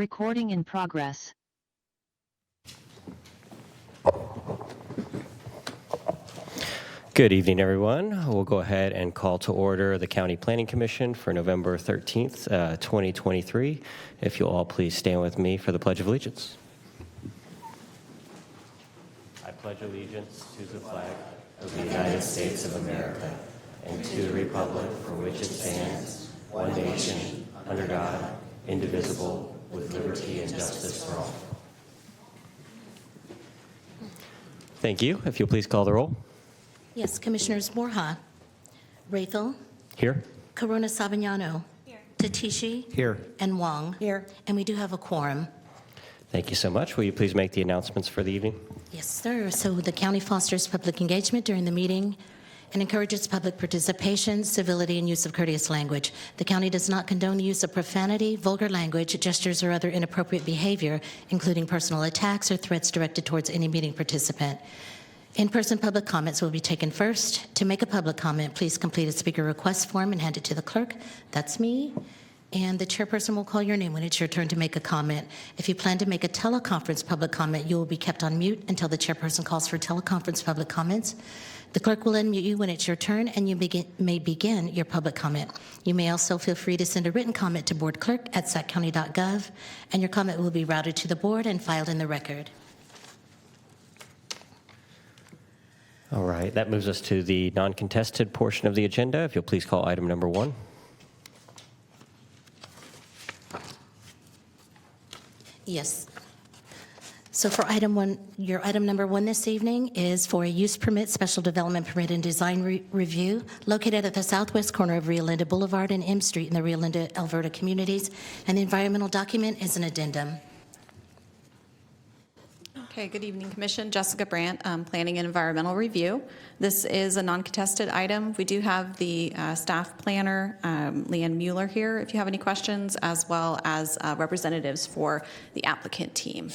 Recording in progress. Good evening, everyone. We'll go ahead and call to order the County Planning Commission for November 13th, 2023. If you'll all please stand with me for the Pledge of Allegiance. I pledge allegiance to the flag of the United States of America and to the republic for which it stands, one nation, under God, indivisible, with liberty and justice for all. Thank you. If you'll please call the roll. Yes, Commissioners Borja, Rathel, Here. Corona Savignano, Tatishi, Here. and Wong. Here. And we do have a quorum. Thank you so much. Will you please make the announcements for the evening? Yes, sir. So the county fosters public engagement during the meeting and encourages public participation, civility, and use of courteous language. The county does not condone the use of profanity, vulgar language, gestures, or other inappropriate behavior, including personal attacks or threats directed towards any meeting participant. In-person public comments will be taken first. To make a public comment, please complete a speaker request form and hand it to the clerk. That's me. And the chairperson will call your name when it's your turn to make a comment. If you plan to make a teleconference public comment, you will be kept on mute until the chairperson calls for teleconference public comments. The clerk will unmute you when it's your turn, and you may begin your public comment. You may also feel free to send a written comment to boardclerk@saccounty.gov, and your comment will be routed to the board and filed in the record. All right, that moves us to the non-contested portion of the agenda. If you'll please call item number 1. Yes. So for item 1, your item number 1 this evening is for a use permit, special development permit and design review located at the southwest corner of Rio Linda Boulevard and M Street in the Rio Linda, Alberta communities. And the environmental document is an addendum. Okay, good evening, Commission. Jessica Brandt, Planning and Environmental Review. This is a non-contested item. We do have the staff planner, Leanne Mueller, here if you have any questions, as well as representatives for the applicant team.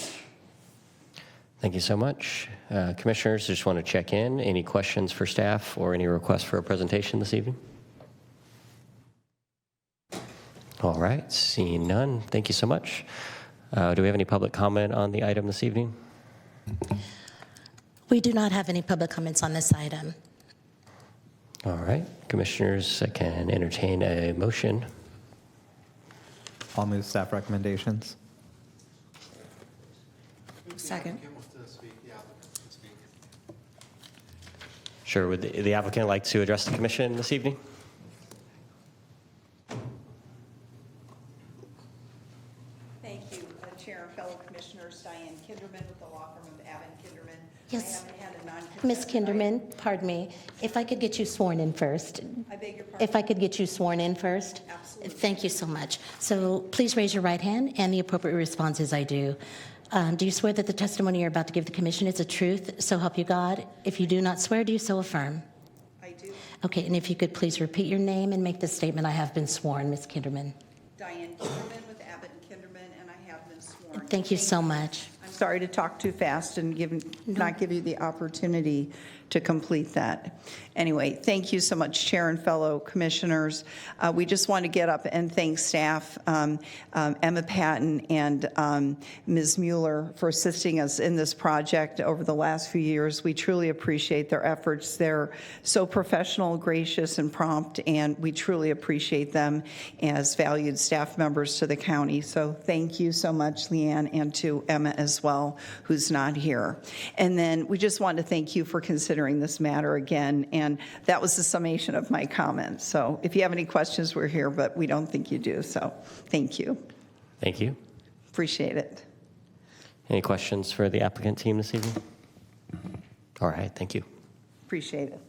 Thank you so much. Commissioners, just want to check in. Any questions for staff or any requests for a presentation this evening? All right, seeing none. Thank you so much. Do we have any public comment on the item this evening? We do not have any public comments on this item. All right, Commissioners, I can entertain a motion. I'll move staff recommendations. Second. Sure, would the applicant like to address the commission this evening? Thank you, Chair and fellow Commissioners. Diane Kinderman with the law firm of Abbott Kinderman. Yes. I haven't had a non-contested Ms. Kinderman, pardon me, if I could get you sworn in first. I beg your pardon? If I could get you sworn in first? Absolutely. Thank you so much. So please raise your right hand, and the appropriate response is I do. Do you swear that the testimony you're about to give the commission is the truth, so help you God? If you do not swear, do you so affirm? I do. Okay, and if you could please repeat your name and make the statement, I have been sworn, Ms. Kinderman. Diane Kinderman with Abbott and Kinderman, and I have been sworn. Thank you so much. I'm sorry to talk too fast and not give you the opportunity to complete that. Anyway, thank you so much, Chair and fellow Commissioners. We just want to get up and thank staff, Emma Patton and Ms. Mueller, for assisting us in this project over the last few years. We truly appreciate their efforts. They're so professional, gracious, and prompt, and we truly appreciate them as valued staff members to the county. So thank you so much, Leanne, and to Emma as well, who's not here. And then we just want to thank you for considering this matter again, and that was the summation of my comments. So if you have any questions, we're here, but we don't think you do. So thank you. Thank you. Appreciate it. Any questions for the applicant team this evening? All right, thank you. Appreciate it.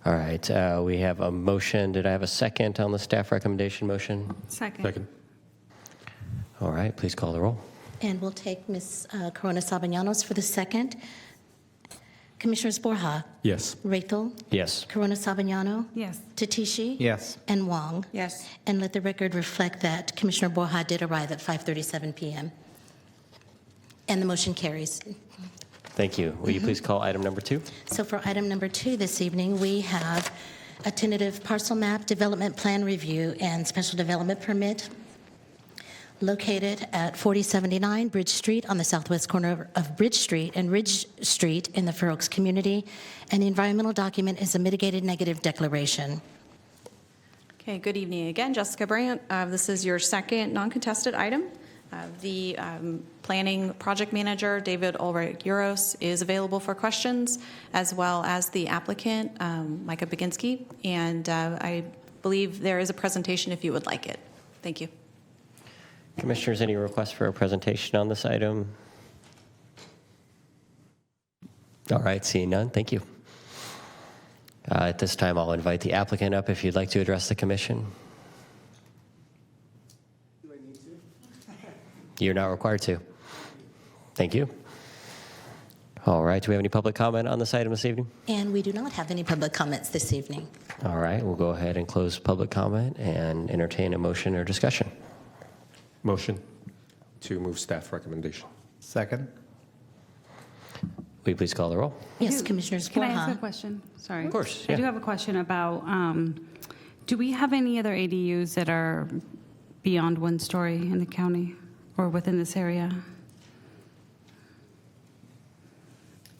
All right, we have a motion. Did I have a second on the staff recommendation motion? Second. All right, please call the roll. And we'll take Ms. Corona Sabañanos for the second. Commissioners Borja, Yes. Rathel, Yes. Corona Sabañano, Yes. Tatishi, Yes. and Wong. Yes. And let the record reflect that Commissioner Borja did arrive at 5:37 p.m. And the motion carries. Thank you. Will you please call item number 2? So for item number 2 this evening, we have a tentative parcel map development plan review and special development permit located at 4079 Bridge Street on the southwest corner of Bridge Street and Ridge Street in the Fair Oaks community. And the environmental document is a mitigated negative declaration. Okay, good evening again, Jessica Brandt. This is your second non-contested item. The planning project manager, David Ulrich-Uros, is available for questions, as well as the applicant, Micah Baginski. And I believe there is a presentation if you would like it. Thank you. Commissioners, any requests for a presentation on this item? All right, seeing none, thank you. At this time, I'll invite the applicant up if you'd like to address the commission. Do I need to? You're not required to. Thank you. All right, do we have any public comment on this item this evening? And we do not have any public comments this evening. All right, we'll go ahead and close public comment and entertain a motion or discussion. Motion to move staff recommendation. Second. Will you please call the roll? Yes, Commissioners Can I ask a Borja. question? Sorry. Of course, I yeah. do have a question about, do we have any other ADUs that are beyond one story in the county or within this area?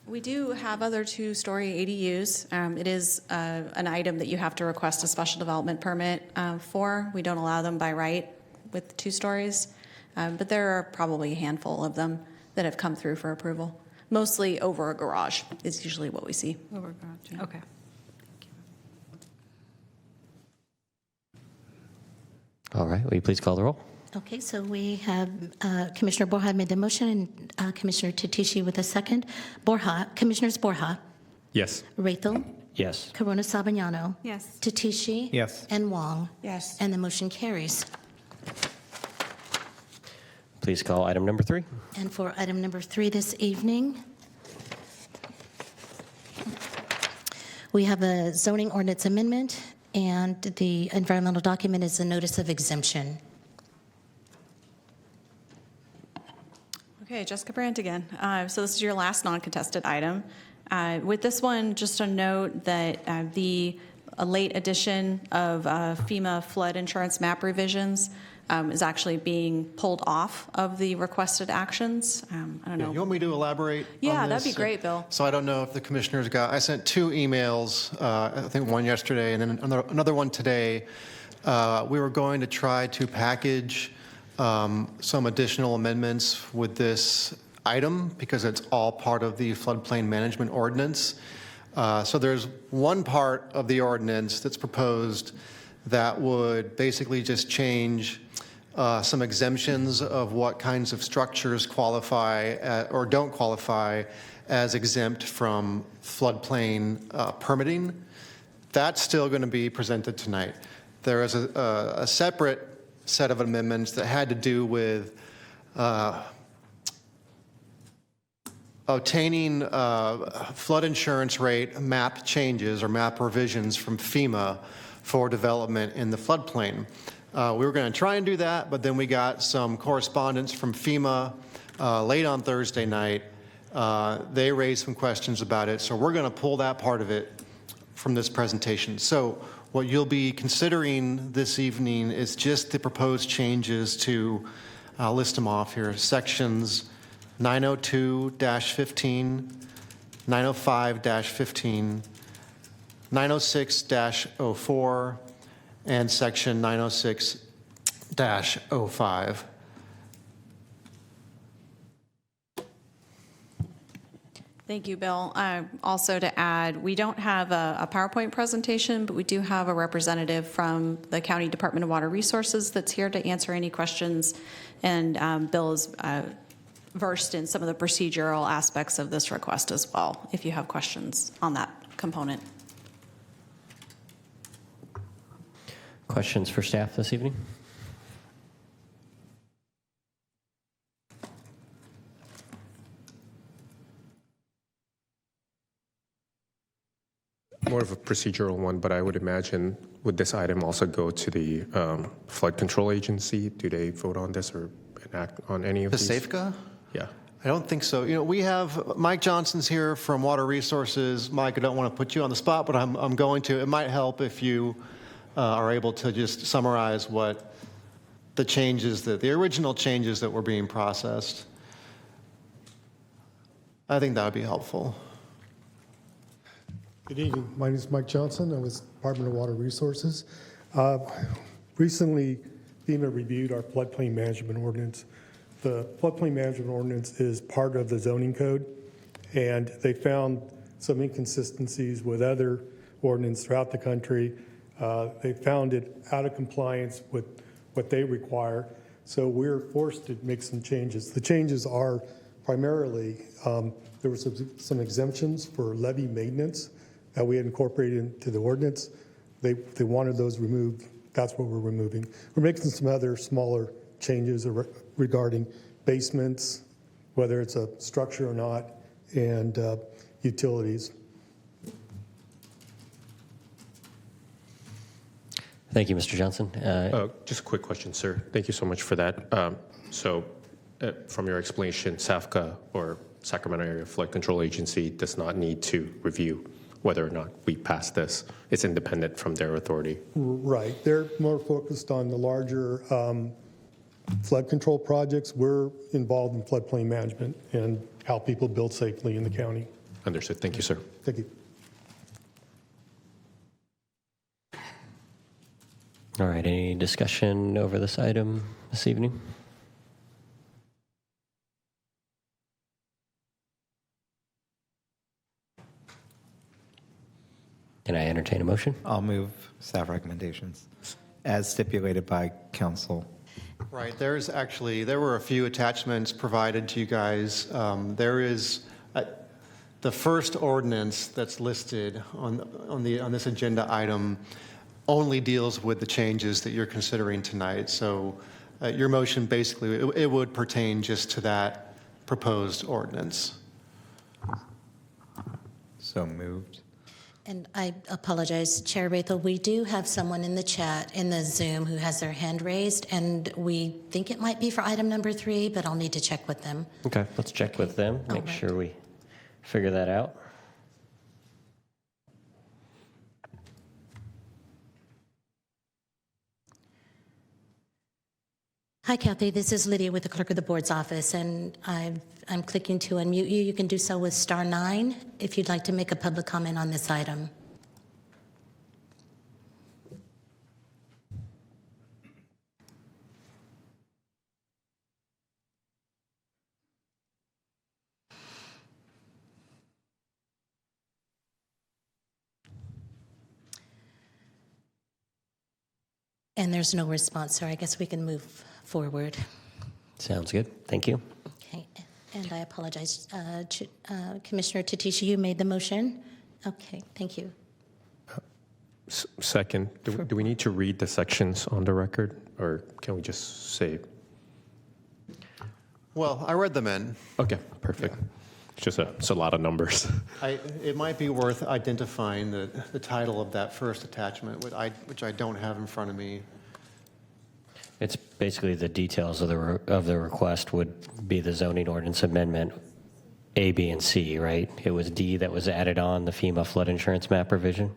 We do have other two-story ADUs. It is an item that you have to request a special development permit for. We don't allow them by right with 2 stories, but there are probably a handful of them that have come through for approval. Mostly over a garage is usually what we see. Over garage. Okay. All right, will you please call the roll? Okay, so we have Commissioner Borja made the motion and Commissioner Tatishi with a second. Borja, Commissioners Borja, Yes. Rethel, Yes. Corona Sabagnano, Yes. Tatishi, Yes. and Wong. Yes. And the motion carries. Please call item number 3. And for item number 3 this evening, we have a zoning ordinance amendment, and the environmental document is a notice of exemption. Okay, Jessica Brandt again. So this is your last non-contested item. With this one, just a note that a late addition of FEMA flood insurance map revisions is actually being pulled off of the requested actions. I don't know. You want me to elaborate on Yeah, that'd this? be great, Bill. So I don't know if the commissioners I sent 2 emails, I think one yesterday and then another one today. We were going to try to package some additional amendments with this item because it's all part of the floodplain management ordinance. So there's one part of the ordinance that's proposed that would basically just change some exemptions of what kinds of structures qualify or don't qualify as exempt from floodplain permitting. That's still going to be presented tonight. There is a separate set of amendments that had to do with obtaining flood insurance rate map changes or map revisions from FEMA for development in the floodplain. We were going to try and do that, but then we got some correspondence from FEMA late on Thursday night. They raised some questions about it, so we're going to pull that part of it from this presentation. So what you'll be considering this evening is just the proposed changes to, I'll list them off here, sections 902-15, 905-15, 906-04, and section 906-05. Thank you, Bill. Also to add, we don't have a PowerPoint presentation, but we do have a representative from the County Department of Water Resources that's here to answer any questions. And Bill is versed in some of the procedural aspects of this request as well, if you have questions on that component. Questions for staff this evening? More of a procedural one, but I would imagine, would this item also go to the flood control agency? Do they vote on this or enact on any of The these? SAFCA? Yeah. I don't think so. You know, we have, Mike Johnson's here from Water Resources. Mike, I don't want to put you on the spot, but I'm going to. It might help if you are able to just summarize what the changes the original changes that were being processed. I think that would be helpful. Good evening. My name is Mike Johnson. I'm with Department of Water Resources. Recently, FEMA reviewed our floodplain management ordinance. The floodplain management ordinance is part of the zoning code, and they found some inconsistencies with other ordinances throughout the country. They found it out of compliance with what they require, so we're forced to make some changes. The changes are primarily, there were some exemptions for levee maintenance that we had incorporated into the ordinance. They wanted those removed. That's what we're removing. We're making some other smaller changes regarding basements, whether it's a structure or not, and utilities. Thank you, Mr. Johnson. Just a quick question, sir. Thank you so much for that. From your explanation, SAFCA or Sacramento Area Flood Control Agency does not need to review whether or not we pass this. It's independent from their authority. Right. They're more focused on the larger flood control projects. We're involved in floodplain management and how people build safely in the county. Understood. Thank you, sir. Thank you. All right, any discussion over this item this evening? Can I entertain a motion? I'll move staff recommendations as stipulated by council. Right, there were a few attachments provided to you guys. There is the first ordinance that's listed on this agenda item only deals with the changes that you're considering tonight. So your motion basically, it would pertain just to that proposed ordinance. So moved. And I apologize, Chair Bethel, we do have someone in the chat, in the Zoom, who has their hand raised, and we think it might be for item number 3, but I'll need to check with them. Okay, let's check with them, make All right. sure we figure that out. Hi, Kathy. This is Lydia with the Clerk of the Board's office, and I'm clicking to unmute you. You can do so with *9 if you'd like to make a public comment on this item. And there's no response, so I guess we can move forward. Sounds good, thank you. Okay, and I apologize. Commissioner Tatisha, you made the motion? Okay, thank you. Second, do we need to read the sections on the record, or can we just say? Well, I read them in. Okay, perfect. It's a lot of numbers. It might be worth identifying the title of that first attachment, which I don't have in front of me. It's basically the details of the request would be the zoning ordinance amendment A, B, and C, right? It was D that was added on, the FEMA flood insurance map provision.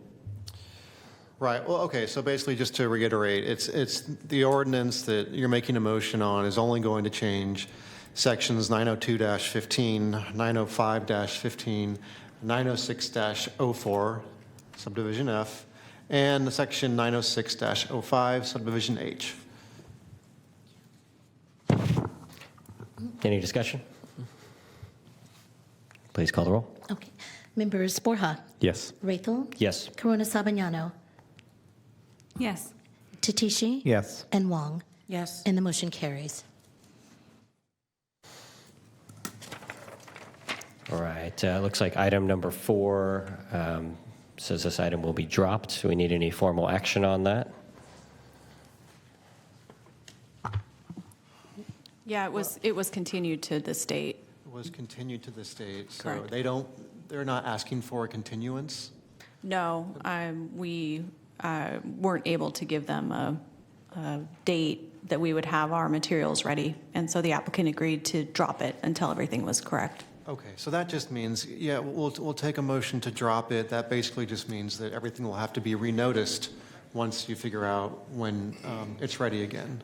Right. Well, okay. So basically, just to reiterate, it's the ordinance that you're making a motion on is only going to change sections 902-15, 905-15, 906-04, subdivision F, and section 906-05, subdivision H. Any discussion? Please call the roll. Okay. Members Borja, Yes. Rethel, Yes. Corona Sabagnano, Yes. Tatishi, Yes. and Wong. Yes. And the motion carries. All right, looks like item number 4 says this item will be dropped. Do we need any formal action on that? Yeah, it was continued to the state. It was continued to the state, so Correct. they're not asking for a continuance? No, we weren't able to give them a date that we would have our materials ready, and so the applicant agreed to drop it until everything was correct. Okay, so that just means, yeah, we'll take a motion to drop it. That basically just means that everything will have to be renoticed once you figure out when it's ready again.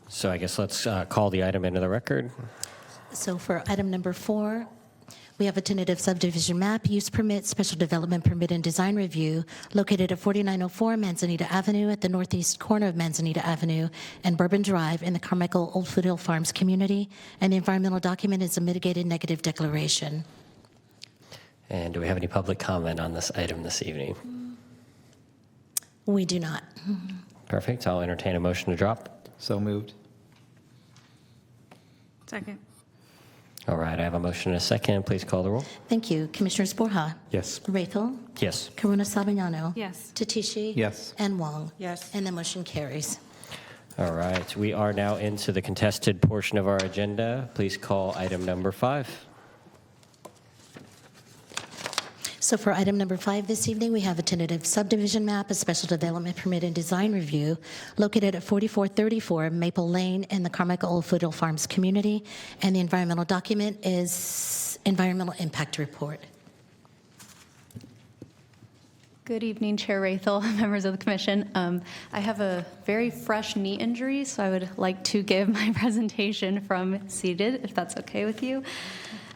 So I guess let's call the item into the record. So for item number 4, we have a tentative subdivision map, use permit, special development permit, and design review located at 4904 Manzanita Avenue at the northeast corner of Manzanita Avenue and Bourbon Drive in the Carmichael Old Foothill Farms community. And the environmental document is a mitigated negative declaration. And do we have any public comment on this item this evening? We do not. Perfect. I'll entertain a motion to drop. So moved. Second. All right, I have a motion and a second. Please call the roll. Thank you. Commissioners Borja, Yes. Rethel, Yes. Karuna Sabayano, Yes. Tatishi, Yes. and Wong. Yes. And the motion carries. All right, we are now into the contested portion of our agenda. Please call item number 5. So for item number 5 this evening, we have a tentative subdivision map, a special development permit and design review located at 4434 Maple Lane in the Carmichael Old Foothill Farms community. And the environmental document is environmental impact report. Good evening, Chair Rethel, members of the commission. I have a very fresh knee injury, so I would like to give my presentation from seated, if that's okay with you.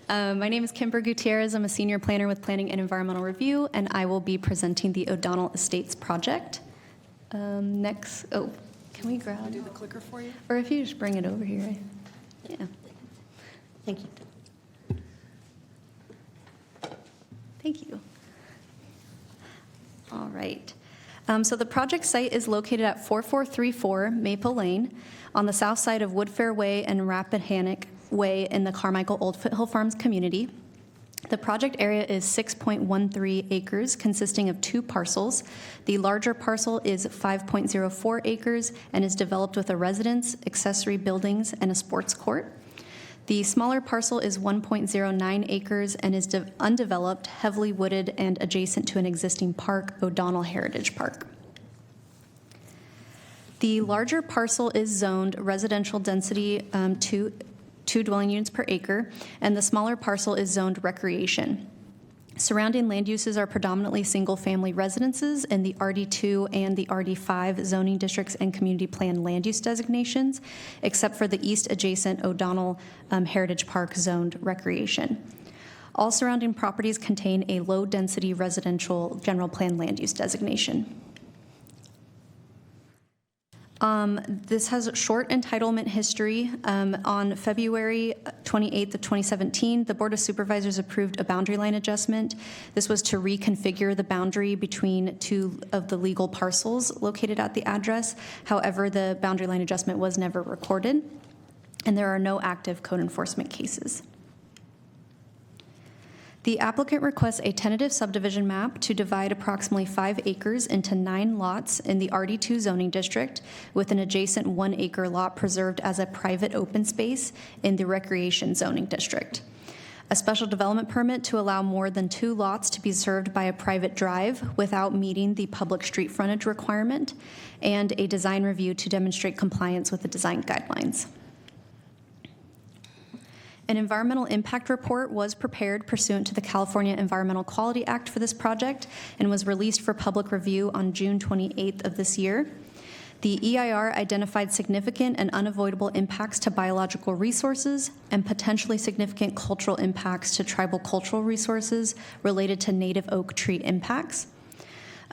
My name is Kimber Gutierrez. I'm a senior planner with Planning and Environmental Review, and I will be presenting the O'Donnell Estates project. Next, can we grab? I'll do the clicker for you. Or if you just bring it over here. Yeah. Thank you. Thank you. All right. So the project site is located at 4434 Maple Lane on the south side of Woodfair Way and Rappahannock Way in the Carmichael Old Foothill Farms community. The project area is 6.13 acres, consisting of 2 parcels. The larger parcel is 5.04 acres and is developed with a residence, accessory buildings, and a sports court. The smaller parcel is 1.09 acres and is undeveloped, heavily wooded, and adjacent to an existing park, O'Donnell Heritage Park. The larger parcel is zoned residential density 2 dwelling units per acre, and the smaller parcel is zoned recreation. Surrounding land uses are predominantly single-family residences in the RD2 and the RD5 zoning districts and community plan land use designations, except for the east adjacent O'Donnell Heritage Park zoned recreation. All surrounding properties contain a low-density residential general plan land use designation. This has a short entitlement history. On February 28th of 2017, the Board of Supervisors approved a boundary line adjustment. This was to reconfigure the boundary between 2 of the legal parcels located at the address. However, the boundary line adjustment was never recorded, and there are no active code enforcement cases. The applicant requests a tentative subdivision map to divide approximately 5 acres into 9 lots in the RD2 zoning district, with an adjacent 1 acre lot preserved as a private open space in the recreation zoning district. A special development permit to allow more than 2 lots to be served by a private drive without meeting the public street frontage requirement, and a design review to demonstrate compliance with the design guidelines. An environmental impact report was prepared pursuant to the California Environmental Quality Act for this project and was released for public review on June 28th of this year. The EIR identified significant and unavoidable impacts to biological resources and potentially significant cultural impacts to tribal cultural resources related to native oak tree impacts.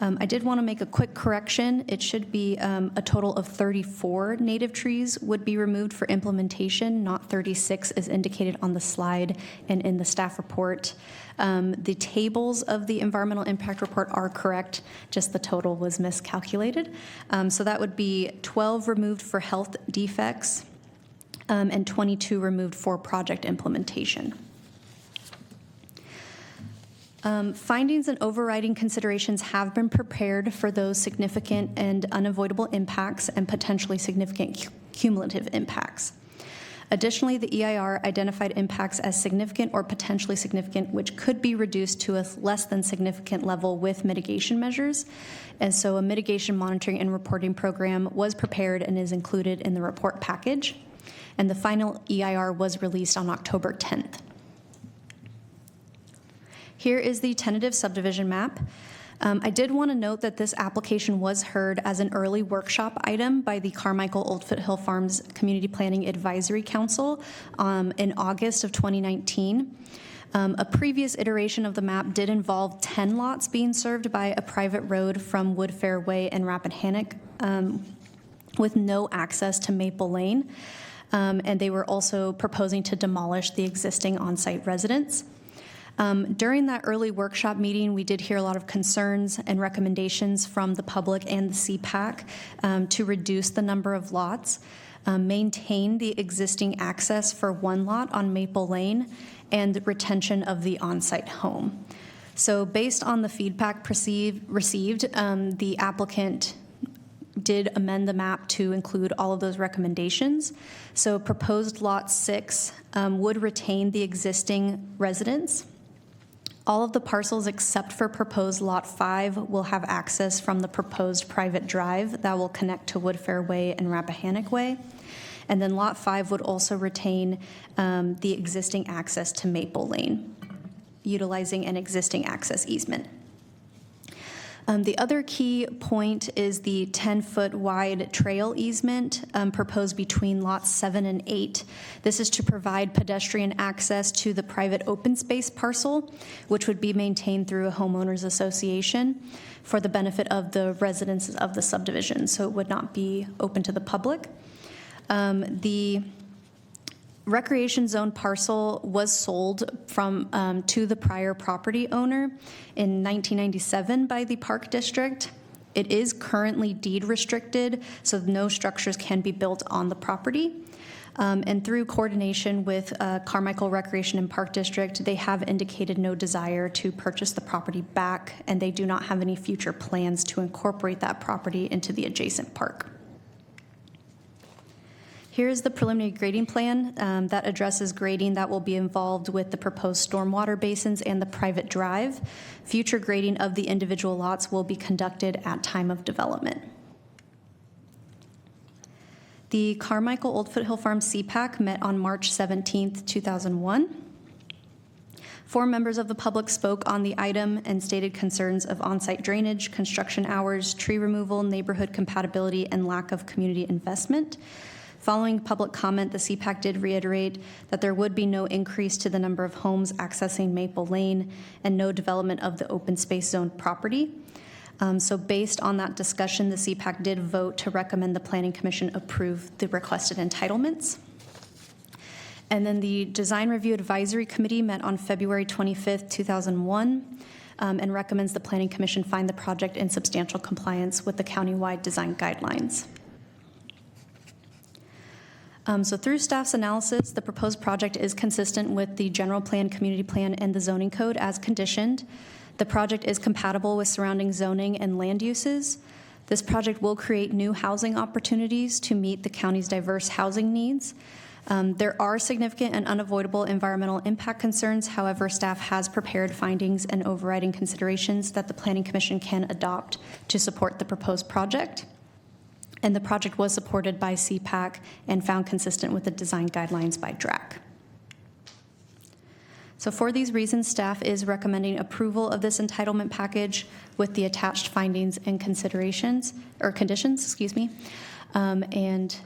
I did want to make a quick correction. It should be a total of 34 native trees would be removed for implementation, not 36 as indicated on the slide and in the staff report. The tables of the environmental impact report are correct, just the total was miscalculated. So that would be 12 removed for health defects and 22 removed for project implementation. Findings and overriding considerations have been prepared for those significant and unavoidable impacts and potentially significant cumulative impacts. Additionally, the EIR identified impacts as significant or potentially significant, which could be reduced to a less than significant level with mitigation measures. And so a mitigation monitoring and reporting program was prepared and is included in the report package. And the final EIR was released on October 10th. Here is the tentative subdivision map. I did want to note that this application was heard as an early workshop item by the Carmichael Old Foothill Farms Community Planning Advisory Council in August of 2019. A previous iteration of the map did involve 10 lots being served by a private road from Woodfair Way and Rappahannock with no access to Maple Lane. And they were also proposing to demolish the existing on-site residence. During that early workshop meeting, we did hear a lot of concerns and recommendations from the public and the CPAC to reduce the number of lots, maintain the existing access for one lot on Maple Lane, and retention of the on-site home. So based on the feedback received, the applicant did amend the map to include all of those recommendations. So proposed lot 6 would retain the existing residence. All of the parcels except for proposed lot 5 will have access from the proposed private drive that will connect to Woodfair Way and Rappahannock Way. And then lot 5 would also retain the existing access to Maple Lane, utilizing an existing access easement. The other key point is the 10-foot wide trail easement proposed between lots 7 and 8. This is to provide pedestrian access to the private open space parcel, which would be maintained through a homeowners association for the benefit of the residents of the subdivision, so it would not be open to the public. The recreation zone parcel was sold from to the prior property owner in 1997 by the Park District. It is currently deed restricted, so no structures can be built on the property. And through coordination with Carmichael Recreation and Park District, they have indicated no desire to purchase the property back, and they do not have any future plans to incorporate that property into the adjacent park. Here's the preliminary grading plan that addresses grading that will be involved with the proposed stormwater basins and the private drive. Future grading of the individual lots will be conducted at time of development. The Carmichael Old Foothill Farms CPAC met on March 17th, 2001. 4 members of the public spoke on the item and stated concerns of on-site drainage, construction hours, tree removal, neighborhood compatibility, and lack of community investment. Following public comment, the CPAC did reiterate that there would be no increase to the number of homes accessing Maple Lane and no development of the open space zone property. So based on that discussion, the CPAC did vote to recommend the Planning Commission approve the requested entitlements. And then the Design Review Advisory Committee met on February 25th, 2001, and recommends the Planning Commission find the project in substantial compliance with the countywide design guidelines. So through staff's analysis, the proposed project is consistent with the general plan, community plan, and the zoning code as conditioned. The project is compatible with surrounding zoning and land uses. This project will create new housing opportunities to meet the county's diverse housing needs. There are significant and unavoidable environmental impact concerns. However, staff has prepared findings and overriding considerations that the Planning Commission can adopt to support the proposed project. And the project was supported by CPAC and found consistent with the design guidelines by DRAC. So for these reasons, staff is recommending approval of this entitlement package with the attached findings and considerations, or conditions, and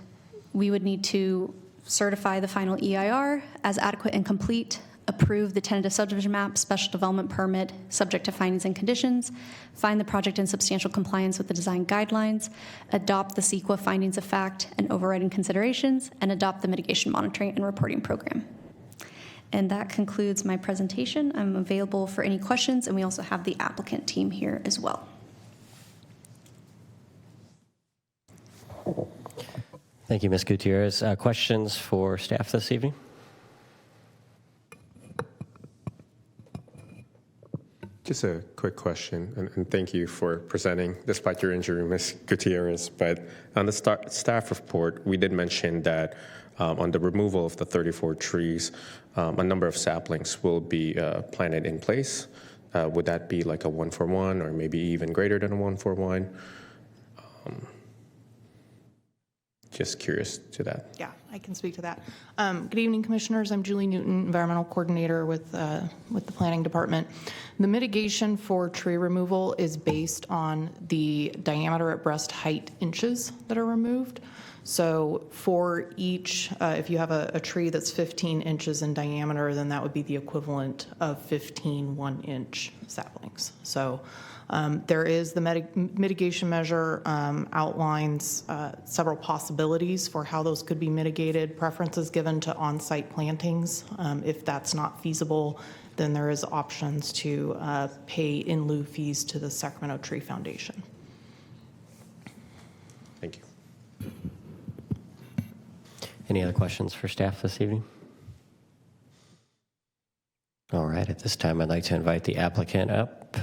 we would need to certify the final EIR as adequate and complete, approve the tentative subdivision map, special development permit, subject to findings and conditions, find the project in substantial compliance with the design guidelines, adopt the CEQA findings of fact and overriding considerations, and adopt the mitigation monitoring and reporting program. And that concludes my presentation. I'm available for any questions, and we also have the applicant team here as well. Thank you, Ms. Gutierrez. Questions for staff this evening? Just a quick question, and thank you for presenting despite your injury, Ms. Gutierrez. But on the staff report, we did mention that on the removal of the 34 trees, a number of saplings will be planted in place. Would that be like a 1-for-1 or maybe even greater than a 1-for-1? just curious to that. Yeah, I can speak to that. Good evening, Commissioners. I'm Julie Newton, Environmental Coordinator with the Planning Department. The mitigation for tree removal is based on the diameter at breast height inches that are removed. So for each, if you have a tree that's 15 inches in diameter, then that would be the equivalent of 15 1-inch saplings. So there is the mitigation measure outlines several possibilities for how those could be mitigated. Preferences given to on-site plantings. If that's not feasible, then there is options to pay in lieu fees to the Sacramento Tree Foundation. Thank you. Any other questions for staff this evening? All right, at this time, I'd like to invite the applicant up.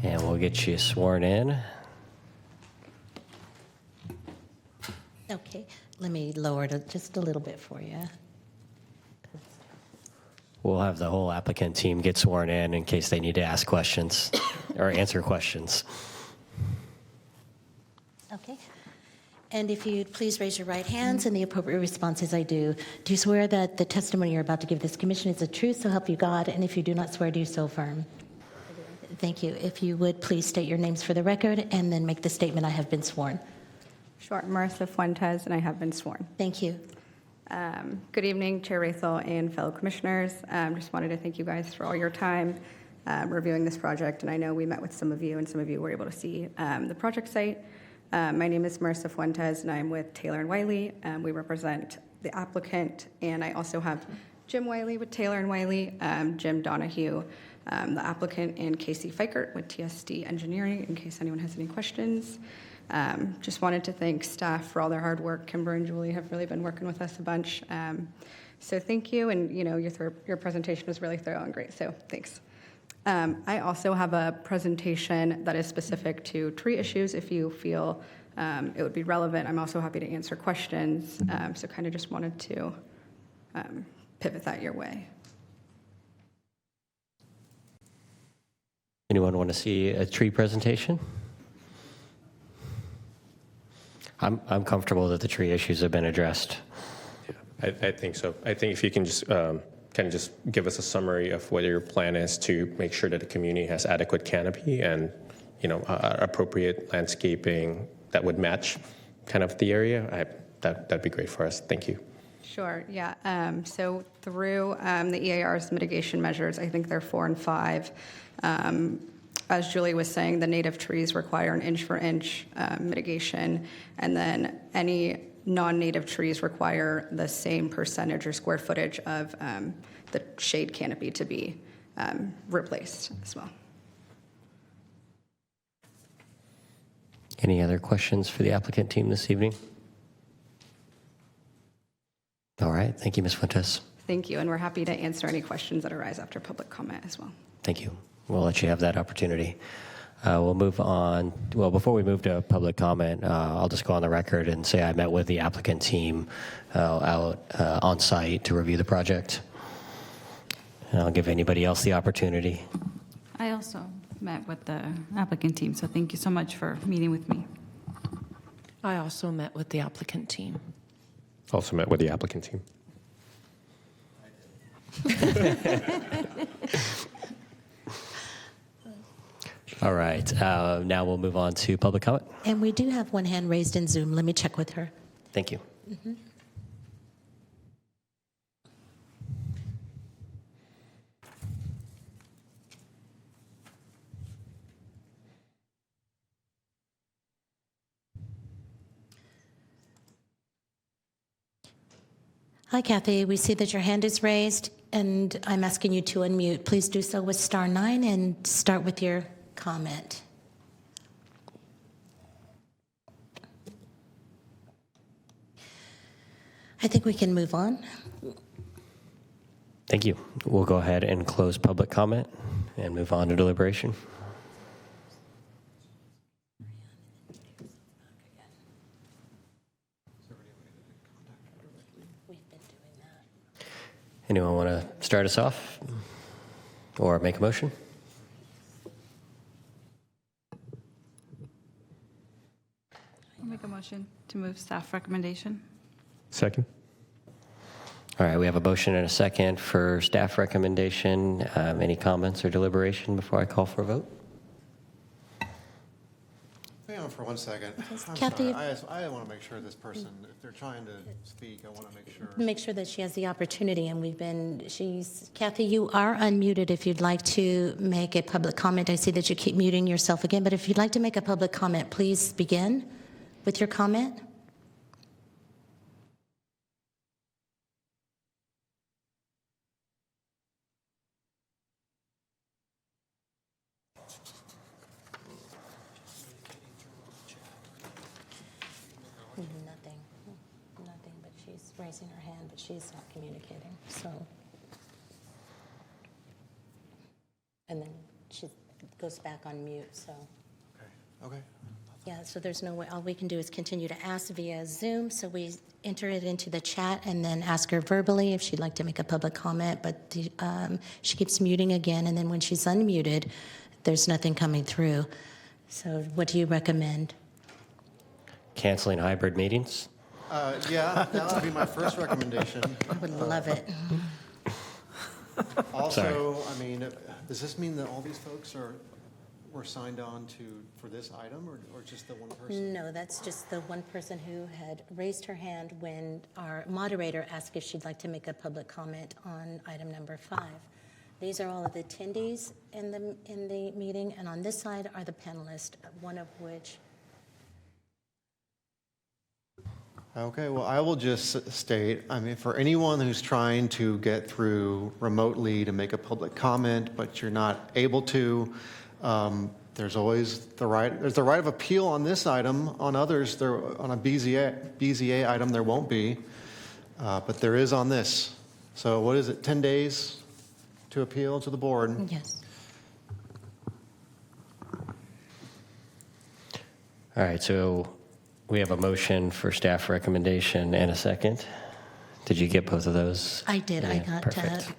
And we'll get you sworn in. Okay, let me lower it just a little bit for you. We'll have the whole applicant team get sworn in case they need to ask questions or answer questions. Okay. And if you'd please raise your right hands and the appropriate responses I do. Do you swear that the testimony you're about to give this commission is the truth, so help you God? And if you do not swear, do you so affirm? Thank you. If you would please state your names for the record and then make the statement, I have been sworn. Sure. Marissa Fuentes, and I have been sworn. Thank you. Good evening, Chair Rathel and fellow commissioners. Just wanted to thank you guys for all your time reviewing this project. And I know we met with some of you, and some of you were able to see the project site. My name is Marissa Fuentes, and I'm with Taylor & Wiley. We represent the applicant, and I also have Jim Wiley with Taylor & Wiley, Jim Donahue, the applicant, and Casey Fikert with TSD Engineering, in case anyone has any questions. Just wanted to thank staff for all their hard work. Kimber and Julie have really been working with us a bunch. So thank you, and your presentation was really thorough and great, so thanks. I also have a presentation that is specific to tree issues if you feel it would be relevant. I'm also happy to answer questions, so kind of just wanted to pivot that your way. Anyone want to see a tree presentation? I'm comfortable that the tree issues have been addressed. Yeah, I think so. I think if you can just kind of just give us a summary of what your plan is to make sure that the community has adequate canopy and, appropriate landscaping that would match kind of the area, that'd be great for us. Thank you. Sure, yeah. So through the EAR's mitigation measures, I think they're 4 and 5. As Julie was saying, the native trees require an inch-for-inch mitigation, and then any non-native trees require the same percentage or square footage of the shade canopy to be replaced as well. Any other questions for the applicant team this evening? All right, thank you, Ms. Fuentes. Thank you, and we're happy to answer any questions that arise after public comment as well. Thank you. We'll let you have that opportunity. We'll move on. Well, before we move to public comment, I'll just go on the record and say I met with the applicant team out on site to review the project. And I'll give anybody else the opportunity. I also met with the applicant team, so thank you so much for meeting with me. I also met with the applicant team. Also met with the applicant team. All right. Now we'll move on to public comment. And we do have one hand raised in Zoom. Let me check with her. Thank you. Mm-hmm. Hi, Kathy. We see that your hand is raised, and I'm asking you to unmute. Please do so with *9 and start with your comment. I think we can move on. Thank you. We'll go ahead and close public comment and move on to deliberation. Anyone want to start us off or make a motion? Motion to move staff recommendation. Second. All right, we have a motion and a second for staff recommendation. Any comments or deliberation before I call for a vote? Hang on for 1 second. I'm Kathy- sorry. I want to make sure this person, if they're trying to speak, I want to make sure. Make sure that she has the opportunity, and Kathy, you are unmuted if you'd like to make a public comment. I see that you keep muting yourself again, but if you'd like to make a public comment, please begin with your comment. Nothing, but she's raising her hand, but she's not communicating, so. And then she goes back on mute, so. Okay. Yeah, so there's no way, all we can do is continue to ask via Zoom, so we enter it into the chat and then ask her verbally if she'd like to make a public comment, but she keeps muting again, and then when she's unmuted, there's nothing coming through. So what do you recommend? Canceling hybrid meetings? Yeah, that would be my first recommendation. I would love it. Also, I mean, does this mean that all these folks were signed on for this item, or just the one person? No, that's just the one person who had raised her hand when our moderator asked if she'd like to make a public comment on item number 5. These are all of the attendees in the meeting, and on this side are the panelists, one of which. Okay, well, I will just state, I mean, for anyone who's trying to get through remotely to make a public comment, but you're not able to, there's always the right of appeal on this item. On others, on a BZA item, there won't be, but there is on this. So what is it, 10 days to appeal to the board? Yes. All right, so we have a motion for staff recommendation and a second. Did you get both of those? I did. I Yeah, got perfect.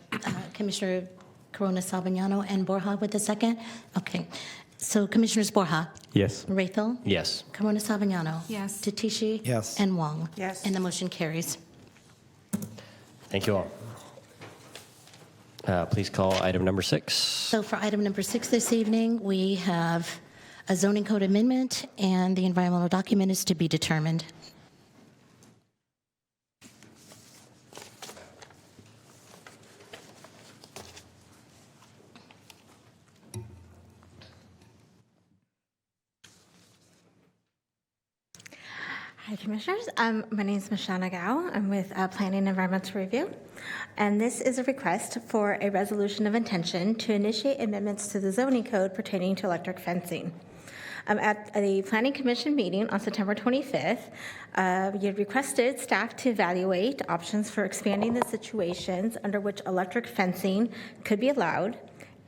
Commissioner Corona Sabagnano and Borja with the second. Okay. So Commissioners Borja, Yes. Raythel, Yes. Corona Sabagnano. Yes. Tatishi. Yes. And Wong. Yes. And the motion carries. Thank you all. Please call item number 6. So for item number 6 this evening, we have a zoning code amendment, and the environmental document is to be determined. Hi, Commissioners. My name is Mashana Gao. I'm with Planning and Environmental Review, and this is a request for a resolution of intention to initiate amendments to the zoning code pertaining to electric fencing. At the Planning Commission meeting on September 25th, you had requested staff to evaluate options for expanding the situations under which electric fencing could be allowed,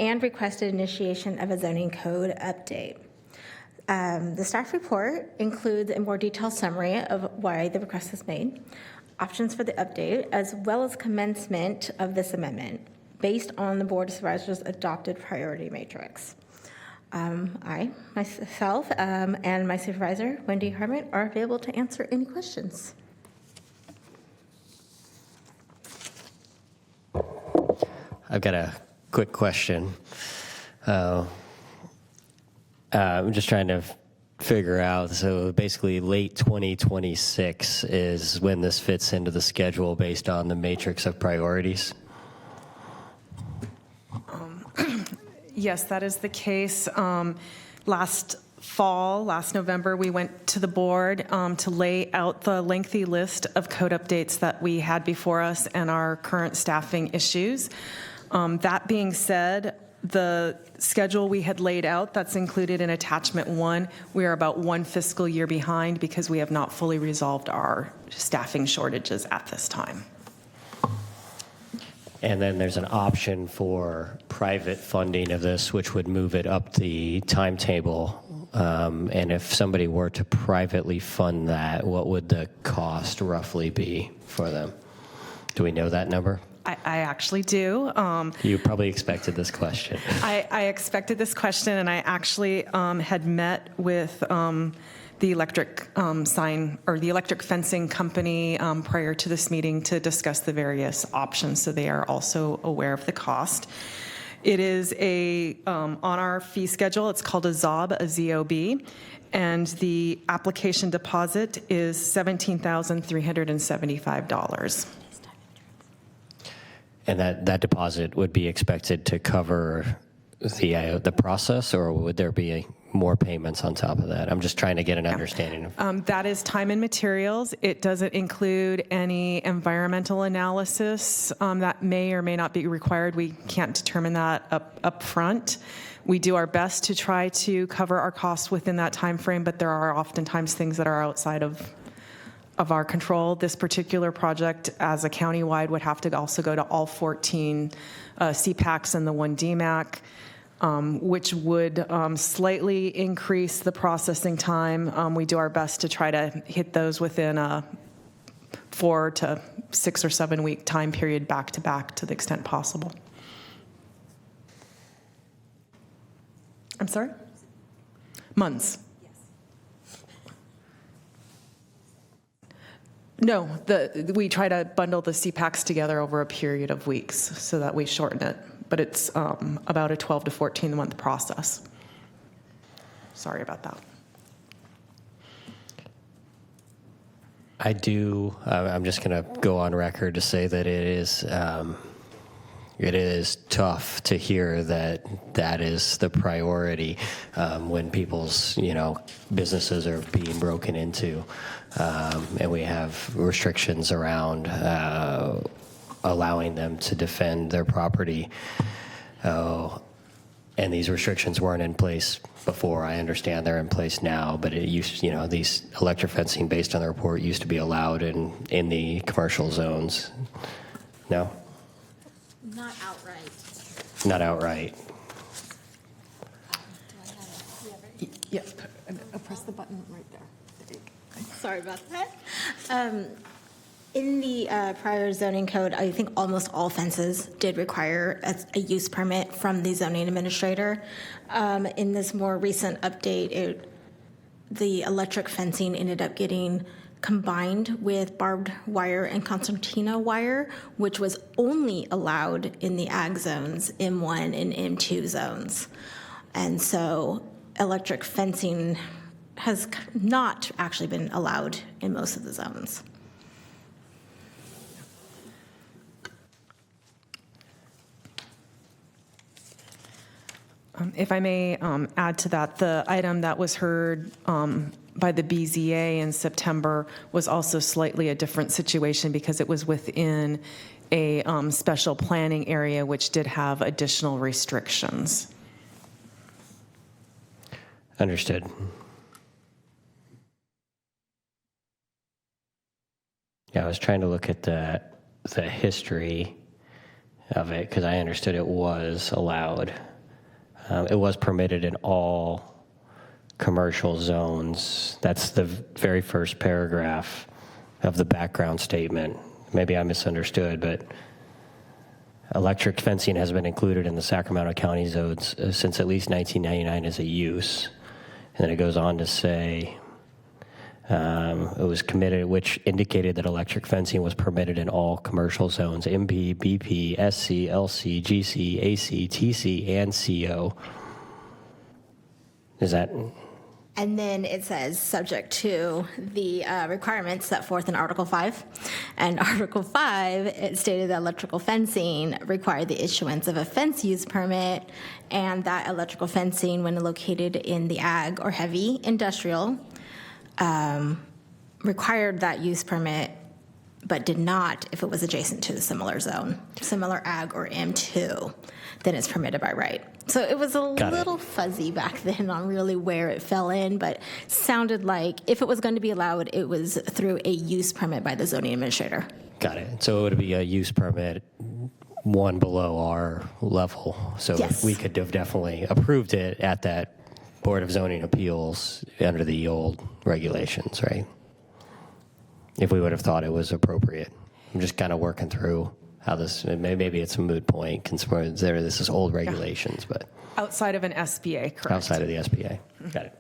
and requested initiation of a zoning code update. The staff report includes a more detailed summary of why the request is made, options for the update, as well as commencement of this amendment based on the Board of Supervisors' adopted priority matrix. I, myself, and my supervisor, Wendy Harmon, are available to answer any questions. I've got a quick question. I'm just trying to figure out, so basically late 2026 is when this fits into the schedule based on the matrix of priorities? Yes, that is the case. Last November, we went to the board to lay out the lengthy list of code updates that we had before us and our current staffing issues. That being said, the schedule we had laid out that's included in attachment 1, we are about 1 fiscal year behind because we have not fully resolved our staffing shortages at this time. And then there's an option for private funding of this, which would move it up the timetable. And if somebody were to privately fund that, what would the cost roughly be for them? Do we know that number? I actually do. You probably expected this question. I expected this question, and I actually had met with the electric sign or the electric fencing company prior to this meeting to discuss the various options, so they are also aware of the cost. It is on our fee schedule, it's called a ZOB, a ZOB, and the application deposit is $17,375. And that deposit would be expected to cover the process, or would there be more payments on top of that? I'm just trying to get an understanding of. That is time and materials. It doesn't include any environmental analysis that may or may not be required. We can't determine that up front. We do our best to try to cover our costs within that time frame, but there are oftentimes things that are outside of our control. This particular project, as a countywide, would have to also go to all 14 CPACs and the 1 DMAC, which would slightly increase the processing time. We do our best to try to hit those within a 4 to 6 or 7 week time period back to back to the extent possible. I'm sorry? Months. No, we try to bundle the CPACs together over a period of weeks so that we shorten it, but it's about a 12 to 14 month process. Sorry about that. I'm just going to go on record to say that it is tough to hear that is the priority when people's businesses are being broken into, and we have restrictions around allowing them to defend their property. And these restrictions weren't in place before. I understand they're in place now, but it used, these electric fencing, based on the report, used to be allowed in the commercial zones. No? Not outright. Not outright. Yes, press the button right there. There you go. Sorry about that. In the prior zoning code, I think almost all fences did require a use permit from the zoning administrator. In this more recent update, the electric fencing ended up getting combined with barbed wire and concertina wire, which was only allowed in the ag zones, M1 and M2 zones. And so electric fencing has not actually been allowed in most of the zones. If I may add to that, the item that was heard by the BZA in September was also slightly a different situation because it was within a special planning area, which did have additional restrictions. Understood. Yeah, I was trying to look at the history of it because I understood it was allowed. It was permitted in all commercial zones. That's the very first paragraph of the background statement. Maybe I misunderstood, but electric fencing has been included in the Sacramento County zones since at least 1999 as a use. And then it goes on to say it was committed, which indicated that electric fencing was permitted in all commercial zones, MP, BP, SC, LC, GC, AC, TC, and CO. Is that? And then it says, subject to the requirements set forth in Article 5. And Article 5, it stated that electrical fencing required the issuance of a fence use permit, and that electrical fencing, when located in the ag or heavy industrial, required that use permit, but did not if it was adjacent to the similar zone, similar ag or M2, then it's permitted by right. So it was a little fuzzy back then on really where it fell in, but sounded like if it was going to be allowed, it was through a use permit by the zoning administrator. Got it. So it would be a use permit one below our level. So Yes. we could have definitely approved it at that Board of Zoning Appeals under the old regulations, right? If we would have thought it was appropriate. I'm just kind of working through how this, maybe it's a moot point, considering this is old regulations, but. Outside of an SBA, correct? Outside of the SBA. Got it.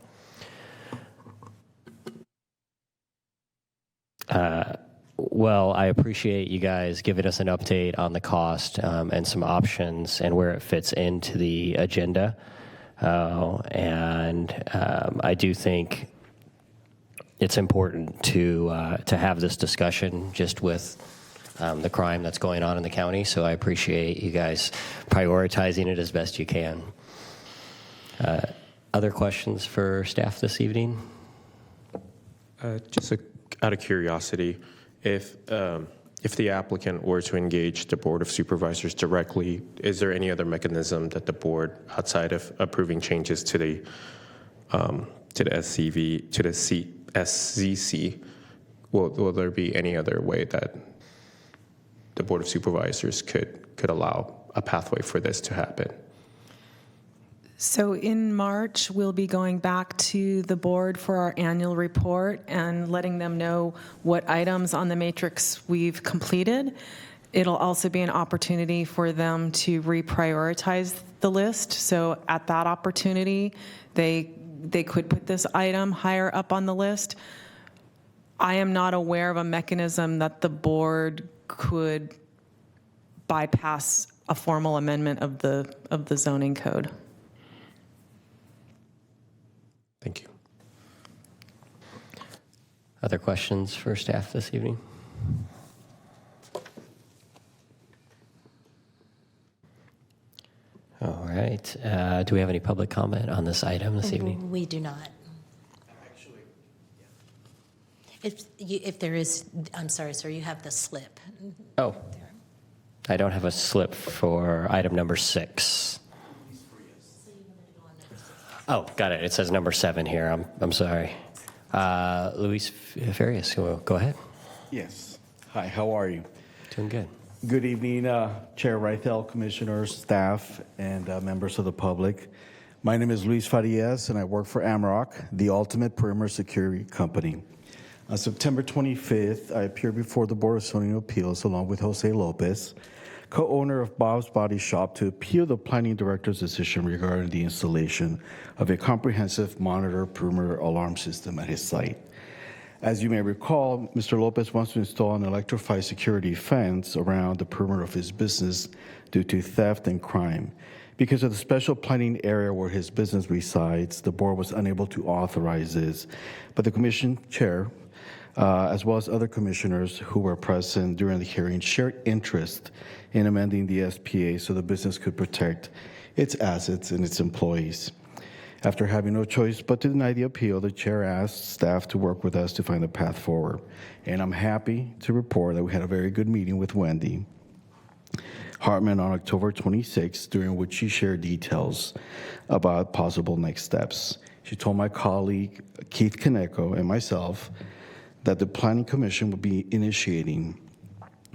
Well, I appreciate you guys giving us an update on the cost and some options and where it fits into the agenda. I do think it's important to have this discussion just with the crime that's going on in the county. So I appreciate you guys prioritizing it as best you can. Other questions for staff this evening? Just out of curiosity, if the applicant were to engage the Board of Supervisors directly, is there any other mechanism that the board, outside of approving changes to the SCV, to the SZC, will there be any other way that the Board of Supervisors could allow a pathway for this to happen? So in March, we'll be going back to the board for our annual report and letting them know what items on the matrix we've completed. It'll also be an opportunity for them to reprioritize the list. So at that opportunity, they could put this item higher up on the list. I am not aware of a mechanism that the board could bypass a formal amendment of the zoning code. Thank you. Other questions for staff this evening? All right. Do we have any public comment on this item this evening? We do not. If there is, I'm sorry, sir, you have the slip. Oh, I don't have a slip for item number 6. Oh, got it. It says number 7 here. I'm sorry. Luis Farias, go ahead. Yes. Hi, how are you? Doing good. Good evening, Chair Reithel, commissioners, staff, and members of the public. My name is Luis Farias, and I work for AMROC, the ultimate perimeter security company. On September 25th, I appeared before the Board of Zoning Appeals along with Jose Lopez, co-owner of Bob's Body Shop, to appeal the planning director's decision regarding the installation of a comprehensive monitor perimeter alarm system at his site. As you may recall, Mr. Lopez wants to install an electrified security fence around the perimeter of his business due to theft and crime. Because of the special planning area where his business resides, the board was unable to authorize this, but the commission chair, as well as other commissioners who were present during the hearing, shared interest in amending the SPA so the business could protect its assets and its employees. After having no choice but to deny the appeal, the chair asked staff to work with us to find a path forward. And I'm happy to report that we had a very good meeting with Wendy Hartman on October 26th, during which she shared details about possible next steps. She told my colleague, Keith Kaneko, and myself that the Planning Commission will be initiating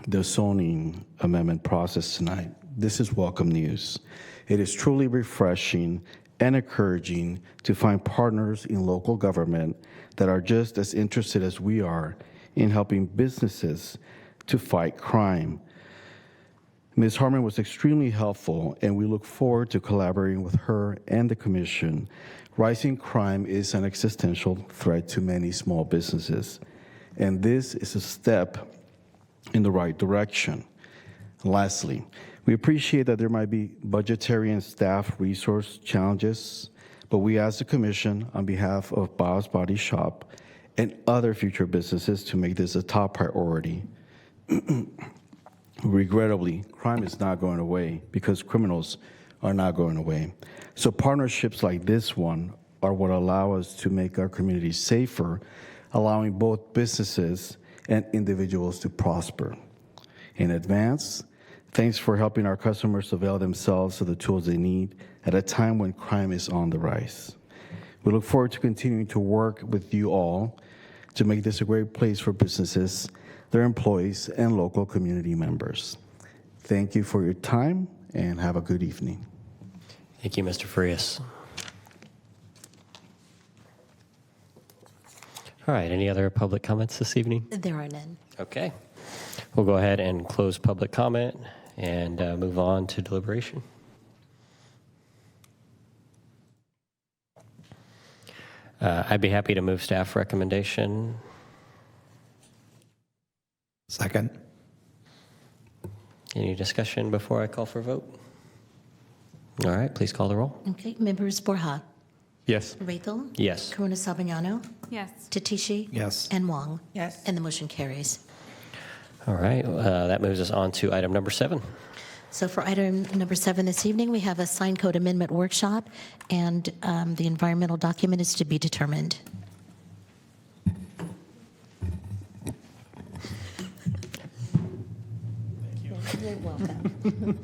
the zoning amendment process tonight. This is welcome news. It is truly refreshing and encouraging to find partners in local government that are just as interested as we are in helping businesses to fight crime. Ms. Harmon was extremely helpful, and we look forward to collaborating with her and the Commission. Rising crime is an existential threat to many small businesses, and this is a step in the right direction. Lastly, we appreciate that there might be budgetary and staff resource challenges, but we ask the Commission on behalf of Bob's Body Shop and other future businesses to make this a top priority. Regrettably, crime is not going away because criminals are not going away. So partnerships like this one are what allow us to make our communities safer, allowing both businesses and individuals to prosper. In advance, thanks for helping our customers avail themselves of the tools they need at a time when crime is on the rise. We look forward to continuing to work with you all to make this a great place for businesses, their employees, and local community members. Thank you for your time, and have a good evening. Thank you, Mr. Frias. All right, any other public comments this evening? There are none. Okay. We'll go ahead and close public comment and move on to deliberation. I'd be happy to move staff recommendation. Second. Any discussion before I call for a vote? All right, please call the roll. Okay, members Borja, Yes. Rethel, Yes. Corona Sabignano, Yes. Tatishi, Yes. and Wong. Yes. And the motion carries. All right, that moves us on to item number 7. So for item number 7 this evening, we have a sign code amendment workshop, and the environmental document is to be determined. You're welcome.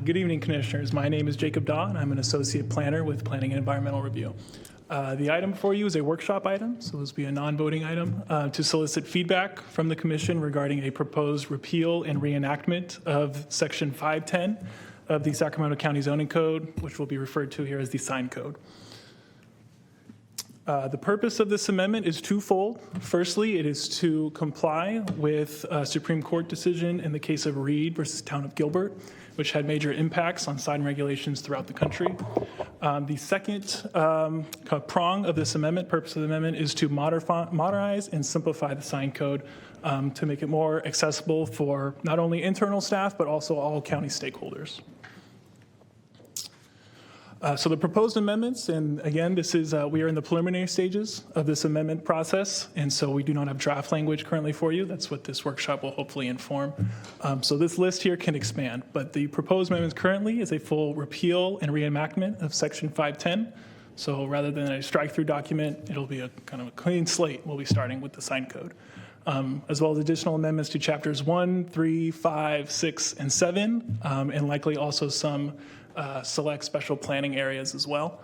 Good evening, Commissioners. My name is Jacob Daw, and I'm an Associate Planner with Planning and Environmental Review. The item for you is a workshop item, so this will be a non-voting item, to solicit feedback from the Commission regarding a proposed repeal and reenactment of Section 510 of the Sacramento County Zoning Code, which will be referred to here as the Sign Code. The purpose of this amendment is twofold. Firstly, it is to comply with a Supreme Court decision in the case of Reed versus Town of Gilbert, which had major impacts on sign regulations throughout the country. The second prong of this amendment, purpose of the amendment, is to modernize and simplify the sign code to make it more accessible for not only internal staff, but also all county stakeholders. So the proposed amendments, and again, this is we are in the preliminary stages of this amendment process, and so we do not have draft language currently for you. That's what this workshop will hopefully inform. So this list here can expand, but the proposed amendments currently is a full repeal and reenactment of Section 510. So rather than a strike-through document, it'll be a kind of a clean slate. We'll be starting with the sign code, as well as additional amendments to chapters 1, 3, 5, 6, and 7, and likely also some select special planning areas as well.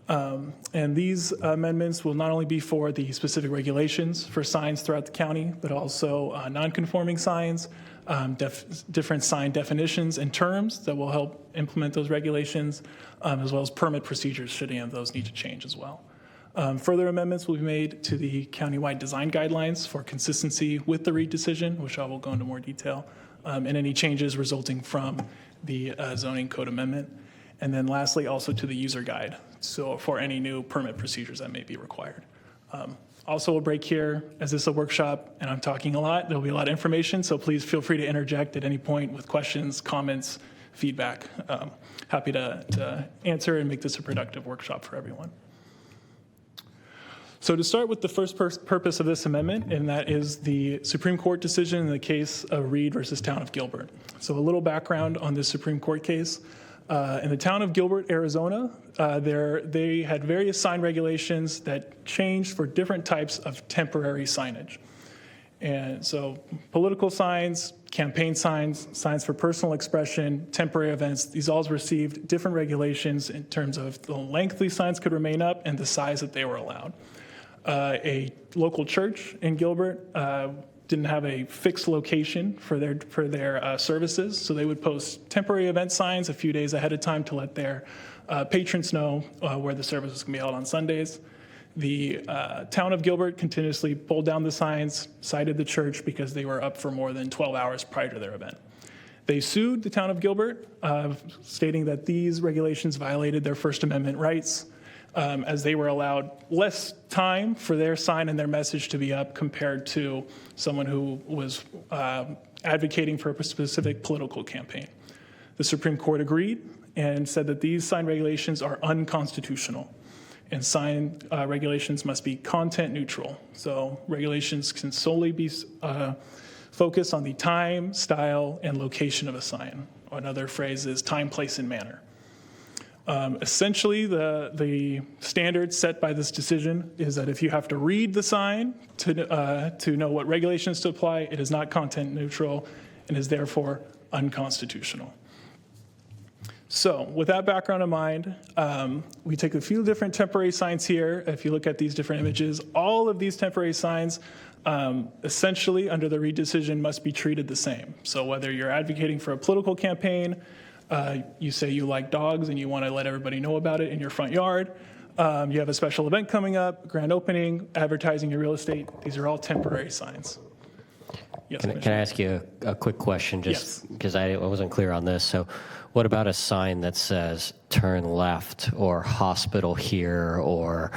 And these amendments will not only be for the specific regulations for signs throughout the county, but also non-conforming signs, different sign definitions and terms that will help implement those regulations, as well as permit procedures should any of those need to change as well. Further amendments will be made to the countywide design guidelines for consistency with the Reed decision, which I will go into more detail, and any changes resulting from the zoning code amendment. And then lastly, also to the user guide, so for any new permit procedures that may be required. Also a break here, as this is a workshop and I'm talking a lot, there'll be a lot of information, so please feel free to interject at any point with questions, comments, feedback. Happy to answer and make this a productive workshop for everyone. So to start with the first purpose of this amendment, and that is the Supreme Court decision in the case of Reed versus Town of Gilbert. So a little background on this Supreme Court case. In the town of Gilbert, Arizona, they had various sign regulations that changed for different types of temporary signage. And so political signs, campaign signs, signs for personal expression, temporary events, these all received different regulations in terms of the length these signs could remain up and the size that they were allowed. A local church in Gilbert didn't have a fixed location for their services, so they would post temporary event signs a few days ahead of time to let their patrons know where the service was going to be held on Sundays. The town of Gilbert continuously pulled down the signs, cited the church because they were up for more than 12 hours prior to their event. They sued the town of Gilbert, stating that these regulations violated their First Amendment rights, as they were allowed less time for their sign and their message to be up compared to someone who was advocating for a specific political campaign. The Supreme Court agreed and said that these sign regulations are unconstitutional, and sign regulations must be content neutral. So regulations can solely be focused on the time, style, and location of a sign. Another phrase is time, place, and manner. Essentially, the standard set by this decision is that if you have to read the sign to know what regulations to apply, it is not content neutral and is therefore unconstitutional. So with that background in mind, we take a few different temporary signs here. If you look at these different images, all of these temporary signs essentially under the Reed decision must be treated the same. So whether you're advocating for a political campaign, you say you like dogs and you want to let everybody know about it in your front yard. You have a special event coming up, grand opening, advertising your real estate. These are all temporary signs. Yes, Can I ask you a quick question, just because I wasn't clear on this? So what about a sign that says turn left or hospital here, or,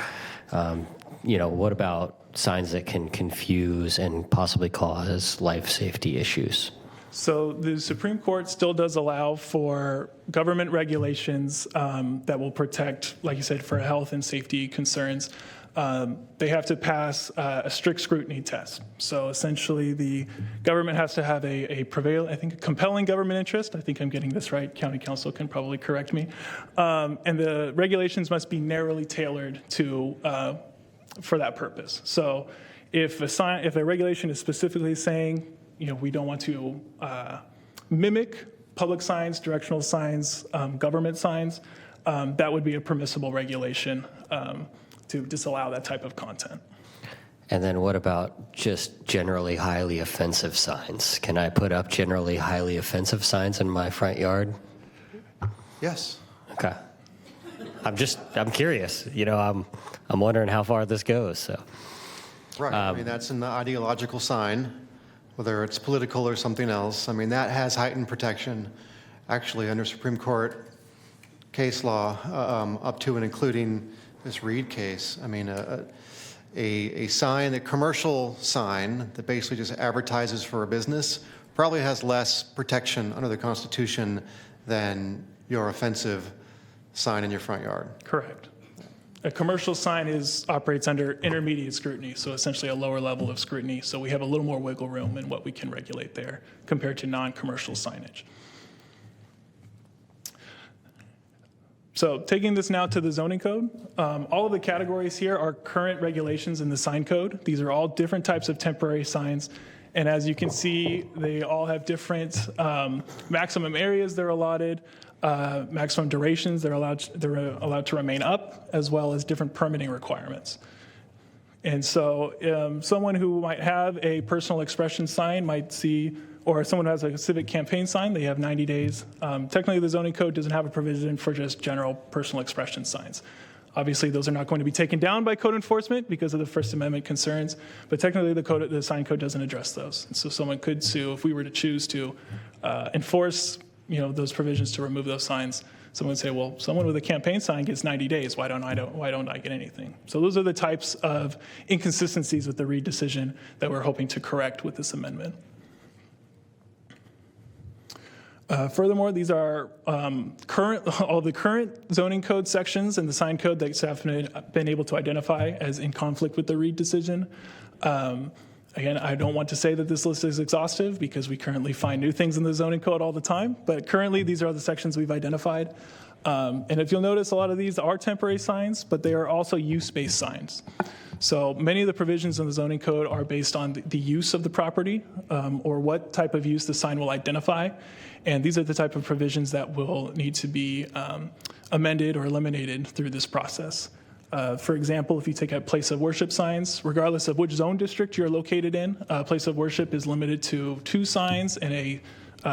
what about signs that can confuse and possibly cause life safety issues? So the Supreme Court still does allow for government regulations that will protect, like you said, for health and safety concerns. They have to pass a strict scrutiny test. So essentially, the government has to have a compelling government interest. I think I'm getting this right. County Council can probably correct me. And the regulations must be narrowly tailored for that purpose. So if a regulation is specifically saying, we don't want to mimic public signs, directional signs, government signs, that would be a permissible regulation to disallow that type of content. And then what about just generally highly offensive signs? Can I put up generally highly offensive signs in my front yard? Yes. Okay. I'm curious. I'm wondering how far this goes. So. Right. I mean, that's an ideological sign, whether it's political or something else. I mean, that has heightened protection, actually, under Supreme Court case law, up to and including this Reed case. I mean, a sign, a commercial sign that basically just advertises for a business probably has less protection under the Constitution than your offensive sign in your front yard. Correct. A commercial sign operates under intermediate scrutiny, so essentially a lower level of scrutiny. So we have a little more wiggle room in what we can regulate there compared to non-commercial signage. So taking this now to the zoning code, all of the categories here are current regulations in the sign code. These are all different types of temporary signs. And as you can see, they all have different maximum areas they're allotted, maximum durations they're allowed to remain up, as well as different permitting requirements. And so someone who might have a personal expression sign might see, or someone who has a civic campaign sign, they have 90 days. Technically, the zoning code doesn't have a provision for just general personal expression signs. Obviously, those are not going to be taken down by code enforcement because of the First Amendment concerns, but technically the sign code doesn't address those. And so someone could sue if we were to choose to enforce those provisions to remove those signs. Someone would say, well, someone with a campaign sign gets 90 days. Why don't I get anything? So those are the types of inconsistencies with the Reed decision that we're hoping to correct with this amendment. Furthermore, these are all the current zoning code sections in the sign code that staff have been able to identify as in conflict with the Reed decision. Again, I don't want to say that this list is exhaustive because we currently find new things in the zoning code all the time, but currently these are the sections we've identified. And if you'll notice, a lot of these are temporary signs, but they are also use-based signs. So many of the provisions in the zoning code are based on the use of the property or what type of use the sign will identify. And these are the type of provisions that will need to be amended or eliminated through this process. For example, if you take out place of worship signs, regardless of which zone district you're located in, place of worship is limited to 2 signs and a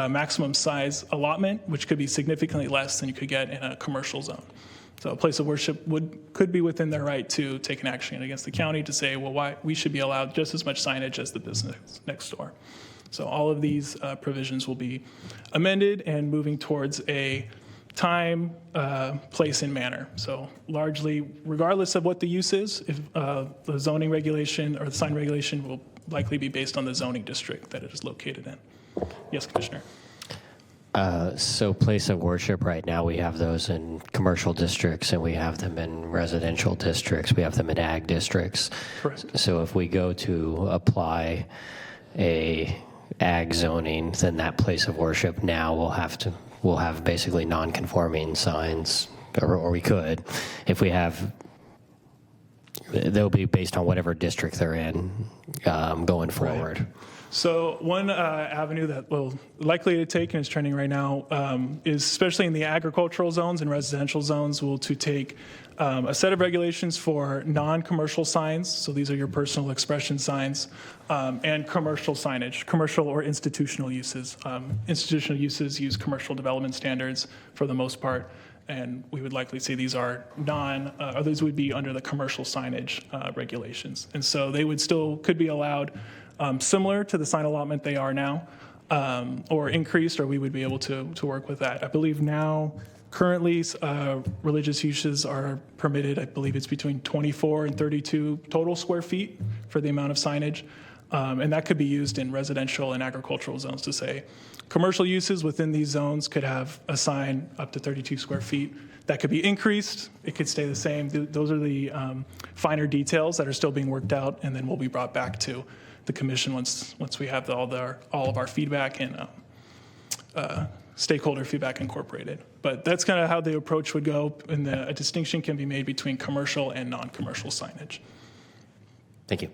maximum size allotment, which could be significantly less than you could get in a commercial zone. So a place of worship could be within their right to take an action against the county to say, well, why we should be allowed just as much signage as the business next door. So all of these provisions will be amended and moving towards a time, place, and manner. So largely, regardless of what the use is, if the zoning regulation or the sign regulation will likely be based on the zoning district that it is located in. Yes, Commissioner. So place of worship right now, we have those in commercial districts and we have them in residential districts. We have them in ag districts. Correct. So if we go to apply a ag zoning, then that place of worship now we'll have basically non-conforming signs, or we could. If we have, they'll be based on whatever district they're in going forward. Right. So one avenue that will likely to take and is trending right now is, especially in the agricultural zones and residential zones, to take a set of regulations for non-commercial signs. So these are your personal expression signs and commercial signage, commercial or institutional uses. Institutional uses use commercial development standards for the most part. And we would likely say these are or these would be under the commercial signage regulations. And so they could be allowed similar to the sign allotment they are now, or increased, or we would be able to work with that. I believe now Currently, religious uses are permitted, I believe it's between 24 and 32 total square feet for the amount of signage. And that could be used in residential and agricultural zones to say commercial uses within these zones could have a sign up to 32 square feet. That could be increased. It could stay the same. Those are the finer details that are still being worked out, and then will be brought back to the commission once we have all of our feedback and stakeholder feedback incorporated. But that's kind of how the approach would go, and a distinction can be made between commercial and non-commercial signage. Thank you.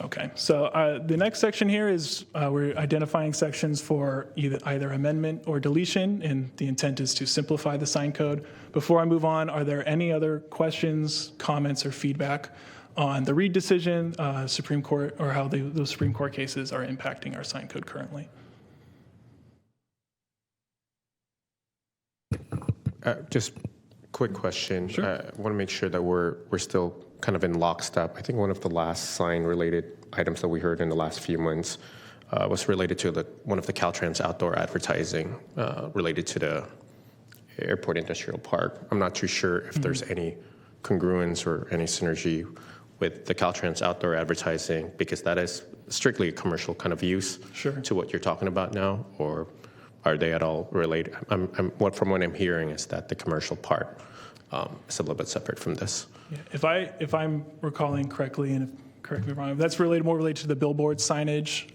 Okay, so the next section here is we're identifying sections for either amendment or deletion, and the intent is to simplify the sign code. Before I move on, are there any other questions, comments, or feedback on the Reed decision, Supreme Court, or how those Supreme Court cases are impacting our sign code currently? Just quick question. Sure. I want to make sure that we're still kind of in lockstep. I think one of the last sign-related items that we heard in the last few months was related to one of the Caltrans outdoor advertising related to the airport industrial park. I'm not too sure if there's any congruence or any synergy with the Caltrans outdoor advertising, because that is strictly a commercial kind of use to what you're talking about now, or are they at all related? From what I'm hearing is that the commercial part is a little bit separate from this. Yeah. If I'm recalling correctly, and correct me if I'm wrong, that's more related to the billboard signage.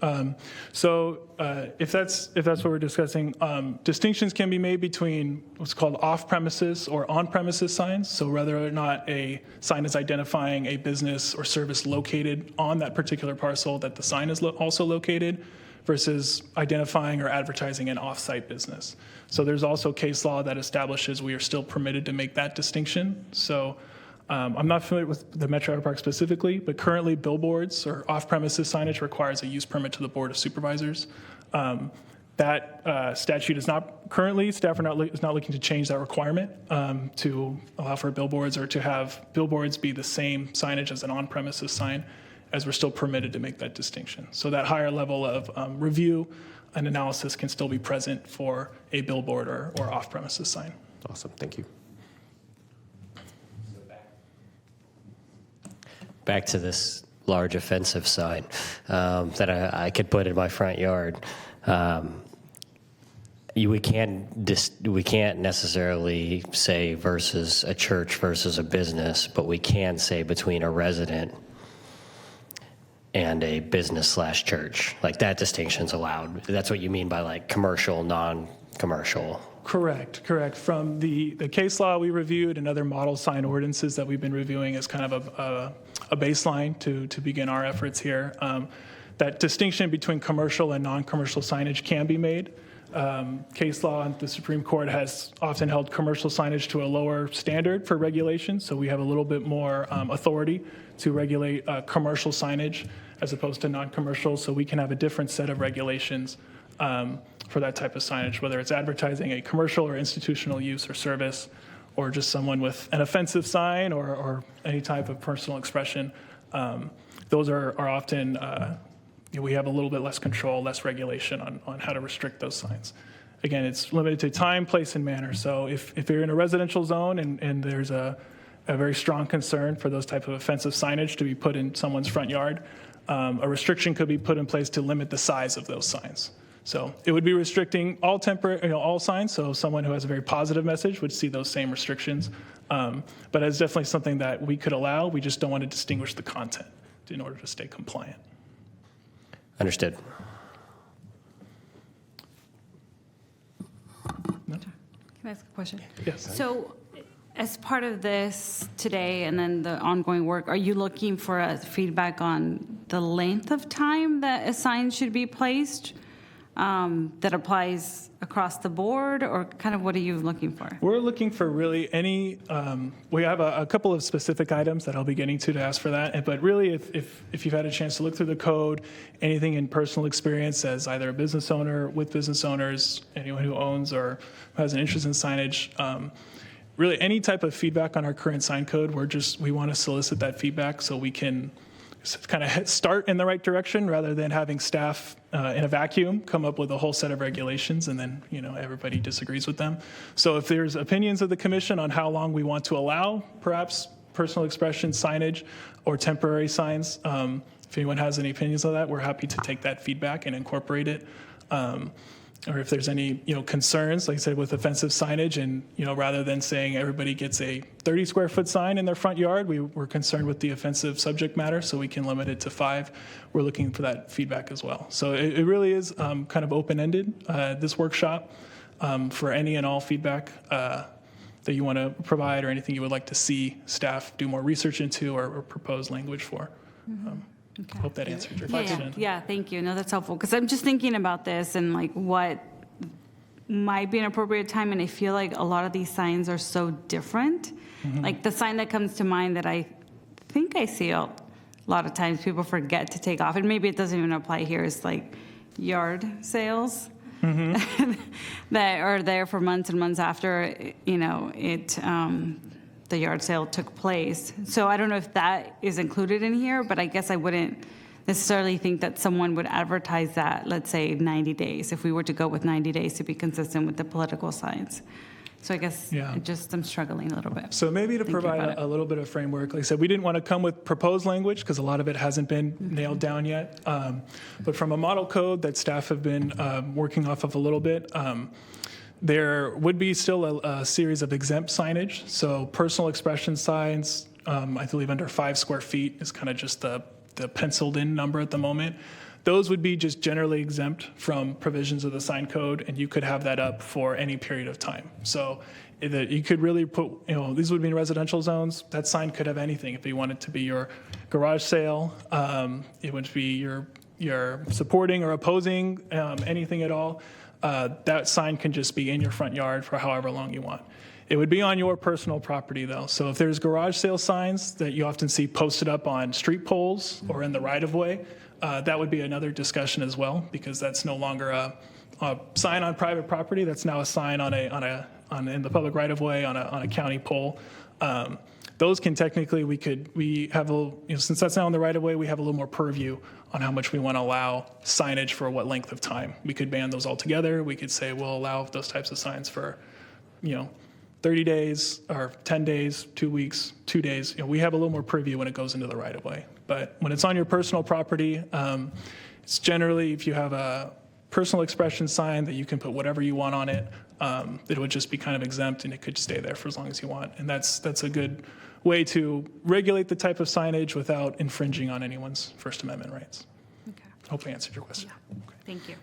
If that's what we're discussing, distinctions can be made between what's called off-premises or on-premises signs. So whether or not a sign is identifying a business or service located on that particular parcel that the sign is also located, versus identifying or advertising an off-site business. So there's also case law that establishes we are still permitted to make that distinction. So I'm not familiar with the Metro Park specifically, but currently billboards or off-premises signage requires a use permit to the Board of Supervisors. That statute is not currently, staff is not looking to change that requirement to allow for billboards or to have billboards be the same signage as an on-premises sign, as we're still permitted to make that distinction. So that higher level of review and analysis can still be present for a billboard or off-premises sign. Awesome, thank you. Back to this large offensive sign that I could put in my front yard. We can't necessarily say versus a church versus a business, but we can say between a resident and a business/church. Like that distinction's allowed. That's what you mean by like commercial, non-commercial. Correct. From the case law we reviewed and other model sign ordinances that we've been reviewing as kind of a baseline to begin our efforts here, that distinction between commercial and non-commercial signage can be made. Case law, the Supreme Court has often held commercial signage to a lower standard for regulation, so we have a little bit more authority to regulate commercial signage as opposed to non-commercial, so we can have a different set of regulations for that type of signage, whether it's advertising a commercial or institutional use or service, or just someone with an offensive sign or any type of personal expression. Those are often, we have a little bit less control, less regulation on how to restrict those signs. Again, it's limited to time, place, and manner. So if you're in a residential zone and there's a very strong concern for those type of offensive signage to be put in someone's front yard, a restriction could be put in place to limit the size of those signs. So it would be restricting all all signs. So someone who has a very positive message would see those same restrictions. But it's definitely something that we could allow. We just don't want to distinguish the content in order to stay compliant. Understood. No? Can I ask a question? Yes. So as part of this today and then the ongoing work, are you looking for a feedback on the length of time that a sign should be placed? That applies across the board, or kind of what are you looking for? We're looking for really any, we have a couple of specific items that I'll be getting to ask for that, but really if you've had a chance to look through the code, anything in personal experience as either a business owner, with business owners, anyone who owns or has an interest in signage, really any type of feedback on our current sign code, we want to solicit that feedback so we can kind of start in the right direction rather than having staff in a vacuum come up with a whole set of regulations, and then everybody disagrees with them. So if there's opinions of the commission on how long we want to allow, perhaps personal expression signage or temporary signs, if anyone has any opinions on that, we're happy to take that feedback and incorporate it. Or if there's any concerns, like I said, with offensive signage, and rather than saying everybody gets a 30 square foot sign in their front yard, we're concerned with the offensive subject matter, so we can limit it to 5. We're looking for that feedback as well. So it really is kind of open-ended, this workshop, for any and all feedback that you want to provide, or anything you would like to see staff do more research into or propose language for. Okay. Hope that answered your question. Yeah, thank you. No, that's helpful, because I'm just thinking about this and like what might be an appropriate time, and I feel like a lot of these signs are so different. Like the sign that comes to mind that I think I see a lot of times people forget to take off, and maybe it doesn't even apply here, is like yard sales that are there for months and months after the yard sale took place. So I don't know if that is included in here, but I guess I wouldn't necessarily think that someone would advertise that, let's say 90 days, if we were to go with 90 days to be consistent with the political signs. So I guess I'm struggling a little bit. So maybe to provide a little bit of framework, like I said, we didn't want to come with proposed language because a lot of it hasn't been nailed down yet. But from a model code that staff have been working off of a little bit, there would be still a series of exempt signage. So personal expression signs, I believe under 5 square feet is kind of just the penciled in number at the moment. Those would be just generally exempt from provisions of the sign code, and you could have that up for any period of time. So you could really put, these would be in residential zones. That sign could have anything. If you want it to be your garage sale, it would be your supporting or opposing anything at all. That sign can just be in your front yard for however long you want. It would be on your personal property, though. So if there's garage sale signs that you often see posted up on street poles or in the right-of-way, that would be another discussion as well, because that's no longer a sign on private property. That's now a sign in the public right-of-way on a county pole. Those can technically, we have since that's now on the right-of-way, we have a little more purview on how much we want to allow signage for what length of time. We could ban those altogether. We could say we'll allow those types of signs for, 30 days or 10 days, 2 weeks, 2 days. We have a little more purview when it goes into the right-of-way. But when it's on your personal property, it's generally, if you have a personal expression sign that you can put whatever you want on it, it would just be kind of exempt, and it could stay there for as long as you want. And that's a good way to regulate the type of signage without infringing on anyone's First Amendment rights. Okay. Hope I answered your question. Yeah. Okay. Thank you.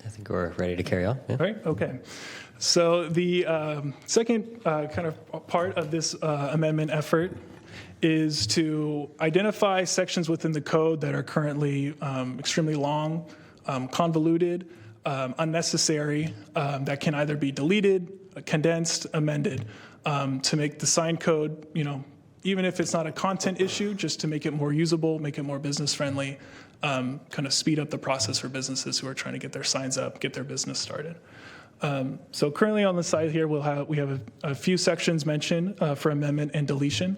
I think we're ready to carry on. Yeah. All right, okay. So the second kind of part of this amendment effort is to identify sections within the code that are currently extremely long, convoluted, unnecessary, that can either be deleted, condensed, amended, to make the sign code, even if it's not a content issue, just to make it more usable, make it more business friendly, kind of speed up the process for businesses who are trying to get their signs up, get their business started. So currently on the side here, we have a few sections mentioned for amendment and deletion.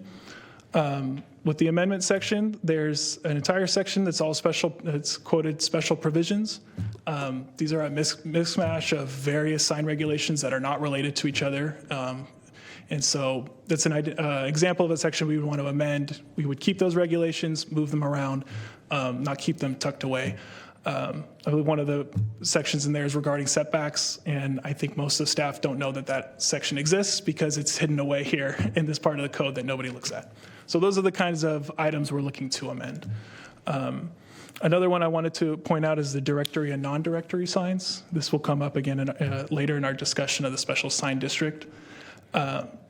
With the amendment section, there's an entire section that's all special, that's quoted special provisions. These are a mismatch of various sign regulations that are not related to each other. And so that's an example of a section we would want to amend. We would keep those regulations, move them around, not keep them tucked away. I believe one of the sections in there is regarding setbacks, and I think most of the staff don't know that section exists because it's hidden away here in this part of the code that nobody looks at. So those are the kinds of items we're looking to amend. Another one I wanted to point out is the directory and non-directory signs. This will come up again later in our discussion of the special sign district.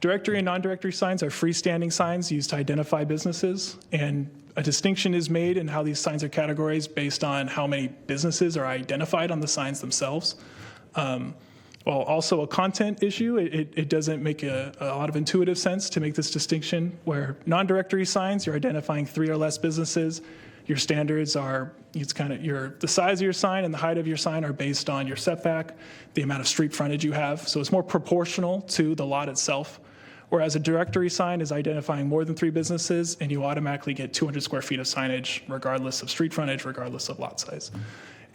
Directory and non-directory signs are freestanding signs used to identify businesses, and a distinction is made in how these signs are categorized based on how many businesses are identified on the signs themselves. While also a content issue, it doesn't make a lot of intuitive sense to make this distinction, where non-directory signs, you're identifying 3 or less businesses. Your standards are, the size of your sign and the height of your sign are based on your setback, the amount of street frontage you have. So it's more proportional to the lot itself. whereas a directory sign is identifying more than 3 businesses, and you automatically get 200 square feet of signage regardless of street frontage, regardless of lot size.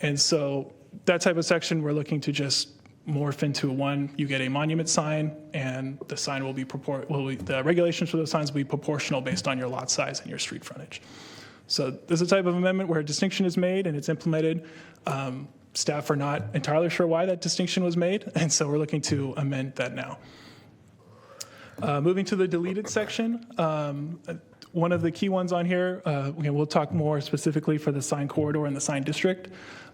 And so that type of section, we're looking to just morph into one. You get a monument sign, and the sign will be the regulations for those signs will be proportional based on your lot size and your street frontage. So this is a type of amendment where a distinction is made and it's implemented. Staff are not entirely sure why that distinction was made, and so we're looking to amend that now. Moving to the deleted section, one of the key ones on here, we'll talk more specifically for the sign corridor and the sign district,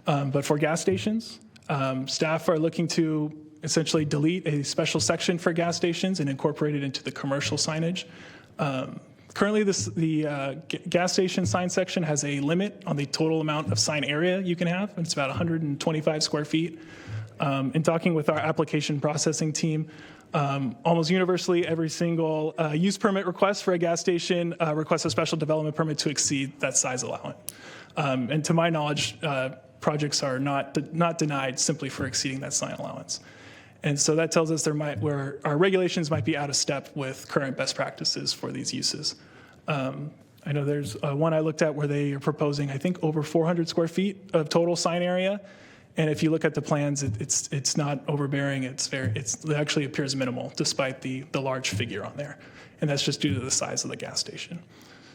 but for gas stations, staff are looking to essentially delete a special section for gas stations and incorporate it into the commercial signage. Currently, the gas station sign section has a limit on the total amount of sign area you can have, and it's about 125 square feet. In talking with our application processing team, almost universally, every single use permit request for a gas station requests a special development permit to exceed that size allowance. And to my knowledge, projects are not denied simply for exceeding that sign allowance. And so that tells us where our regulations might be out of step with current best practices for these uses. I know there's one I looked at where they are proposing, I think, over 400 square feet of total sign area. And if you look at the plans, it's not overbearing. It actually appears minimal despite the large figure on there. And that's just due to the size of the gas station.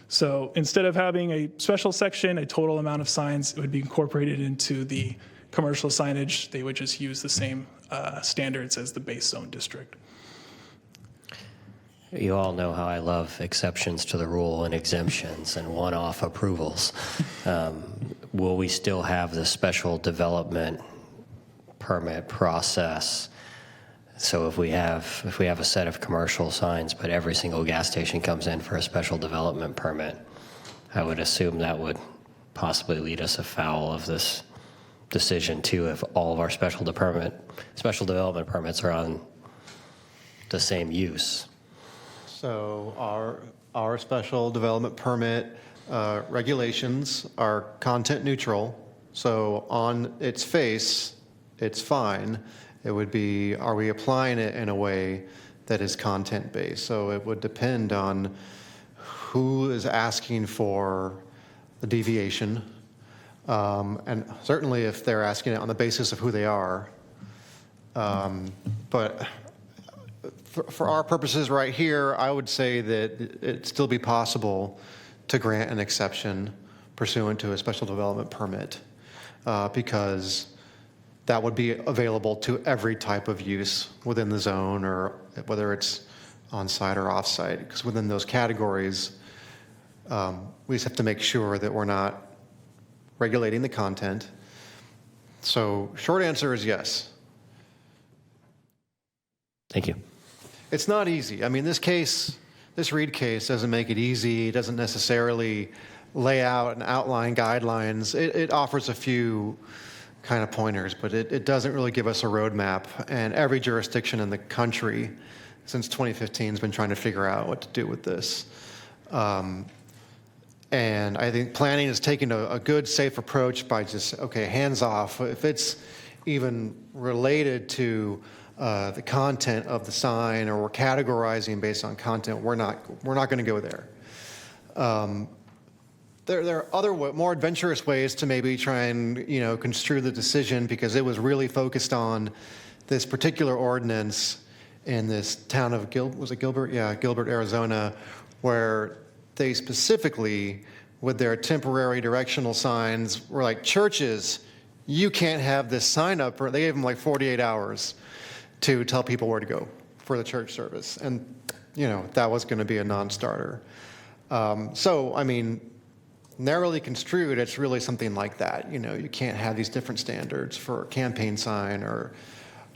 So instead of having a special section, a total amount of signs, it would be incorporated into the commercial signage. They would just use the same standards as the base zone district. You all know how I love exceptions to the rule and exemptions and one-off approvals. Will we still have the special development permit process? So if we have a set of commercial signs, but every single gas station comes in for a special development permit, I would assume that would possibly lead us afoul of this decision too if all of our special development permits are on the same use. So our special development permit regulations are content neutral. So on its face, it's fine. It would be, are we applying it in a way that is content based? So it would depend on who is asking for the deviation. And certainly if they're asking it on the basis of who they are. But for our purposes right here, I would say that it'd still be possible to grant an exception pursuant to a special development permit because that would be available to every type of use within the zone, or whether it's on-site or off-site, because within those categories, we just have to make sure that we're not regulating the content. So short answer is yes. Thank you. It's not easy. I mean, this Reed case doesn't make it easy. It doesn't necessarily lay out and outline guidelines. It offers a few kind of pointers, but it doesn't really give us a roadmap. And every jurisdiction in the country since 2015 has been trying to figure out what to do with this. And I think planning is taking a good, safe approach by just, okay, hands off. If it's even related to the content of the sign, or we're categorizing based on content, we're not going to go there. There are other more adventurous ways to maybe try and construe the decision, because it was really focused on this particular ordinance in this town of Gilbert? Yeah, Gilbert, Arizona, where they specifically, with their temporary directional signs, were like, churches, you can't have this sign up. Or they gave them like 48 hours to tell people where to go for the church service. And, that was going to be a non-starter. So, I mean, narrowly construed, it's really something like that. You can't have these different standards for a campaign sign or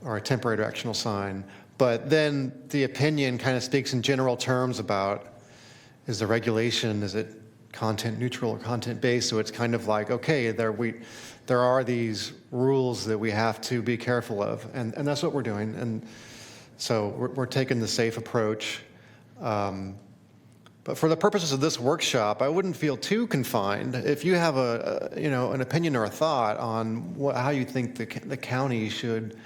a temporary directional sign. But then the opinion kind of speaks in general terms about, is the regulation, is it content neutral or content based? So it's kind of like, okay, there are these rules that we have to be careful of, and that's what we're doing. And so we're taking the safe approach. But for the purposes of this workshop, I wouldn't feel too confined. If you have an opinion or a thought on how you think the county should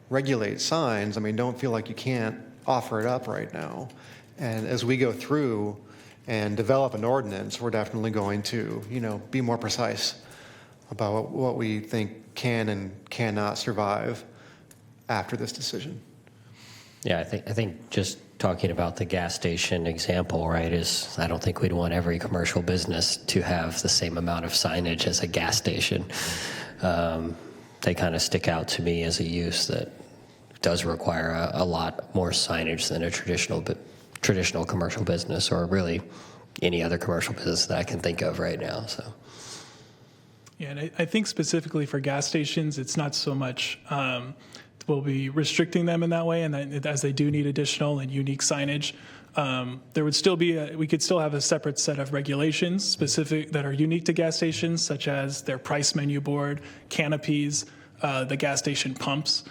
regulate signs, I mean, don't feel like you can't offer it up right now. And as we go through and develop an ordinance, we're definitely going to, be more precise about what we think can and cannot survive after this decision. Yeah, I think just talking about the gas station example, right, is I don't think we'd want every commercial business to have the same amount of signage as a gas station. They kind of stick out to me as a use that does require a lot more signage than a traditional commercial business, or really any other commercial business that I can think of right now. So. Yeah, and I think specifically for gas stations, it's not so much we'll be restricting them in that way, and that as they do need additional and unique signage, there would still be we could still have a separate set of regulations specific that are unique to gas stations, such as their price menu board, canopies, the gas station pumps.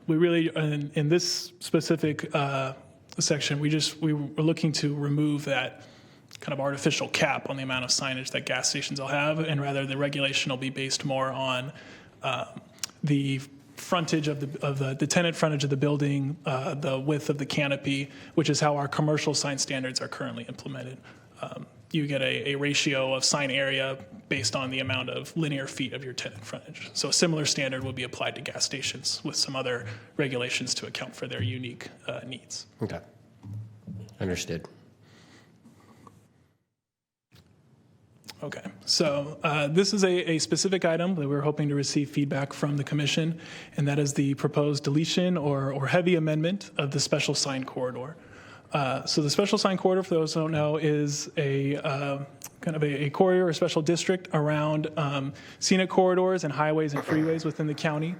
We really, in this specific section, we were looking to remove that kind of artificial cap on the amount of signage that gas stations will have, and rather the regulation will be based more on the frontage of the tenant frontage of the building, the width of the canopy, which is how our commercial sign standards are currently implemented. You get a ratio of sign area based on the amount of linear feet of your tenant frontage. So a similar standard would be applied to gas stations with some other regulations to account for their unique needs. Okay. Understood. Okay, so this is a specific item that we're hoping to receive feedback from the commission, and that is the proposed deletion or heavy amendment of the special sign corridor. So the special sign corridor, for those who don't know, is a kind of a corridor or special district around scenic corridors and highways and freeways within the county,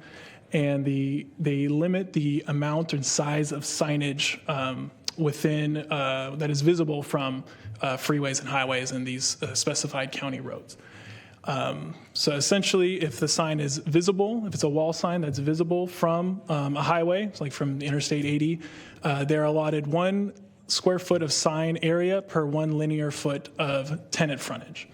and they limit the amount and size of signage within that is visible from freeways and highways and these specified county roads. So essentially, if the sign is visible, if it's a wall sign that's visible from a highway, like from Interstate 80, they're allotted 1 square foot of sign area per 1 linear foot of tenant frontage.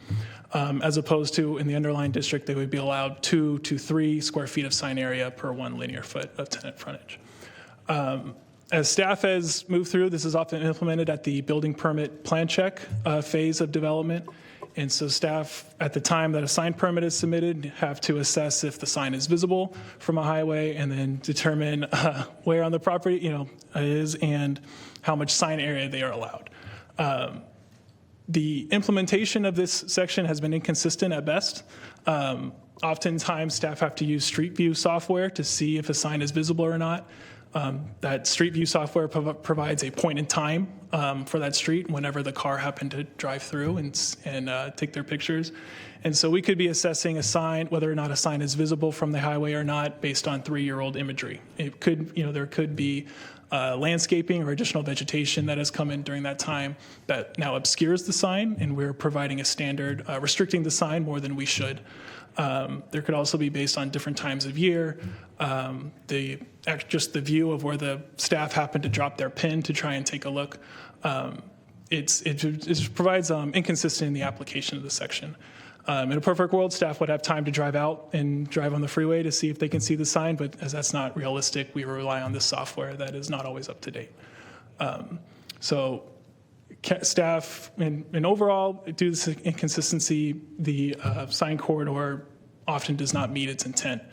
As opposed to in the underlying district, they would be allowed 2 to 3 square feet of sign area per 1 linear foot of tenant frontage. As staff has moved through, this is often implemented at the building permit plan check phase of development. And so staff, at the time that a sign permit is submitted, have to assess if the sign is visible from a highway and then determine where on the property it is and how much sign area they are allowed. The implementation of this section has been inconsistent at best. Oftentimes, staff have to use Street View software to see if a sign is visible or not. That Street View software provides a point in time for that street whenever the car happened to drive through and take their pictures. And so we could be assessing a sign, whether or not a sign is visible from the highway or not, based on 3-year-old imagery. It could, there could be landscaping or additional vegetation that has come in during that time that now obscures the sign, and we're providing a standard restricting the sign more than we should. There could also be based on different times of year, just the view of where the staff happen to drop their pin to try and take a look. It provides inconsistency in the application of the section. In a perfect world, staff would have time to drive out and drive on the freeway to see if they can see the sign, but as that's not realistic, we rely on this software that is not always up to date. So staff, and overall, due to this inconsistency, the sign corridor often does not meet its intent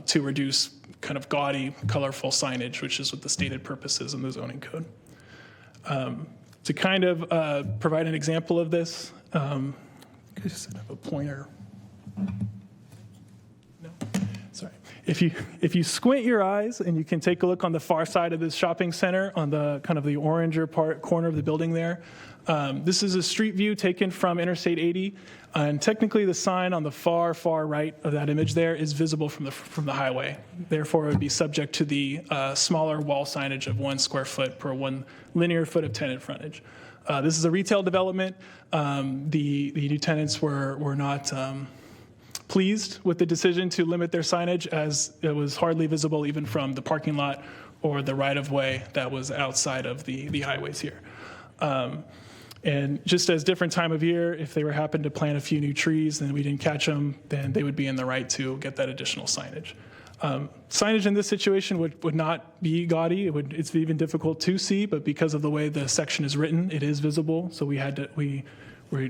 to reduce kind of gaudy, colorful signage, which is what the stated purpose is in the zoning code. To kind of provide an example of this, I just have a pointer. No, sorry. If you squint your eyes and you can take a look on the far side of this shopping center on the kind of the oranger corner of the building there, this is a street view taken from Interstate 80, and technically the sign on the far right of that image there is visible from the highway. Therefore, it would be subject to the smaller wall signage of 1 square foot per 1 linear foot of tenant frontage. This is a retail development. The new tenants were not pleased with the decision to limit their signage, as it was hardly visible even from the parking lot or the right-of-way that was outside of the highways here. And just as different time of year, if they happened to plant a few new trees and we didn't catch them, then they would be in the right to get that additional signage. Signage in this situation would not be gaudy. It's even difficult to see, but because of the way the section is written, it is visible. So we were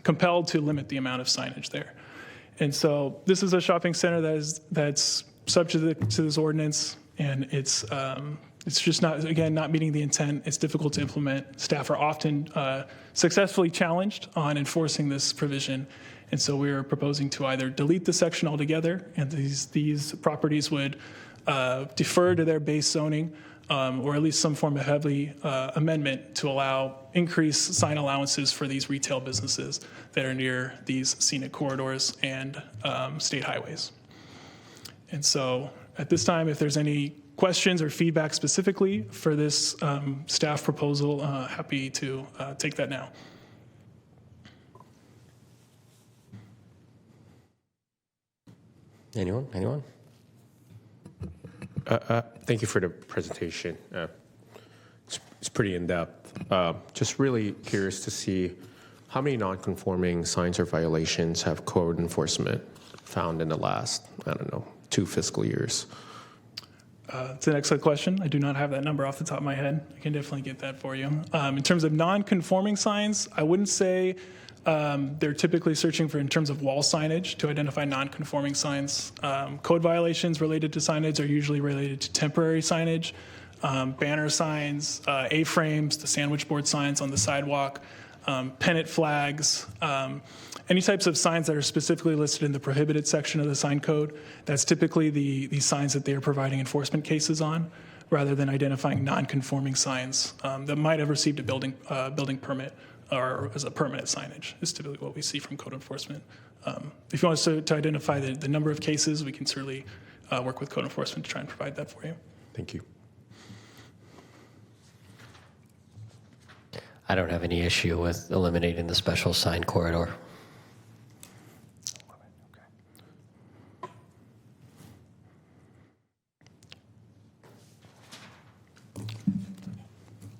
compelled to limit the amount of signage there. And so this is a shopping center that's subject to this ordinance, and it's just not, again, not meeting the intent. It's difficult to implement. Staff are often successfully challenged on enforcing this provision. And so we're proposing to either delete the section altogether, and these properties would defer to their base zoning, or at least some form of heavy amendment to allow increased sign allowances for these retail businesses that are near these scenic corridors and state highways. And so at this time, if there's any questions or feedback specifically for this staff proposal, happy to take that now. Anyone? Thank you for the presentation. It's pretty in-depth. Just really curious to see how many non-conforming signs or violations have code enforcement found in the last, 2 fiscal years? It's an excellent question. I do not have that number off the top of my head. I can definitely get that for you. In terms of non-conforming signs, I wouldn't say they're typically searching for in terms of wall signage to identify non-conforming signs. Code violations related to signage are usually related to temporary signage, banner signs, A-frames, the sandwich board signs on the sidewalk, pennant flags, any types of signs that are specifically listed in the prohibited section of the sign code. That's typically the signs that they are providing enforcement cases on, rather than identifying non-conforming signs that might have received a building permit or as a permanent signage is typically what we see from code enforcement. If you want us to identify the number of cases, we can certainly work with code enforcement to try and provide that for you. Thank you. I don't have any issue with eliminating the special sign corridor.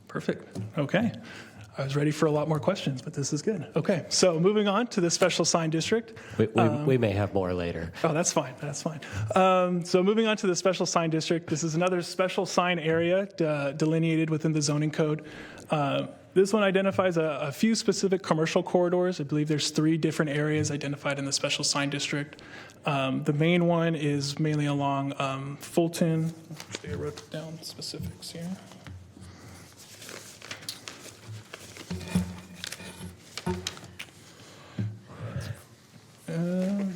Perfect. Okay. I was ready for a lot more questions, but this is good. Okay, so moving on to the special sign district. We may have more later. Oh, that's fine. That's fine. So moving on to the special sign district, this is another special sign area delineated within the zoning code. This one identifies a few specific commercial corridors. I believe there's 3 different areas identified in the special sign district. The main one is mainly along Fulton. I wrote down specifics here.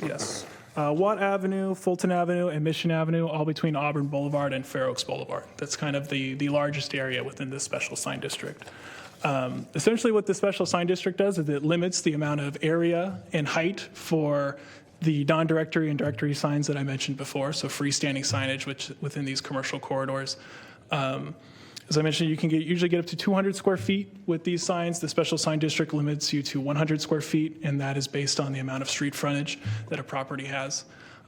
Yes. Watt Avenue, Fulton Avenue, and Mission Avenue, all between Auburn Boulevard and Fair Oaks Boulevard. That's kind of the largest area within this special sign district. Essentially what the special sign district does is it limits the amount of area and height for the non-directory and directory signs that I mentioned before, so freestanding signage within these commercial corridors. As I mentioned, you can usually get up to 200 square feet with these signs. The special sign district limits you to 100 square feet, and that is based on the amount of street frontage that a property has.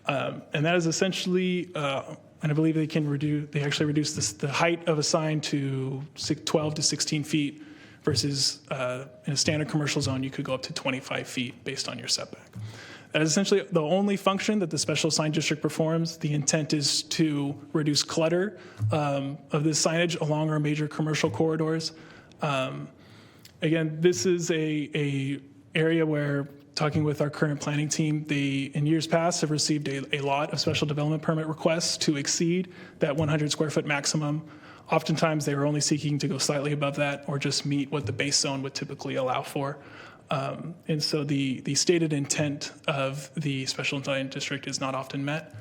And that is essentially, and I believe they actually reduce the height of a sign to 12 to 16 feet versus in a standard commercial zone, you could go up to 25 feet based on your setback. That is essentially the only function that the special sign district performs. The intent is to reduce clutter of this signage along our major commercial corridors. Again, this is a area where, talking with our current planning team, they, in years past, have received a lot of special development permit requests to exceed that 100 square foot maximum. Oftentimes, they were only seeking to go slightly above that or just meet what the base zone would typically allow for. And so the stated intent of the special sign district is not often met.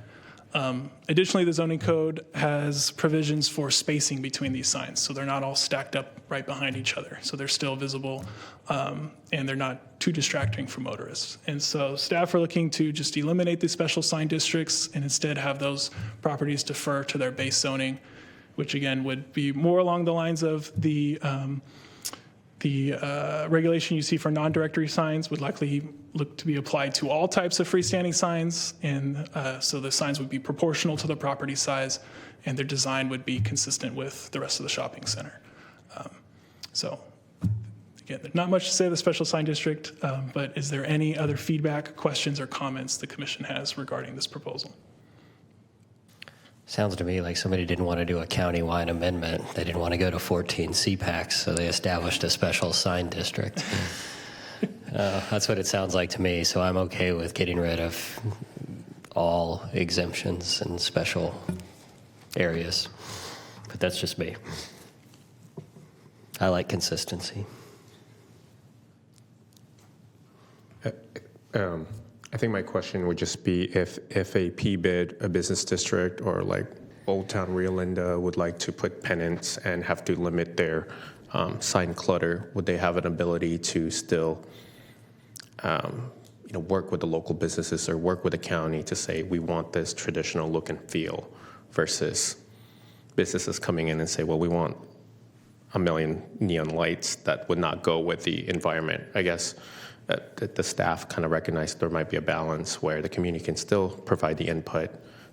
Additionally, the zoning code has provisions for spacing between these signs, so they're not all stacked up right behind each other. So they're still visible, and they're not too distracting for motorists. And so staff are looking to just eliminate the special sign districts and instead have those properties defer to their base zoning, which again would be more along the lines of the regulation you see for non-directory signs would likely look to be applied to all types of freestanding signs, and so the signs would be proportional to the property size, and their design would be consistent with the rest of the shopping center. So again, there's not much to say of the special sign district, but is there any other feedback, questions, or comments the commission has regarding this proposal? Sounds to me like somebody didn't want to do a county-wide amendment. They didn't want to go to 14 CPACs, so they established a special sign district. That's what it sounds like to me, so I'm okay with getting rid of all exemptions and special areas. But that's just me. I like consistency. I think my question would just be if a PBID, a business district, or like Old Town Rio Linda would like to put pennants and have to limit their sign clutter, would they have an ability to still work with the local businesses or work with the county to say we want this traditional look and feel versus businesses coming in and say, well, we want a million neon lights that would not go with the environment? I guess that the staff kind of recognize there might be a balance where the community can still provide the input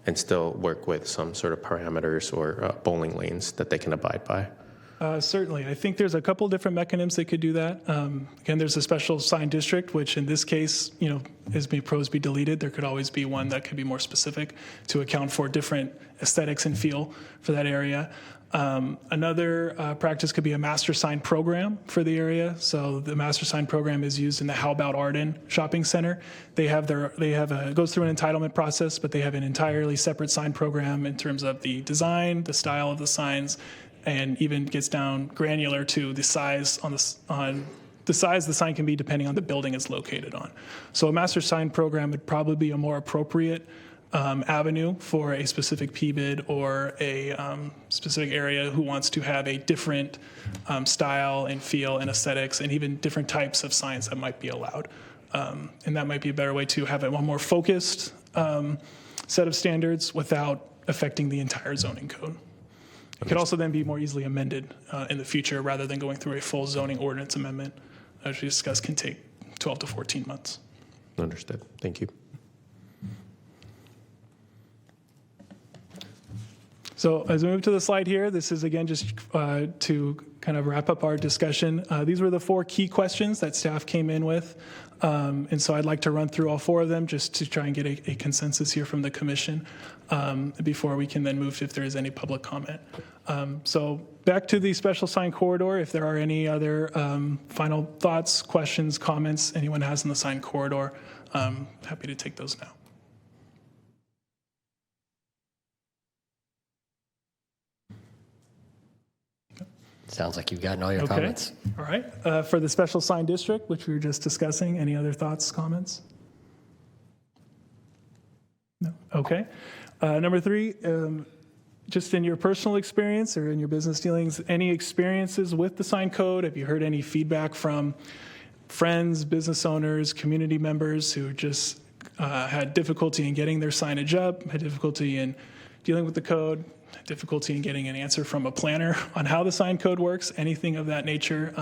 and still work with some sort of parameters or bowling lanes that they can abide by. Certainly. I think there's a couple different mechanisms that could do that. Again, there's a special sign district, which in this case, as may pros be deleted, there could always be one that could be more specific to account for different aesthetics and feel for that area. Another practice could be a master sign program for the area. So the master sign program is used in the How About Arden shopping center. It goes through an entitlement process, but they have an entirely separate sign program in terms of the design, the style of the signs, and even gets down granular to the size the size the sign can be depending on the building it's located on. So a master sign program would probably be a more appropriate avenue for a specific PBID or a specific area who wants to have a different style and feel and aesthetics and even different types of signs that might be allowed. And that might be a better way to have a more focused set of standards without affecting the entire zoning code. It could also then be more easily amended in the future rather than going through a full zoning ordinance amendment, as we discussed, can take 12 to 14 months. Understood. Thank you. So as we move to the slide here, this is again just to kind of wrap up our discussion. These were the 4 key questions that staff came in with. And so I'd like to run through all 4 of them just to try and get a consensus here from the commission before we can then move if there is any public comment. So back to the special sign corridor, if there are any other final thoughts, questions, comments anyone has in the sign corridor, happy to take those now. Sounds like you've gotten all your comments. All right. For the special sign district, which we were just discussing, any other thoughts, comments? No. Okay. Number 3, just in your personal experience or in your business dealings, any experiences with the sign code? Have you heard any feedback from friends, business owners, community members who just had difficulty in getting their signage up, had difficulty in dealing with the code, difficulty in getting an answer from a planner on how the sign code works, anything of that nature?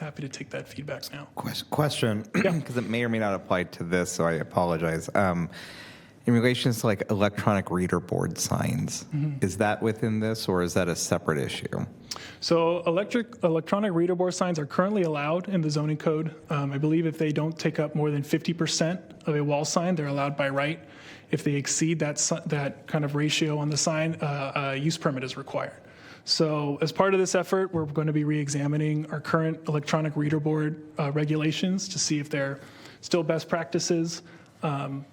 Happy to take that feedback now. Question, because it may or may not apply to this, so I apologize. In relation to like electronic reader board signs, is that within this or is that a separate issue? So electronic reader board signs are currently allowed in the zoning code. I believe if they don't take up more than 50% of a wall sign, they're allowed by right. If they exceed that kind of ratio on the sign, a use permit is required. So as part of this effort, we're going to be re-examining our current electronic reader board regulations to see if they're still best practices.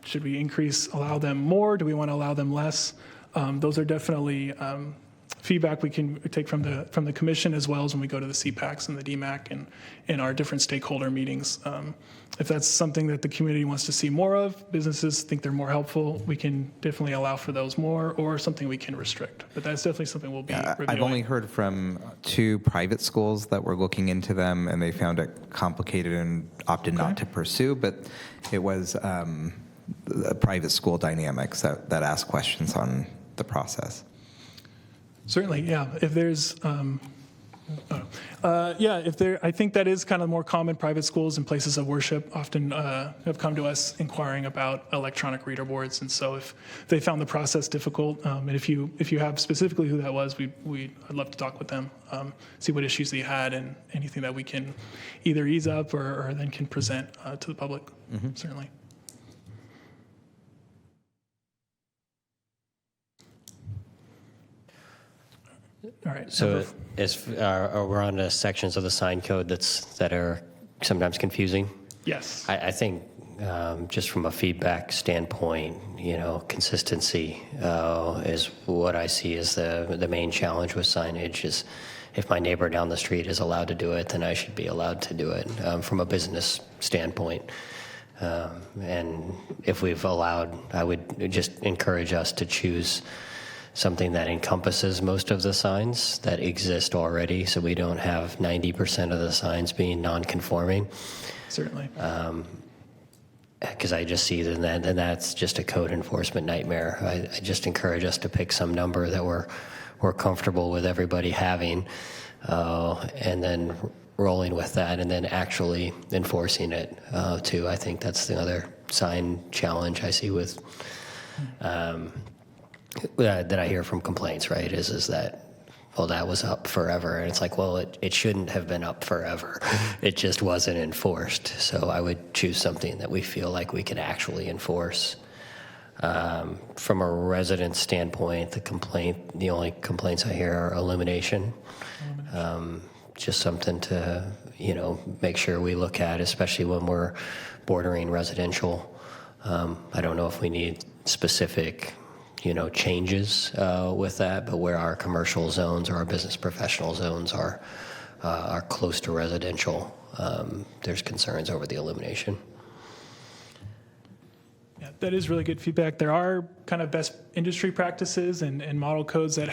Should we allow them more? Do we want to allow them less? Those are definitely feedback we can take from the commission as well as when we go to the CPACs and the DMAC and in our different stakeholder meetings. If that's something that the community wants to see more of, businesses think they're more helpful, we can definitely allow for those more, or something we can restrict. But that's definitely something we'll be reviewing. I've only heard from 2 private schools that were looking into them, and they found it complicated and opted not to pursue, but it was private school dynamics that asked questions on the process. Certainly, yeah. If there's, I think that is kind of more common. Private schools and places of worship often have come to us inquiring about electronic reader boards, and so if they found the process difficult, and if you have specifically who that was, I'd love to talk with them, see what issues they had, and anything that we can either ease up or then can present to the public. Certainly. All right. So we're on the sections of the sign code that are sometimes confusing. Yes. I think just from a feedback standpoint, consistency is what I see as the main challenge with signage. Is if my neighbor down the street is allowed to do it, then I should be allowed to do it from a business standpoint. And if we've allowed, I would just encourage us to choose something that encompasses most of the signs that exist already, so we don't have 90% of the signs being non-conforming. Certainly. Because I just see that that's just a code enforcement nightmare. I just encourage us to pick some number that we're comfortable with everybody having, and then rolling with that, and then actually enforcing it too. I think that's the other sign challenge I see with that I hear from complaints. Right? Is that, well, that was up forever, and it's like, well, it shouldn't have been up forever. It just wasn't enforced. So I would choose something that we feel like we can actually enforce. From a resident standpoint, the only complaints I hear are illumination. Just something to, make sure we look at, especially when we're bordering residential. I don't know if we need specific, changes with that, but where our commercial zones or our business professional zones are close to residential, there's concerns over the illumination. Yeah, that is really good feedback. There are kind of best industry practices and model codes that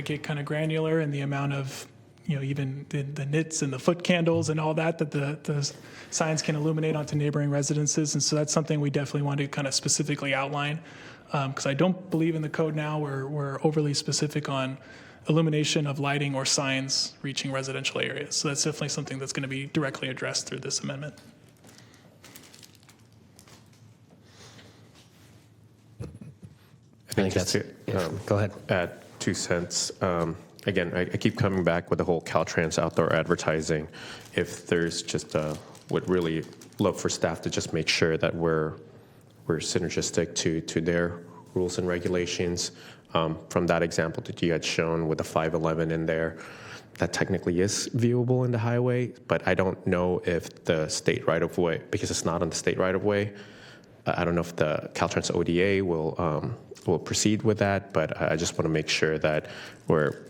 get kind of granular in the amount of, even the nits and the foot candles and all that the signs can illuminate onto neighboring residences. And so that's something we definitely want to kind of specifically outline, because I don't believe in the code now we're overly specific on illumination of lighting or signs reaching residential areas. So that's definitely something that's going to be directly addressed through this amendment. I think that's it. Go ahead. Add 2 cents. Again, I keep coming back with the whole Caltrans outdoor advertising. If there's just would really love for staff to just make sure that we're synergistic to their rules and regulations. From that example that you had shown with the 511 in there, that technically is viewable in the highway, but I don't know if the state right-of-way, because it's not on the state right-of-way, I don't know if the Caltrans ODA will proceed with that, but I just want to make sure that we're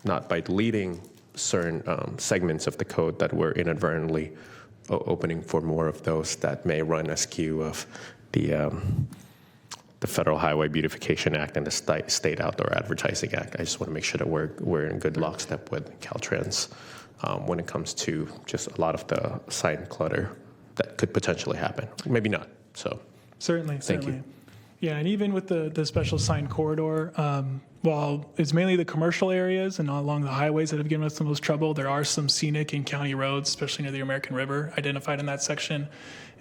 not by deleting certain segments of the code that we're inadvertently opening for more of those that may run askew of the Federal Highway Beautification Act and the State Outdoor Advertising Act. I just want to make sure that we're in good lockstep with Caltrans when it comes to just a lot of the sign clutter that could potentially happen. Maybe not. So Certainly. Thank you. Yeah, and even with the special sign corridor, while it's mainly the commercial areas and along the highways that have given us the most trouble, there are some scenic and county roads, especially near the American River, identified in that section.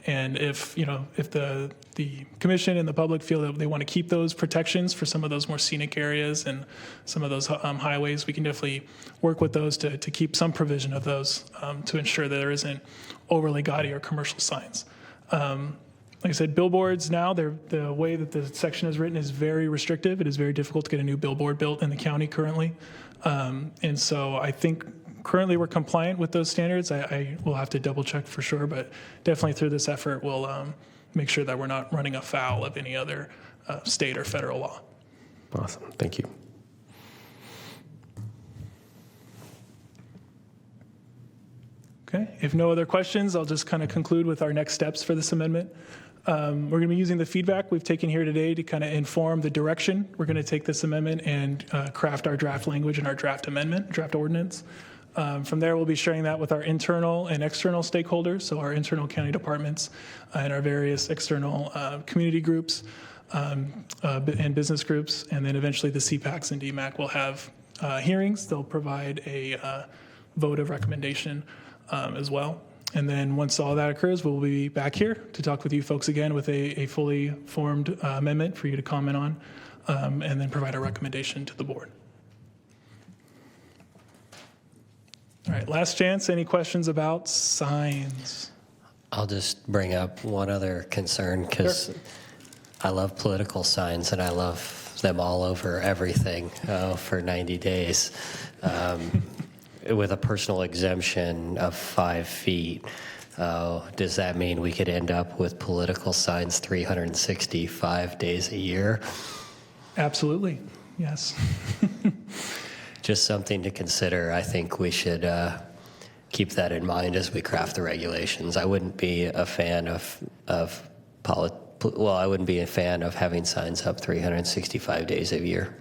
And if the commission and the public feel that they want to keep those protections for some of those more scenic areas and some of those highways, we can definitely work with those to keep some provision of those to ensure that there isn't overly gaudy or commercial signs. Like I said, billboards now, the way that the section is written is very restrictive. It is very difficult to get a new billboard built in the county currently. And so I think currently we're compliant with those standards. I will have to double check for sure, but definitely through this effort, we'll make sure that we're not running afoul of any other state or federal law. Awesome. Thank you. Okay, if no other questions, I'll just kind of conclude with our next steps for this amendment. We're going to be using the feedback we've taken here today to kind of inform the direction we're going to take this amendment and craft our draft language and our draft ordinance. From there, we'll be sharing that with our internal and external stakeholders, so our internal county departments and our various external community groups and business groups, and then eventually the CPACs and DMAC will have hearings. They'll provide a vote of recommendation as well. And then once all that occurs, we'll be back here to talk with you folks again with a fully formed amendment for you to comment on, and then provide a recommendation to the board. All right, last chance. Any questions about signs? I'll just bring up one other concern because I love political signs and I love them all over everything for 90 days. With a personal exemption of 5 feet, does that mean we could end up with political signs 365 days a year? Absolutely, yes. Just something to consider. I think we should keep that in mind as we craft the regulations. I wouldn't be a fan I wouldn't be a fan of having signs up 365 days a year.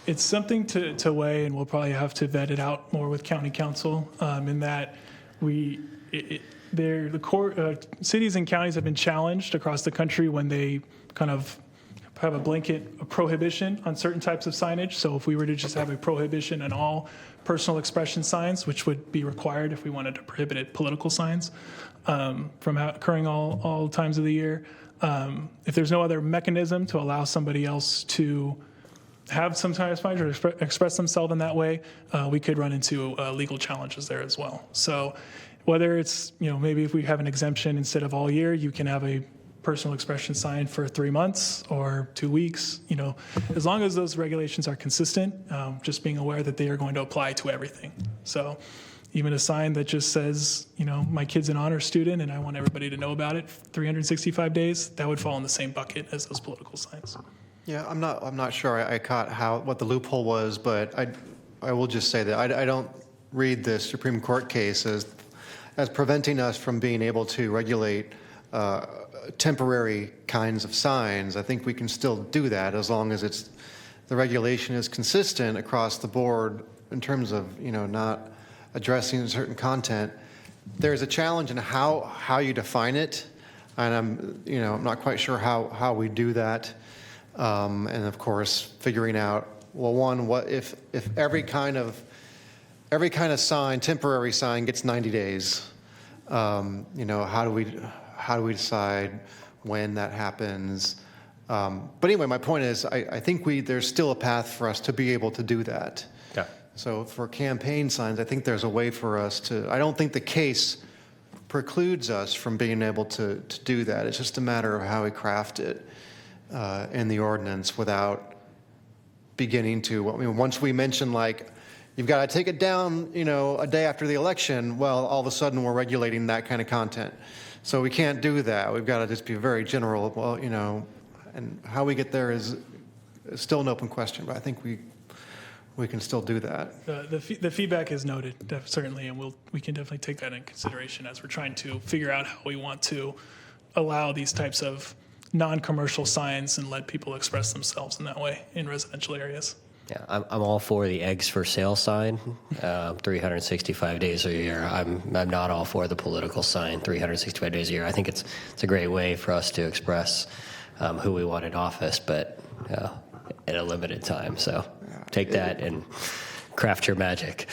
It's something to weigh, and we'll probably have to vet it out more with county council, in that cities and counties have been challenged across the country when they kind of have a blanket prohibition on certain types of signage. So if we were to just have a prohibition on all personal expression signs, which would be required if we wanted to prohibit political signs from occurring all times of the year, if there's no other mechanism to allow somebody else to have some kind of signage or express themselves in that way, we could run into legal challenges there as well. So whether it's, maybe if we have an exemption instead of all year, you can have a personal expression sign for 3 months or 2 weeks, as long as those regulations are consistent, just being aware that they are going to apply to everything. So even a sign that just says, my kid's an honor student and I want everybody to know about it 365 days, that would fall in the same bucket as those political signs. Yeah, I'm not sure I caught what the loophole was, but I will just say that I don't read the Supreme Court case as preventing us from being able to regulate temporary kinds of signs. I think we can still do that as long as the regulation is consistent across the board in terms of not addressing certain content. There's a challenge in how you define it, and I'm not quite sure how we do that. And of course, figuring out, well, one, what if every kind of sign, temporary sign, gets 90 days? How do we decide when that happens? But anyway, my point is, I think there's still a path for us to be able to do that. Yeah. So for campaign signs, I think there's a way for us to. I don't think the case precludes us from being able to do that. It's just a matter of how we craft it in the ordinance without beginning to. Once we mention you've got to take it down, a day after the election, well, all of a sudden we're regulating that kind of content. So we can't do that. We've got to just be very general. Well, and how we get there is still an open question, but I think we can still do that. The feedback is noted, certainly, and we can definitely take that in consideration as we're trying to figure out how we want to allow these types of non-commercial signs and let people express themselves in that way in residential areas. Yeah, I'm all for the eggs for sale sign, 365 days a year. I'm not all for the political sign, 365 days a year. I think it's a great way for us to express who we want in office, but in a limited time. So take that and craft your magic.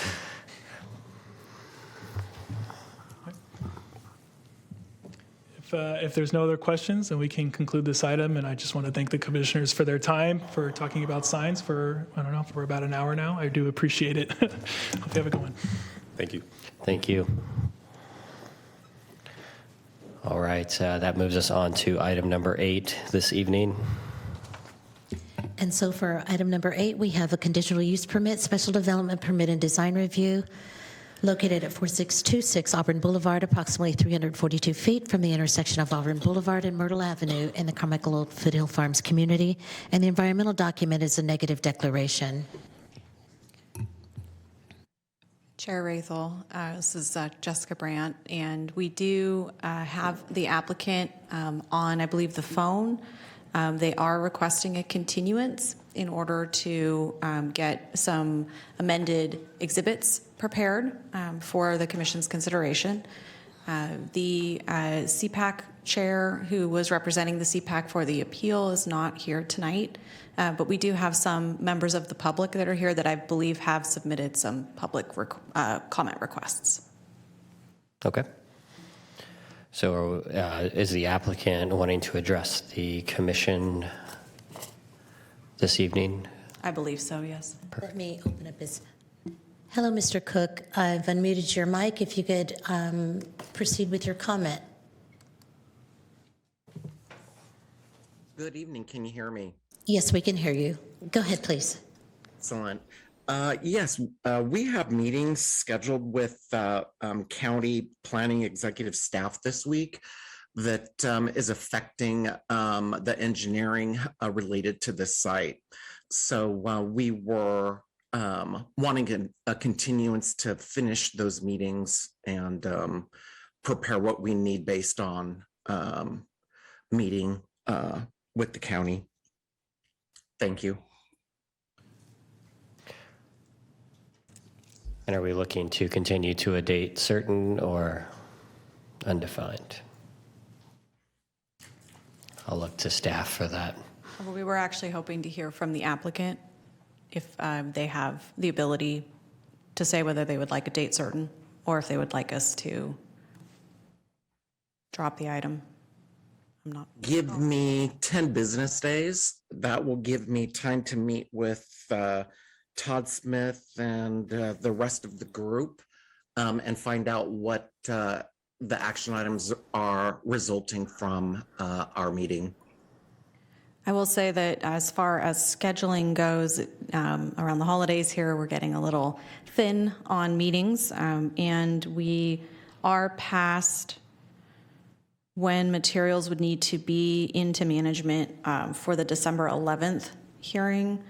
If there's no other questions, then we can conclude this item. And I just want to thank the commissioners for their time for talking about signs for about an hour now. I do appreciate it. Hope you have a good one. Thank you. Thank you. All right, that moves us on to item number 8 this evening. And so for item number 8, we have a conditional use permit, special development permit and design review located at 4626 Auburn Boulevard, approximately 342 feet from the intersection of Auburn Boulevard and Myrtle Avenue in the Carmichael Old Foothill Farms community. And the environmental document is a negative declaration. Chair Rathel, this is Jessica Brandt, and we do have the applicant on, I believe, the phone. They are requesting a continuance in order to get some amended exhibits prepared for the Commission's consideration. The CPAC chair who was representing the CPAC for the appeal is not here tonight, but we do have some members of the public that are here that I believe have submitted some public comment requests. Okay. So is the applicant wanting to address the commission this evening? I believe so, yes. Let me open up his. Hello, Mr. Cook. I've unmuted your mic. If you could proceed with your comment. Good evening. Can you hear me? Yes, we can hear you. Go ahead, please. Excellent. Yes, we have meetings scheduled with county planning executive staff this week that is affecting the engineering related to this site. So we were wanting a continuance to finish those meetings and prepare what we need based on meeting with the county. Thank you. And are we looking to continue to a date certain or undefined? I'll look to staff for that. We were actually hoping to hear from the applicant if they have the ability to say whether they would like a date certain or if they would like us to drop the item. I'm not. Give me 10 business days. That will give me time to meet with Todd Smith and the rest of the group and find out what the action items are resulting from our meeting. I will say that as far as scheduling goes, around the holidays here, we're getting a little thin on meetings, and we are past when materials would need to be into management for the December 11th hearing,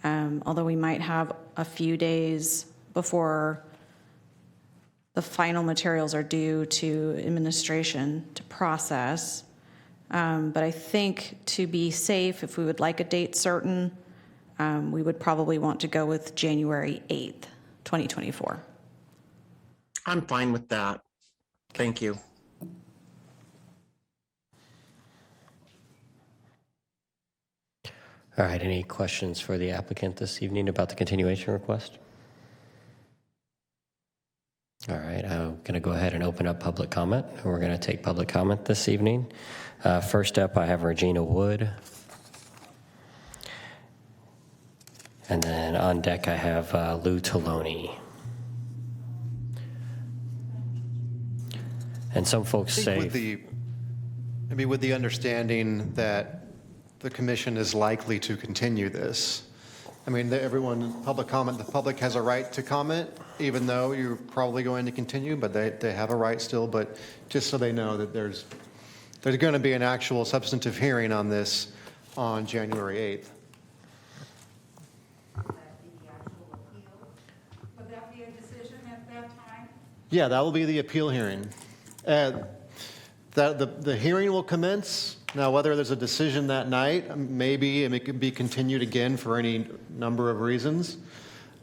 although we might have a few days before the final materials are due to administration to process. But I think to be safe, if we would like a date certain, we would probably want to go with January 8th, 2024. I'm fine with that. Thank you. All right, any questions for the applicant this evening about the continuation request? All right, I'm going to go ahead and open up public comment. We're going to take public comment this evening. First up, I have Regina Wood. And then on deck, I have Lou Taloni. And some folks say... With the understanding that the commission is likely to continue this. I mean, everyone, public comment, the public has a right to comment, even though you're probably going to continue, but they have a right still. But just so they know that there's going to be an actual substantive hearing on this on January 8th. Would that be a decision at that time? Yeah, that will be the appeal hearing. The hearing will commence. Now, whether there's a decision that night, maybe it could be continued again for any number of reasons.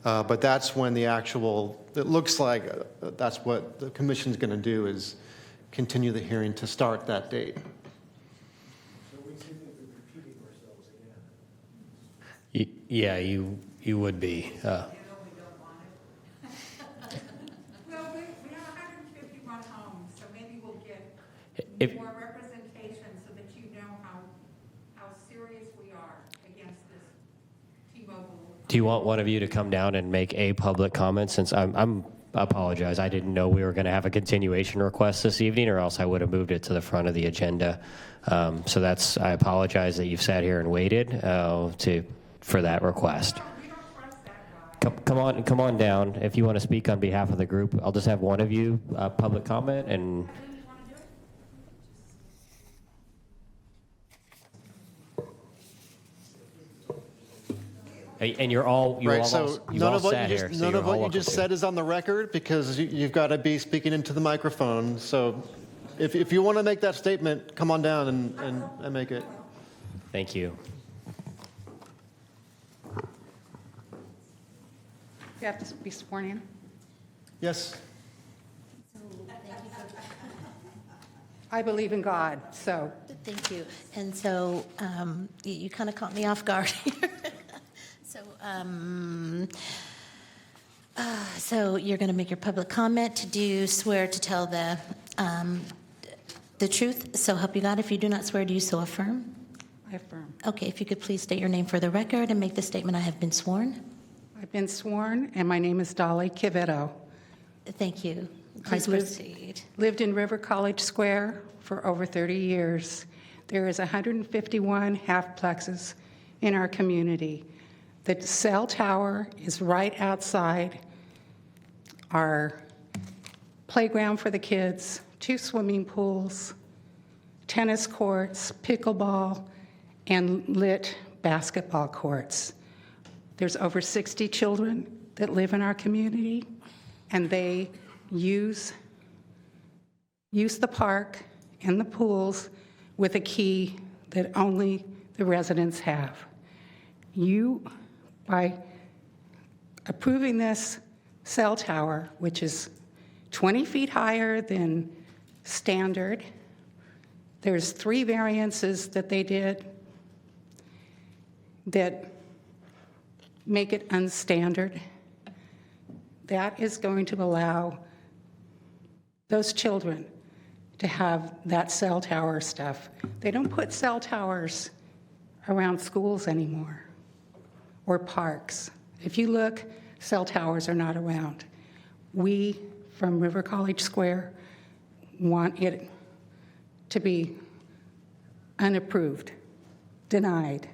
But that's when it looks like that's what the commission's going to do, is continue the hearing to start that date. So we seem to be repeating ourselves again. Yeah, you would be. Well, we have 151 homes, so maybe we'll get more representation so that you know how serious we are against this T-Mobile. Do you want one of you to come down and make a public comment, since I apologize, I didn't know we were going to have a continuation request this evening, or else I would have moved it to the front of the agenda. So I apologize that you've sat here and waited for that request. Come on down. If you want to speak on behalf of the group, I'll just have one of you public comment, and you're all Right, so sat here. none of so what you're you all just welcome said is on the record, because you've got to be speaking into the microphone. So if you want to make that statement, come on down and make it. Thank you. You have to be sworn in. Yes. I believe in God, so. Thank you. And so you kind of caught me off guard here. So you're going to make your public comment. Do you swear to tell the truth? So help you God. If you do not swear, do you so affirm? I affirm. Okay, if you could please state your name for the record and make the statement, I have been sworn. I've been sworn, and my name is Dolly Kivetto. Thank you. Please proceed. Lived in River College Square for over 30 years. There is 151 half plexes in our community. The cell tower is right outside our playground for the kids, 2 swimming pools, tennis courts, pickleball, and lit basketball courts. There's over 60 children that live in our community, and they use the park and the pools with a key that only the residents have. You, by approving this cell tower, which is 20 feet higher than standard, there's 3 variances that they did that make it unstandard. That is going to allow those children to have that cell tower stuff. They don't put cell towers around schools anymore or parks. If you look, cell towers are not around. We, from River College Square, want it to be unapproved, denied.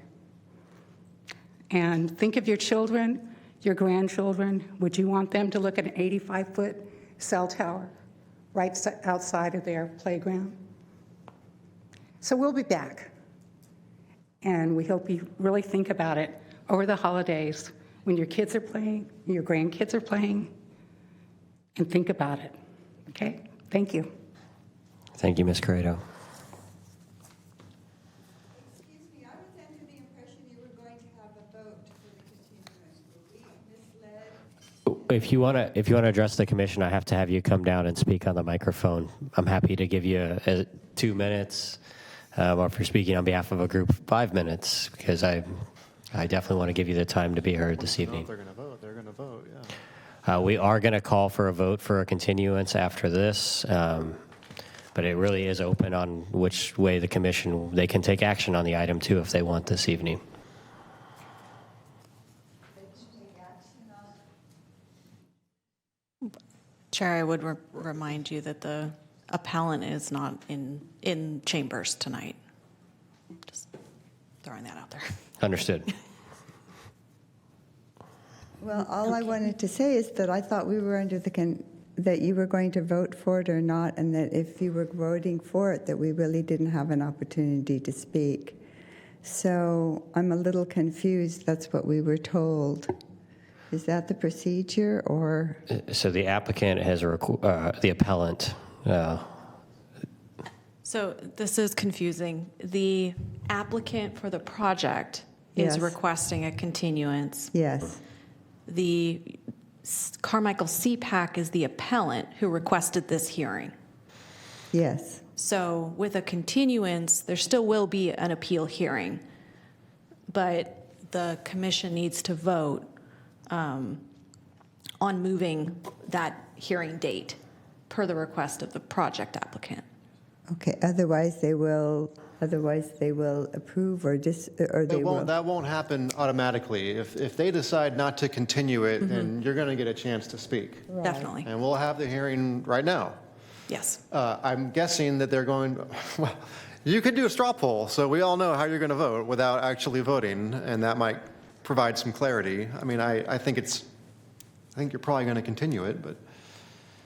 And think of your children, your grandchildren. Would you want them to look at an 85-foot cell tower right outside of their playground? So we'll be back. And we hope you really think about it over the holidays when your kids are playing, your grandkids are playing, and think about it. Okay? Thank you. Thank you, Ms. Corrado. Excuse me, I was under the impression you were going to have a vote for the continuance. Were we misled? If you want to address the commission, I have to have you come down and speak on the microphone. I'm happy to give you 2 minutes, or if you're speaking on behalf of a group, 5 minutes, because I definitely want to give you the time to be heard this evening. If they're going to vote, they're going to vote, yeah. We are going to call for a vote for a continuance after this, but it really is open on which way the commission, they can take action on the item too if they want this evening. Chair, I would remind you that the appellant is not in chambers tonight. Just throwing that out there. Understood. Well, all I wanted to say is that I thought we were under that you were going to vote for it or not, and that if you were voting for it, that we really didn't have an opportunity to speak. So I'm a little confused. That's what we were told. Is that the procedure, or? So the applicant has the appellant. So this is confusing. The applicant for the project is Yes. requesting a continuance. Yes. The Carmichael CPAC is the appellant who requested this hearing. Yes. So with a continuance, there still will be an appeal hearing, but the commission needs to vote on moving that hearing date per the request of the project applicant. Okay. Otherwise, they will approve or they will. That won't happen automatically. If they decide not to continue it, then you're going to get a chance to speak. Right. Definitely. And we'll have the hearing right now. Yes. I'm guessing that they're going, well, you could do a straw poll, so we all know how you're going to vote without actually voting, and that might provide some clarity. I mean, I think you're probably going to continue it, but.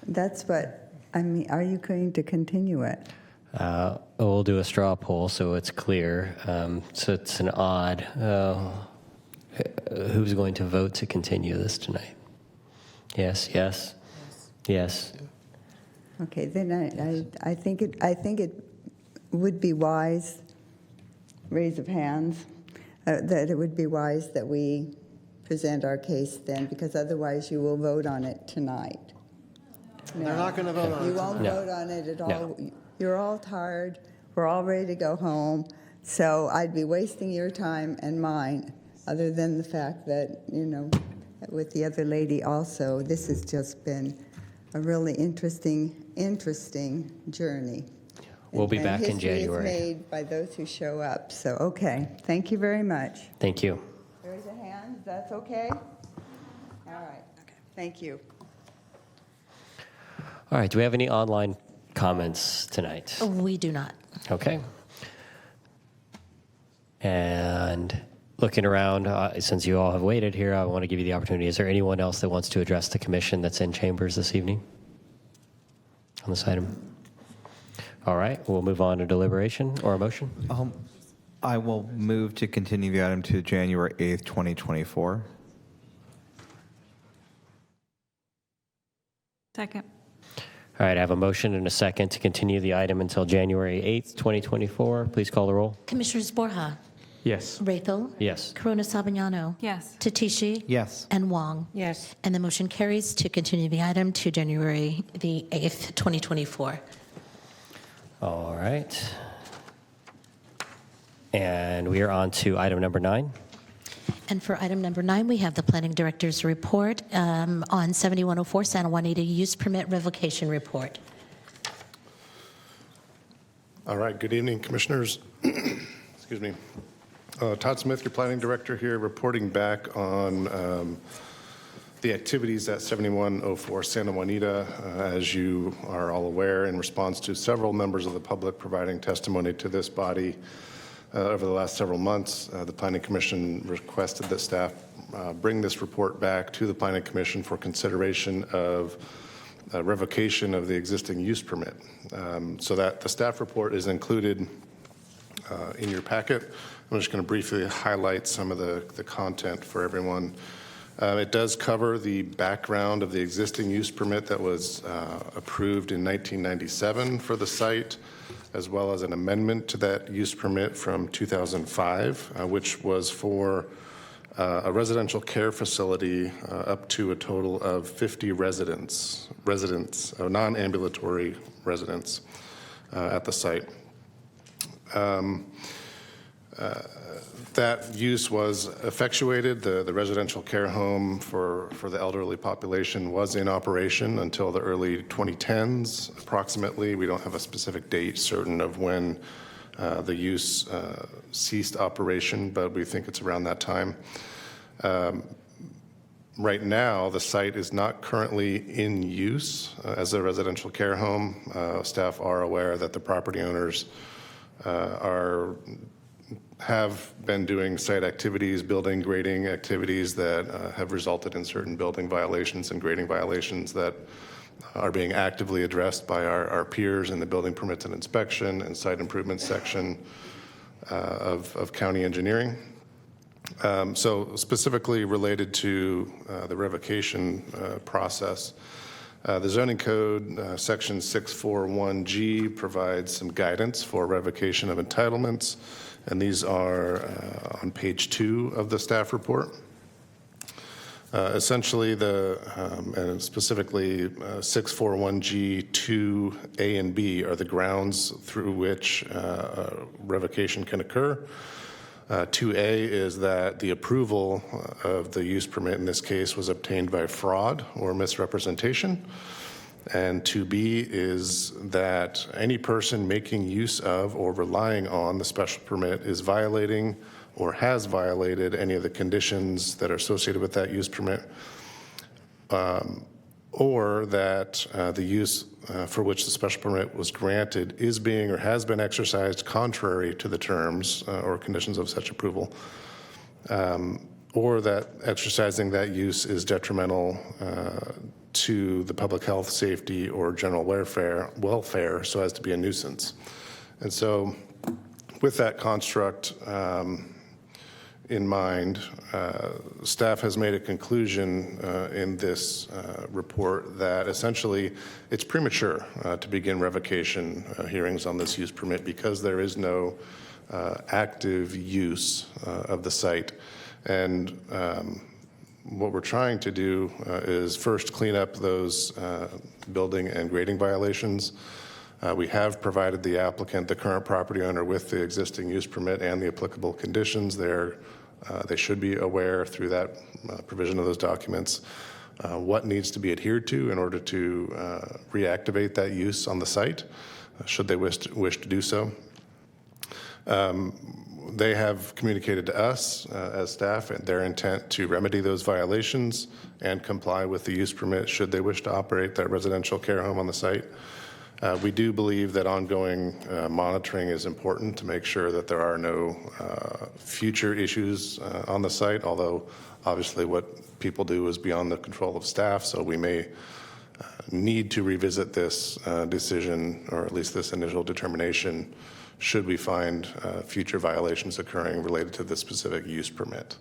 That's what I mean. Are you going to continue it? We'll do a straw poll so it's clear. So it's an odd. Who's going to vote to continue this tonight? Yes, yes, yes. Okay, then I think it would be wise, raise of hands, that it would be wise that we present our case then, because otherwise you will vote on it tonight. They're not going to vote on it. You won't vote on it at all. No. You're all tired. We're all ready to go home. So I'd be wasting your time and mine, other than the fact that, with the other lady also, this has just been a really interesting journey. We'll be back in And January. history is made by those who show up. So, okay. Thank you very much. Thank you. There's a hand. That's okay? All right. Okay. Thank you. All right, do we have any online comments tonight? We do not. Okay. And Looking around, since you all have waited here, I want to give you the opportunity. Is there anyone else that wants to address the commission that's in chambers this evening on this item? All right, we'll move on to deliberation or a motion. I will move to continue the item to January 8th, 2024. Second. All right, I have a motion and a second to continue the item until January 8th, 2024. Please call the roll. Commissioners Borja, Yes. Rathel, Yes. Corona Sabignano, Yes. Tatishi, Yes. and Wong. Yes. And the motion carries to continue the item to January the 8th, 2024. All right. And we are on to item number 9. And for item number 9, we have the planning director's report on 7104 Santa Juanita use permit revocation report. All right, good evening, commissioners. Excuse me. Todd Smith, your planning director here, reporting back on the activities at 7104 Santa Juanita. As you are all aware, in response to several members of the public providing testimony to this body over the last several months, the Planning Commission requested that staff bring this report back to the Planning Commission for consideration of revocation of the existing use permit. So that the staff report is included in your packet. I'm just going to briefly highlight some of the content for everyone. It does cover the background of the existing use permit that was approved in 1997 for the site, as well as an amendment to that use permit from 2005, which was for a residential care facility up to a total of 50 residents, non-ambulatory residents at the site. That use was effectuated. The residential care home for the elderly population was in operation until the early 2010s, approximately. We don't have a specific date certain of when the use ceased operation, but we think it's around that time. Right now, the site is not currently in use as a residential care home. Staff are aware that the property owners have been doing site activities, building grading activities that have resulted in certain building violations and grading violations that are being actively addressed by our peers in the building permits and inspection and site improvement section of county engineering. So specifically related to the revocation process, the zoning code section 641G provides some guidance for revocation of entitlements, and these are on page 2 of the staff report. Essentially, and specifically 641G 2A and B are the grounds through which revocation can occur. 2A is that the approval of the use permit in this case was obtained by fraud or misrepresentation. And 2B is that any person making use of or relying on the special permit is violating or has violated any of the conditions that are associated with that use permit, or that the use for which the special permit was granted is being or has been exercised contrary to the terms or conditions of such approval, or that exercising that use is detrimental to the public health, safety, or general welfare so as to be a nuisance. And so with that construct in mind, staff has made a conclusion in this report that essentially it's premature to begin revocation hearings on this use permit because there is no active use of the site. And what we're trying to do is first clean up those building and grading violations. We have provided the applicant, the current property owner, with the existing use permit and the applicable conditions there. They should be aware through that provision of those documents what needs to be adhered to in order to reactivate that use on the site, should they wish to do so. They have communicated to us as staff their intent to remedy those violations and comply with the use permit should they wish to operate that residential care home on the site. We do believe that ongoing monitoring is important to make sure that there are no future issues on the site, although obviously what people do is beyond the control of staff, so we may need to revisit this decision, or at least this initial determination, should we find future violations occurring related to this specific use permit.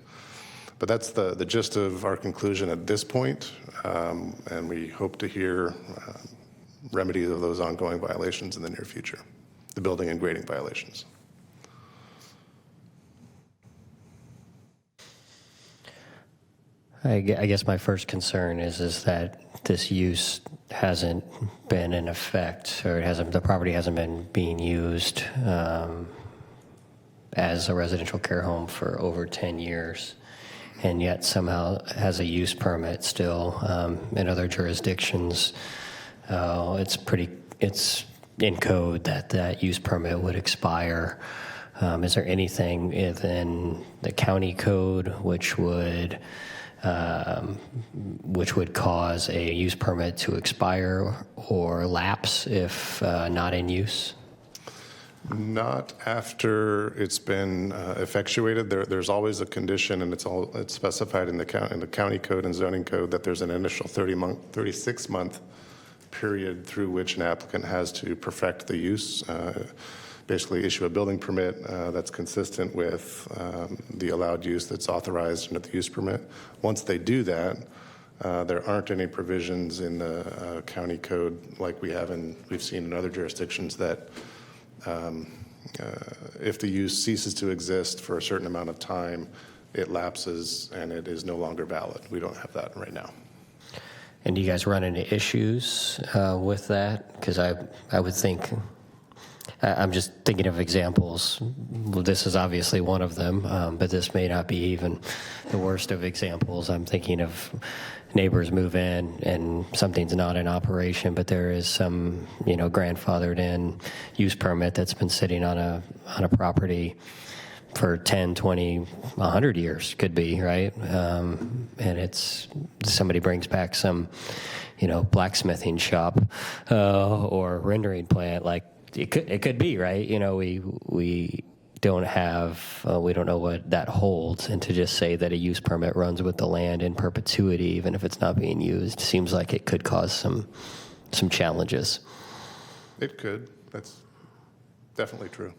But that's the gist of our conclusion at this point, and we hope to hear remedies of those ongoing violations in the near future, the building and grading violations. I guess my first concern is that this use hasn't been in effect, or the property hasn't been being used as a residential care home for over 10 years, and yet somehow has a use permit still. In other jurisdictions, it's in code that use permit would expire. Is there anything within the county code which would cause a use permit to expire or lapse if not in use? Not after it's been effectuated. There's always a condition, and it's specified in the county code and zoning code that there's an initial 36-month period through which an applicant has to perfect the use, basically issue a building permit that's consistent with the allowed use that's authorized under the use permit. Once they do that, there aren't any provisions in the county code like we've seen in other jurisdictions that if the use ceases to exist for a certain amount of time, it lapses and it is no longer valid. We don't have that right now. And do you guys run into issues with that? Because I would think, I'm just thinking of examples. Well, this is obviously one of them, but this may not be even the worst of examples. I'm thinking of neighbors move in and something's not in operation, but there is some, grandfathered in use permit that's been sitting on a property for 10, 20, 100 years, could be, right? And somebody brings back some, blacksmithing shop or rendering plant, like it could be, right? We don't know what that holds, and to just say that a use permit runs with the land in perpetuity, even if it's not being used, seems like it could cause some challenges. It could. That's definitely true.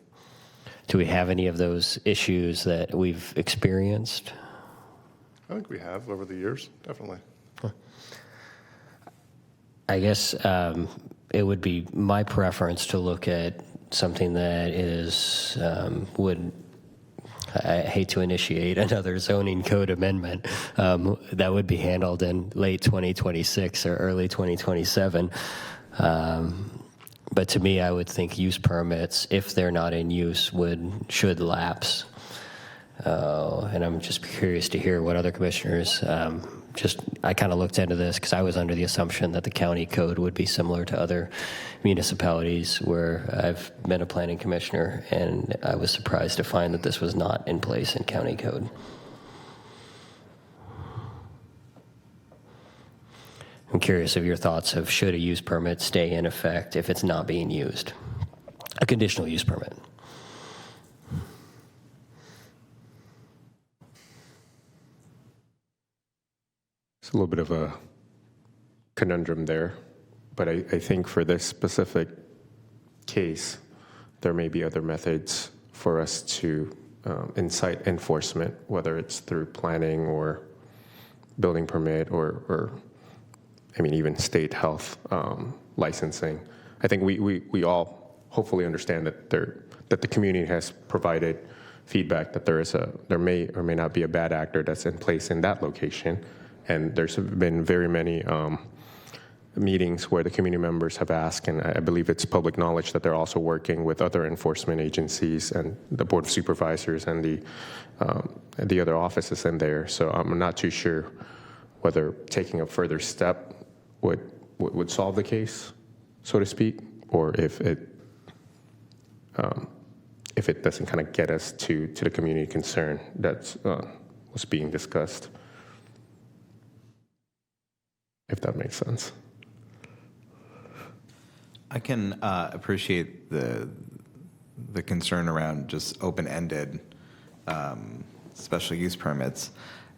Do we have any of those issues that we've experienced? I think we have over the years, definitely. I guess it would be my preference to look at something that is I hate to initiate another zoning code amendment that would be handled in late 2026 or early 2027. But to me, I would think use permits, if they're not in use, should lapse. And I'm just curious to hear what other commissioners, I kind of looked into this because I was under the assumption that the county code would be similar to other municipalities where I've been a planning commissioner, and I was surprised to find that this was not in place in county code. I'm curious of your thoughts of should a use permit stay in effect if it's not being used? A conditional use permit. It's a little bit of a conundrum there, but I think for this specific case, there may be other methods for us to incite enforcement, whether it's through planning or building permit or even state health licensing. I think we all hopefully understand that the community has provided feedback that there may or may not be a bad actor that's in place in that location. And there's been very many meetings where the community members have asked, and I believe it's public knowledge that they're also working with other enforcement agencies and the Board of Supervisors and the other offices in there. So I'm not too sure whether taking a further step would solve the case, so to speak, or if it doesn't kind of get us to the community concern that was being discussed. If that makes sense. I can appreciate the concern around just open-ended special use permits.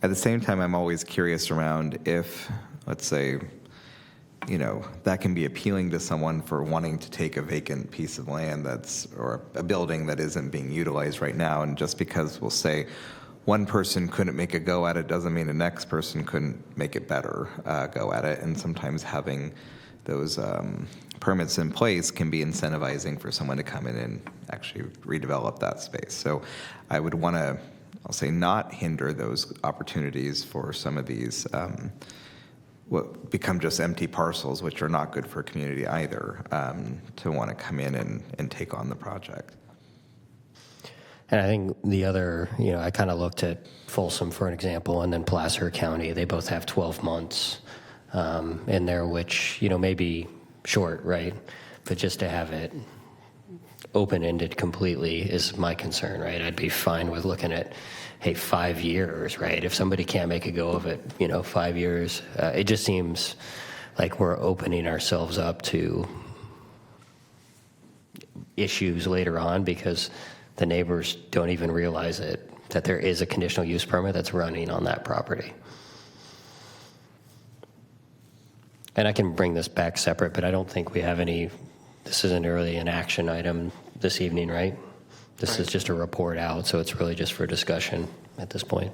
At the same time, I'm always curious around if, let's say, that can be appealing to someone for wanting to take a vacant piece of land or a building that isn't being utilized right now. And just because we'll say one person couldn't make a go at it doesn't mean the next person couldn't make it better go at it. And sometimes having those permits in place can be incentivizing for someone to come in and actually redevelop that space. So I would want to, I'll say, not hinder those opportunities for some of these what become just empty parcels, which are not good for a community either, to want to come in and take on the project. And I think the other, I kind of looked at Folsom for an example, and then Placer County. They both have 12 months in there, which, may be short, right? But just to have it open-ended completely is my concern, right? I'd be fine with looking at, 5 years, right? If somebody can't make a go of it, 5 years, it just seems like we're opening ourselves up to issues later on because the neighbors don't even realize that there is a conditional use permit that's running on that property. And I can bring this back separate, but I don't think we have any, this isn't really an action item this evening, right? This is just a report out, so it's really just for discussion at this point.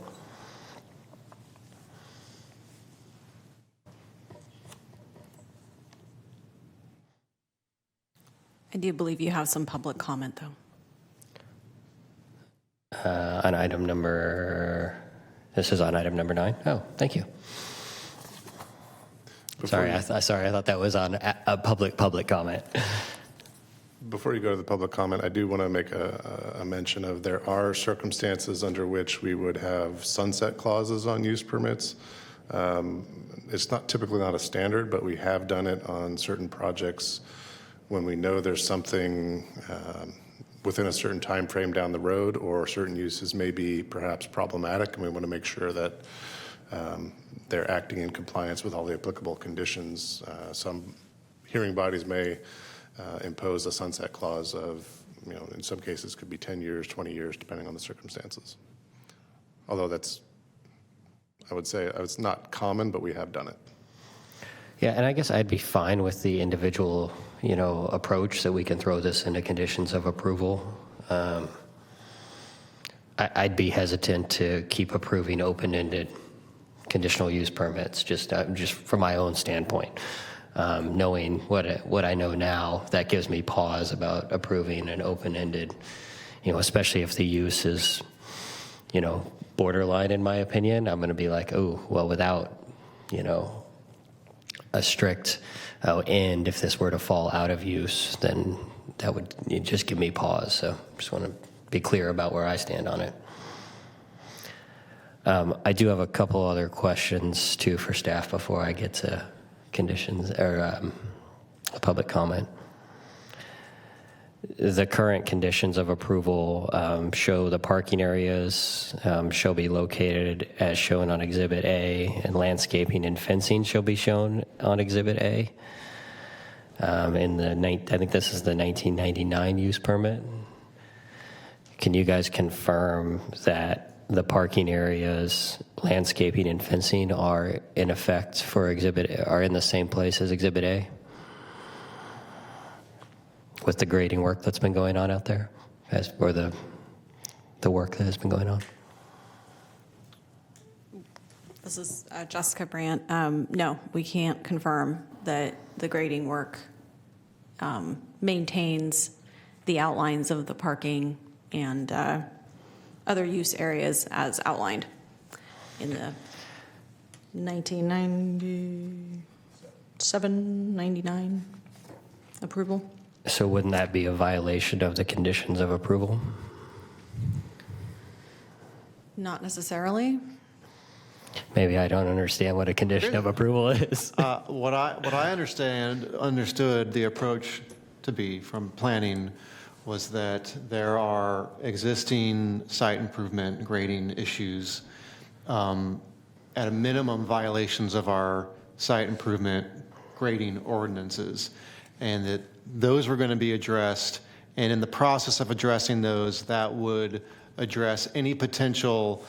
I do believe you have some public comment, though. On item number, this is on item number 9? Oh, thank you. Sorry, I thought that was on a public comment. Before you go to the public comment, I do want to make a mention of there are circumstances under which we would have sunset clauses on use permits. It's typically not a standard, but we have done it on certain projects when we know there's something within a certain time frame down the road, or certain uses may be perhaps problematic, and we want to make sure that they're acting in compliance with all the applicable conditions. Some hearing bodies may impose a sunset clause of, in some cases could be 10 years, 20 years, depending on the circumstances. Although I would say it's not common, but we have done it. Yeah, and I guess I'd be fine with the individual, approach that we can throw this into conditions of approval. I'd be hesitant to keep approving open-ended conditional use permits, just from my own standpoint. Knowing what I know now, that gives me pause about approving an open-ended, especially if the use is, borderline in my opinion. I'm going to be like, oh, well, without, a strict end, if this were to fall out of use, then that would just give me pause. So just want to be clear about where I stand on it. I do have a couple other questions too for staff before I get to conditions or public comment. The current conditions of approval show the parking areas shall be located as shown on Exhibit A, and landscaping and fencing shall be shown on Exhibit A. I think this is the 1999 use permit. Can you guys confirm that the parking areas, landscaping, and fencing are in effect for are in the same place as Exhibit A? With the grading work that's been going on out there, or the work that has been going on? This is Jessica Brandt. No, we can't confirm that the grading work maintains the outlines of the parking and other use areas as outlined in the 1997-99 approval. So wouldn't that be a violation of the conditions of approval? Not necessarily. Maybe I don't understand what a condition of approval is. What I understood the approach to be from planning was that there are existing site improvement grading issues, at a minimum violations of our site improvement grading ordinances, and that those were going to be addressed, and in the process of addressing those, that would address any potential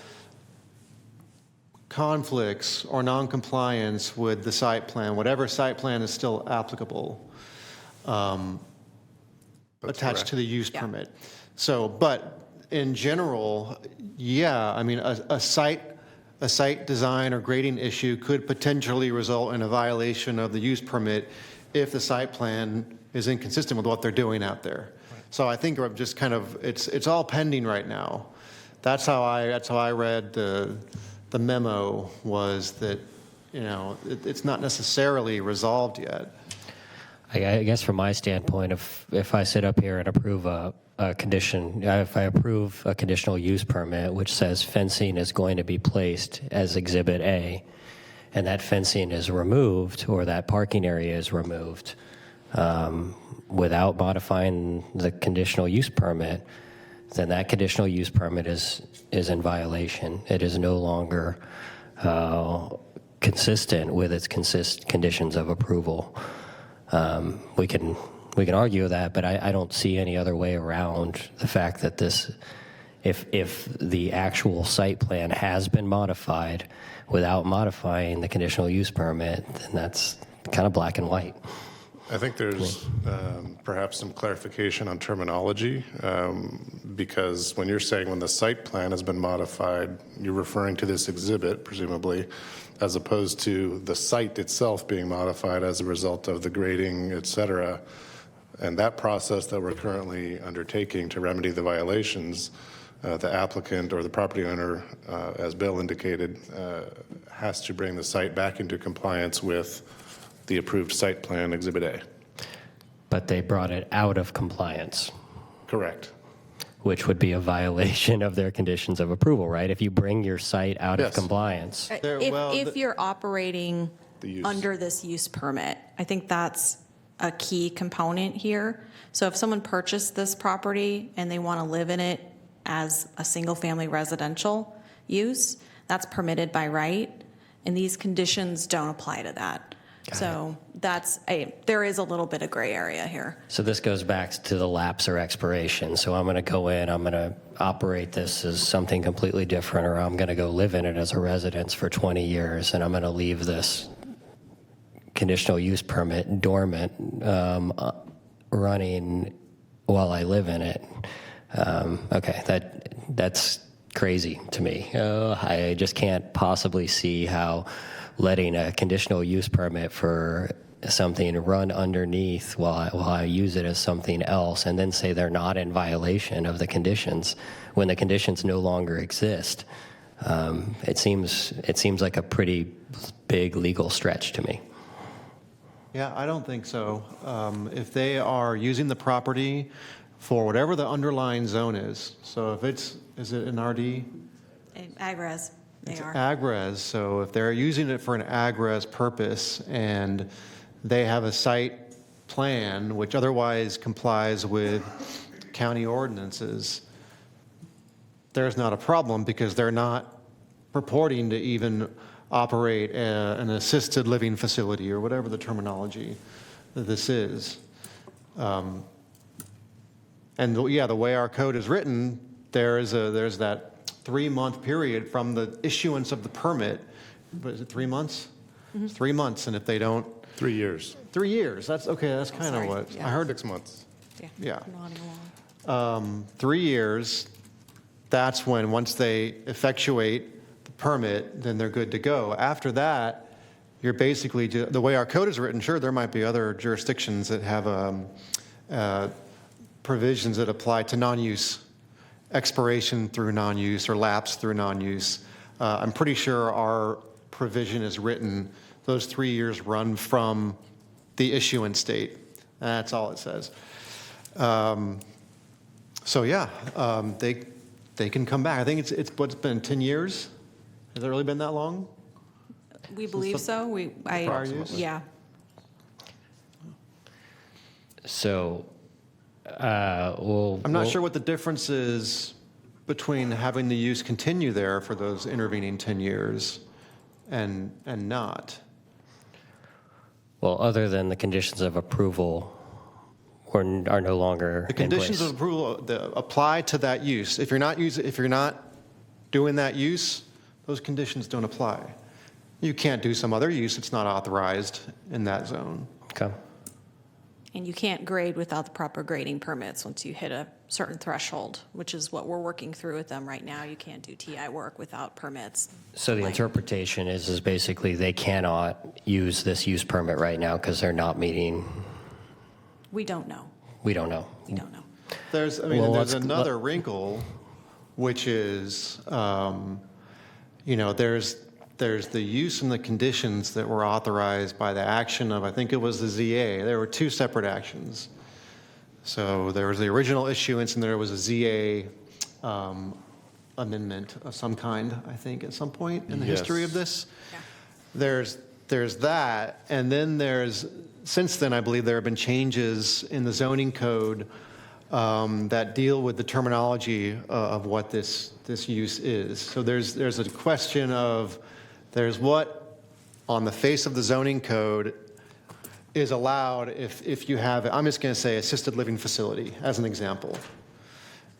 conflicts or noncompliance with the site plan, whatever site plan is still applicable, attached to the use permit. So, but in general, yeah, I mean, a site design or grading issue could potentially result in a violation of the use permit if the site plan is inconsistent with what they're doing out there. So I think we're just kind of, it's all pending right now. That's how I read the memo, was that, you know, it's not necessarily resolved yet. I guess from my standpoint, if I sit up here and approve a condition, if I approve a conditional use permit which says fencing is going to be placed as Exhibit A, and that fencing is removed or that parking area is removed without modifying the conditional use permit, then that conditional use permit is in violation. It is no longer consistent with its conditions of approval. We can argue that, but I don't see any other way around the fact that this, if the actual site plan has been modified without modifying the conditional use permit, then that's kind of black and white. I think there's perhaps some clarification on terminology, because when you're saying when the site plan has been modified, you're referring to this exhibit, presumably, as opposed to the site itself being modified as a result of the grading, et cetera. And that process that we're currently undertaking to remedy the violations, the applicant or the property owner, as Bill indicated, has to bring the site back into compliance with the approved site plan, Exhibit A. But they brought it out of compliance. Correct. Which would be a violation of their conditions of approval, right? If you bring your site out of compliance. If you're operating under this use permit, I think that's a key component here. So if someone purchased this property and they want to live in it as a single-family residential use, that's permitted by right, and these conditions don't apply to that. So there is a little bit of gray area here. So this goes back to the lapse or expiration. So I'm going to go in, I'm going to operate this as something completely different, or I'm going to go live in it as a residence for 20 years, and I'm going to leave this conditional use permit dormant, running while I live in it. Okay, that's crazy to me. I just can't possibly see how letting a conditional use permit for something run underneath while I use it as something else, and then say they're not in violation of the conditions when the conditions no longer exist. It seems like a pretty big legal stretch to me. Yeah, I don't think so. If they are using the property for whatever the underlying zone is, so if is it an RD? Ag-res, they are. Ag-res, so if they're using it for an ag-res purpose and they have a site plan which otherwise complies with county ordinances, there's not a problem because they're not purporting to even operate an assisted living facility or whatever the terminology this is. And the way our code is written, there's that 3-month period from the issuance of the permit. What is it, 3 months? Mm-hmm. 3 months, and if they don't. 3 years. 3 years. That's okay. That's kind of what I heard. 6 months. Yeah. 3 years. That's when, once they effectuate the permit, then they're good to go. After that, you're basically, the way our code is written, sure, there might be other jurisdictions that have provisions that apply to non-use, expiration through non-use or lapse through non-use. I'm pretty sure our provision is written, those 3 years run from the issuance date. That's all it says. They can come back. I think it's what's been 10 years? Has it really been that long? We believe so. Yeah. So, I'm not sure what the difference is between having the use continue there for those intervening 10 years and not. Well, other than the conditions of approval are no longer The conditions of approval apply to that use. If you're not doing that use, those conditions don't apply. You can't do some other use that's not authorized in that zone. Okay. And you can't grade without the proper grading permits once you hit a certain threshold, which is what we're working through with them right now. You can't do TI work without permits. So the interpretation is basically they cannot use this use permit right now because they're not meeting. We don't know. We don't know. We don't know. There's another wrinkle, which is, there's the use and the conditions that were authorized by the action of, I think it was the ZA. There were two separate actions. So there was the original issuance and there was a ZA amendment of some kind, I think, at some point in the history of this. Yeah. There's that, and then since then, I believe there have been changes in the zoning code that deal with the terminology of what this use is. So there's a question of, there's what on the face of the zoning code is allowed if you have, I'm just going to say assisted living facility as an example.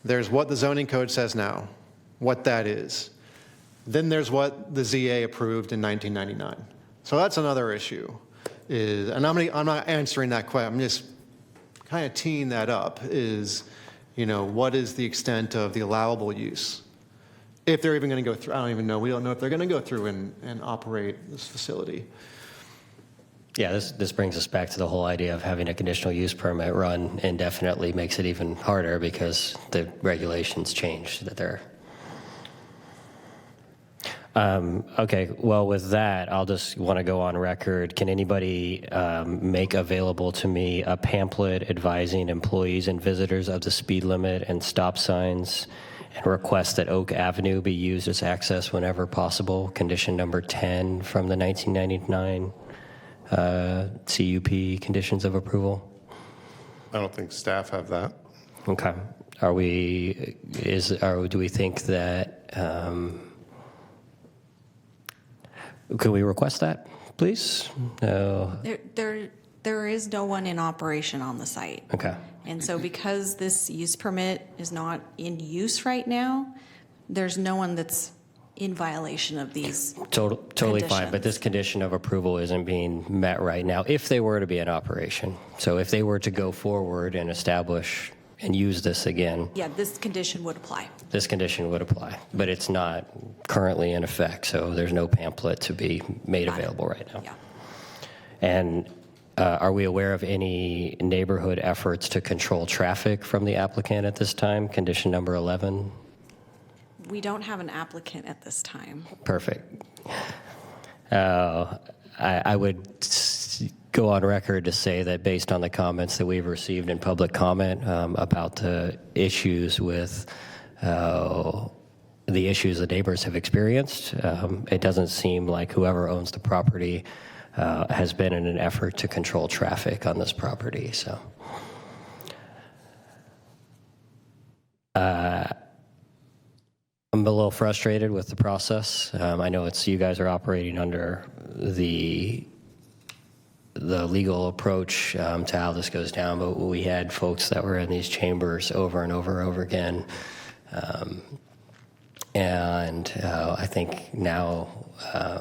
There's what the zoning code says now, what that is. Then there's what the ZA approved in 1999. So that's another issue. And I'm not answering that question. I'm just kind of teeing that up. What is the extent of the allowable use? If they're even going to go through, I don't even know. We don't know if they're going to go through and operate this facility. Yeah, this brings us back to the whole idea of having a conditional use permit run indefinitely makes it even harder because the regulations change that they're. Okay, well, with that, I'll just want to go on record. Can anybody make available to me a pamphlet advising employees and visitors of the speed limit and stop signs and request that Oak Avenue be used as access whenever possible? Condition number 10 from the 1999 CUP conditions of approval. I don't think staff have that. Okay. Do we think that, can we request that, please? No. There is no one in operation on the site. Okay. And so because this use permit is not in use right now, there's no one that's in violation of these Totally fine, but this condition of approval isn't being met right now if they were to be in operation. So if they were to go forward and establish and use this again, Yeah, this condition would apply. this condition would apply, but it's not currently in effect, so there's no pamphlet to be made available right now. Yeah. And are we aware of any neighborhood efforts to control traffic from the applicant at this time? Condition number 11? We don't have an applicant at this time. Perfect. I would go on record to say that based on the comments that we've received in public comment about the issues with the issues the neighbors have experienced, it doesn't seem like whoever owns the property has been in an effort to control traffic on this property. So. I'm a little frustrated with the process. I know you guys are operating under the legal approach to how this goes down, but we had folks that were in these chambers over and over and over again. I think now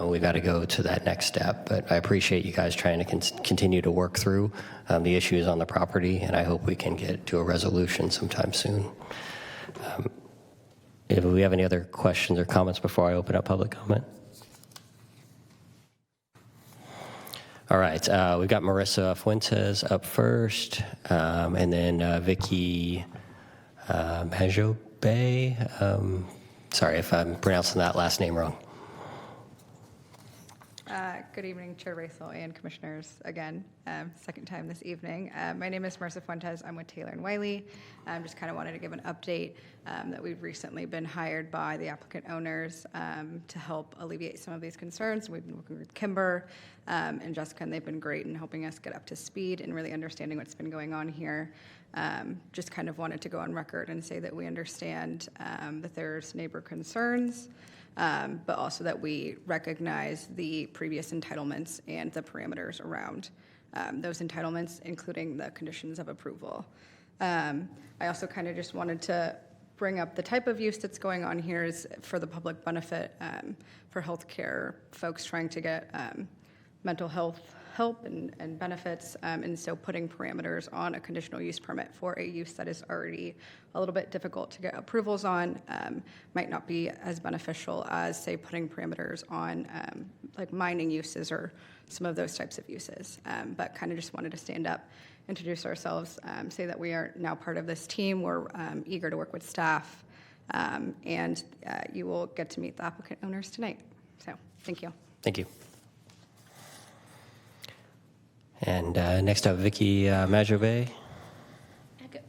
we got to go to that next step. But I appreciate you guys trying to continue to work through the issues on the property, and I hope we can get to a resolution sometime soon. If we have any other questions or comments before I open up public comment? All right, we've got Marissa Fuentes up first, and then Vicky Majobe. Sorry if I'm pronouncing that last name wrong. Good evening, Chair Raythel and Commissioners. Again, second time this evening. My name is Marissa Fuentes. I'm with Taylor & Wiley. Just kind of wanted to give an update that we've recently been hired by the applicant owners to help alleviate some of these concerns. We've been working with Kimber and Jessica, and they've been great in helping us get up to speed and really understanding what's been going on here. Just kind of wanted to go on record and say that we understand that there's neighbor concerns, but also that we recognize the previous entitlements and the parameters around those entitlements, including the conditions of approval. I also kind of just wanted to bring up the type of use that's going on here is for the public benefit for healthcare folks trying to get mental health help and benefits, and so putting parameters on a conditional use permit for a use that is already a little bit difficult to get approvals on might not be as beneficial as, say, putting parameters on like mining uses or some of those types of uses. But kind of just wanted to stand up, introduce ourselves, say that we are now part of this team. We're eager to work with staff, and you will get to meet the applicant owners tonight. So thank you. Thank you. And next up, Vicky Magobe.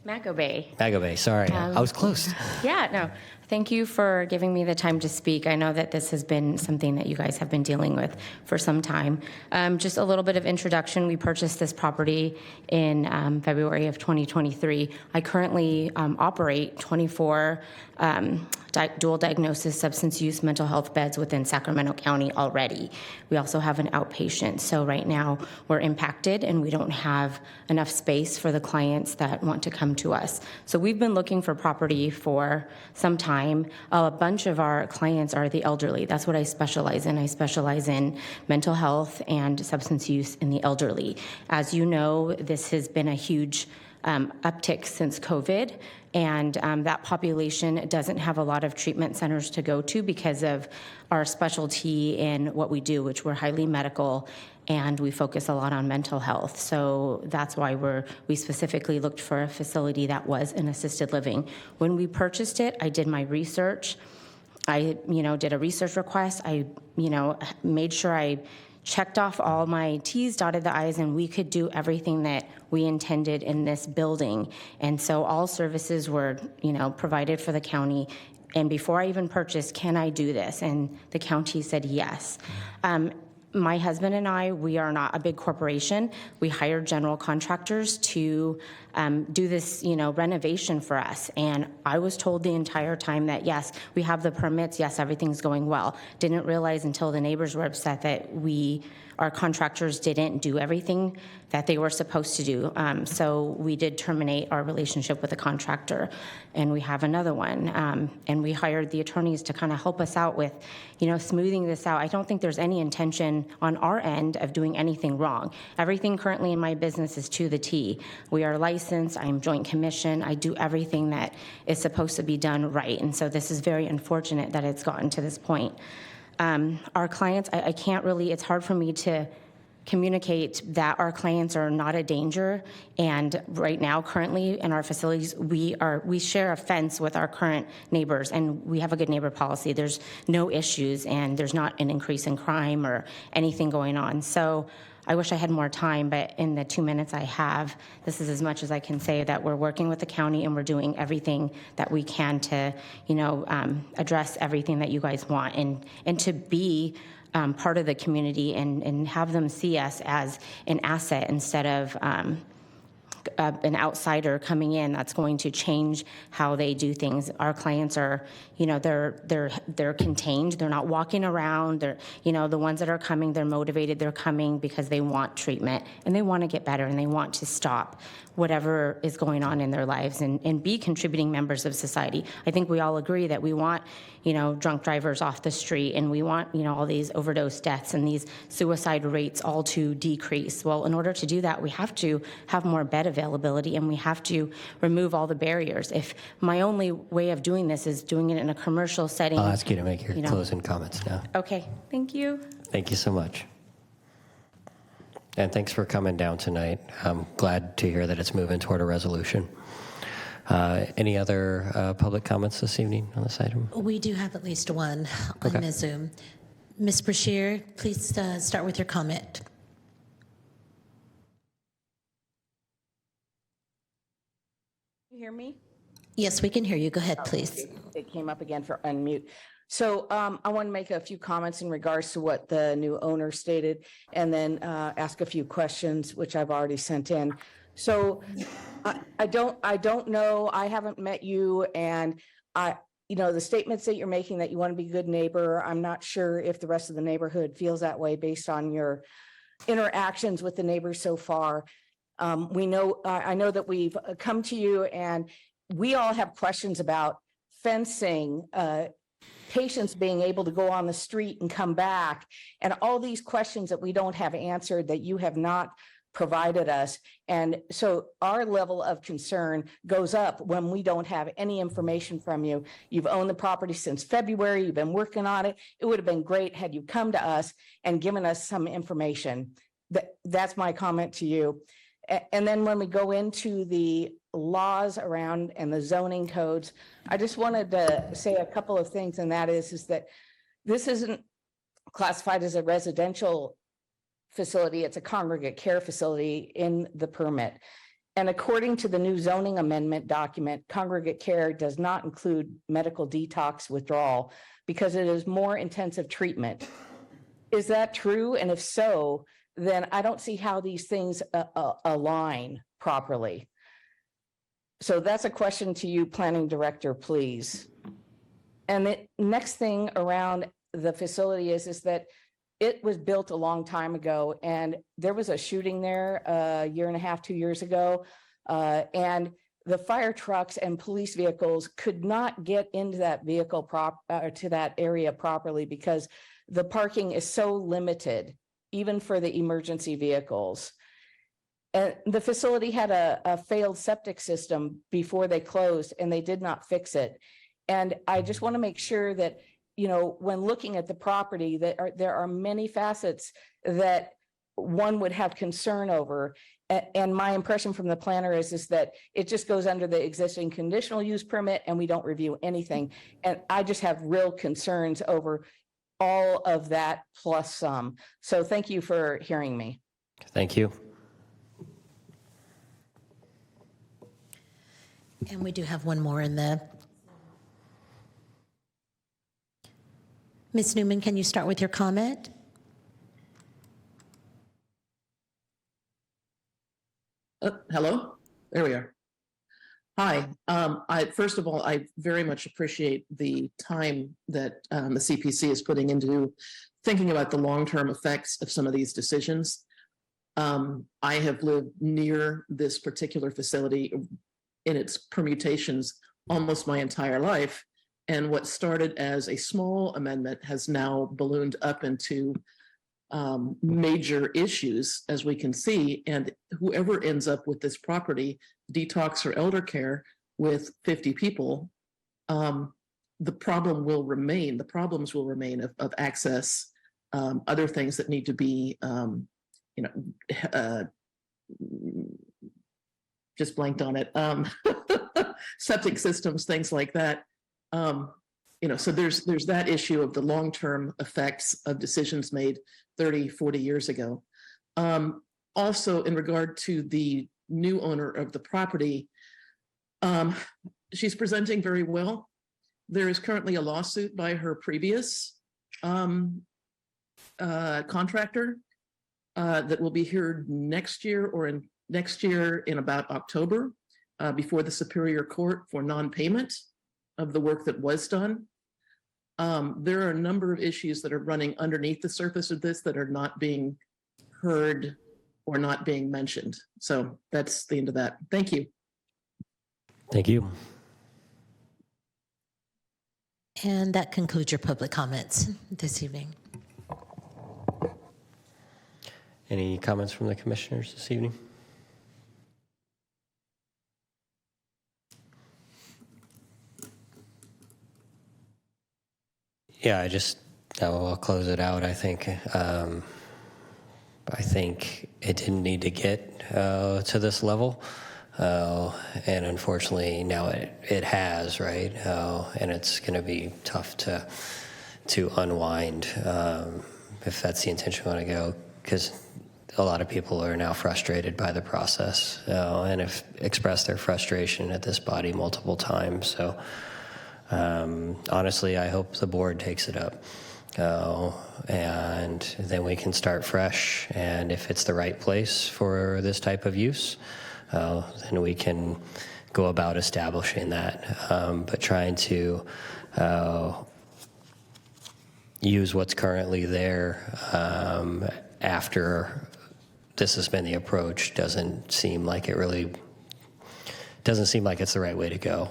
Magobe. Sorry, I was close. Yeah, no. Thank you for giving me the time to speak. I know that this has been something that you guys have been dealing with for some time. Just a little bit of introduction. We purchased this property in February of 2023. I currently operate 24 dual diagnosis substance use mental health beds within Sacramento County already. We also have an outpatient. So right now we're impacted and we don't have enough space for the clients that want to come to us. So we've been looking for property for some time. A bunch of our clients are the elderly. That's what I specialize in. I specialize in mental health and substance use in the elderly. As you know, this has been a huge uptick since COVID, and that population doesn't have a lot of treatment centers to go to because of our specialty in what we do, which we're highly medical, and we focus a lot on mental health. So that's why we specifically looked for a facility that was an assisted living. When we purchased it, I did my research. I, did a research request. I, made sure I checked off all my T's, dotted the I's, and we could do everything that we intended in this building. And so all services were, provided for the county. And before I even purchased, can I do this? And the county said yes. My husband and I, we are not a big corporation. We hired general contractors to do this, renovation for us. And I was told the entire time that, yes, we have the permits, yes, everything's going well. Didn't realize until the neighbors were upset that our contractors didn't do everything that they were supposed to do. So we did terminate our relationship with the contractor, and we have another one. And we hired the attorneys to kind of help us out with, smoothing this out. I don't think there's any intention on our end of doing anything wrong. Everything currently in my business is to the T. We are licensed, I'm joint commission, I do everything that is supposed to be done right. And so this is very unfortunate that it's gotten to this point. Our clients, I can't really, it's hard for me to communicate that our clients are not a danger. And right now, currently in our facilities, we share a fence with our current neighbors, and we have a good neighbor policy. There's no issues, and there's not an increase in crime or anything going on. So I wish I had more time, but in the 2 minutes I have, this is as much as I can say, that we're working with the county and we're doing everything that we can to, address everything that you guys want and to be part of the community and have them see us as an asset instead of an outsider coming in that's going to change how they do things. Our clients are, they're contained. They're not walking around. They're, the ones that are coming, they're motivated. They're coming because they want treatment and they want to get better and they want to stop whatever is going on in their lives and be contributing members of society. I think we all agree that we want, drunk drivers off the street, and we want, all these overdose deaths and these suicide rates all to decrease. Well, in order to do that, we have to have more bed availability and we have to remove all the barriers. If my only way of doing this is doing it in a commercial setting. I'll ask you to make your closing comments now. Okay, thank you. Thank you so much. And thanks for coming down tonight. I'm glad to hear that it's moving toward a resolution. Any other public comments this evening on this item? We do have at least one on the Zoom. Ms. Brashear, please start with your comment. You hear me? Yes, we can hear you. Go ahead, please. It came up again for unmute. So I want to make a few comments in regards to what the new owner stated, and then ask a few questions, which I've already sent in. So I don't know. I haven't met you, and the statements that you're making that you want to be a good neighbor. I'm not sure if the rest of the neighborhood feels that way based on your interactions with the neighbors so far. We know, I know that we've come to you and we all have questions about fencing, patients being able to go on the street and come back, and all these questions that we don't have answered that you have not provided us. And so our level of concern goes up when we don't have any information from you. You've owned the property since February, you've been working on it. It would have been great had you come to us and given us some information. That's my comment to you. And then when we go into the laws around and the zoning codes, I just wanted to say a couple of things, and that is that this isn't classified as a residential facility, it's a congregate care facility in the permit. And according to the new zoning amendment document, congregate care does not include medical detox withdrawal because it is more intensive treatment. Is that true? And if so, then I don't see how these things align properly. So that's a question to you, Planning Director, please. And the next thing around the facility is that it was built a long time ago, and there was a shooting there a year and a half, 2 years ago, and the fire trucks and police vehicles could not get into that vehicle to that area properly because the parking is so limited, even for the emergency vehicles. And the facility had a failed septic system before they closed, and they did not fix it. And I just want to make sure that, you know, when looking at the property, that there are many facets that one would have concern over. And my impression from the planner is that it just goes under the existing conditional use permit and we don't review anything. And I just have real concerns over all of that plus some. So thank you for hearing me. Thank you. And we do have one more in the... Ms. Newman, can you start with your comment? Hello, there we are. Hi, first of all, I very much appreciate the time that the CPC is putting into thinking about the long-term effects of some of these decisions. I have lived near this particular facility in its permutations almost my entire life. And what started as a small amendment has now ballooned up into major issues, as we can see. And whoever ends up with this property, detox or elder care, with 50 people, the problem will remain. The problems will remain of access, other things that need to be, just blanked on it, septic systems, things like that. So there's that issue of the long-term effects of decisions made 30, 40 years ago. Also, in regard to the new owner of the property, she's presenting very well. There is currently a lawsuit by her previous contractor that will be heard next year in about October before the Superior Court for non-payment of the work that was done. There are a number of issues that are running underneath the surface of this that are not being heard or not being mentioned. So that's the end of that. Thank you. Thank you. And that concludes your public comments this evening. Any comments from the commissioners this evening? Yeah, I'll close it out. I think it didn't need to get to this level, and unfortunately now it has, right? And it's going to be tough to unwind if that's the intention we want to go, because a lot of people are now frustrated by the process and have expressed their frustration at this body multiple times. So. Honestly, I hope the board takes it up, and then we can start fresh. And if it's the right place for this type of use, then we can go about establishing that. But trying to use what's currently there after this has been the approach doesn't seem like it's the right way to go,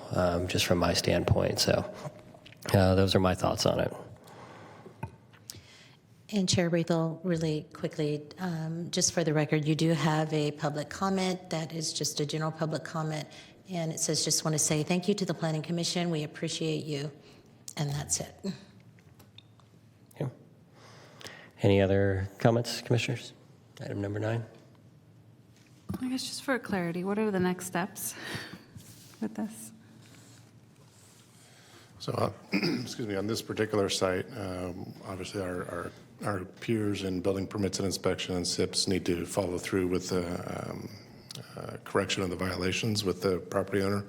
just from my standpoint. So those are my thoughts on it. And Chair Rethel, really quickly, just for the record, you do have a public comment that is just a general public comment, and it says, just want to say thank you to the Planning Commission. We appreciate you, and that's it. Yeah. Any other comments, commissioners? Item number 9. I guess just for clarity, what are the next steps with this? So, excuse me, on this particular site, obviously our peers in building permits and inspection and SIPs need to follow through with the correction of the violations with the property owner.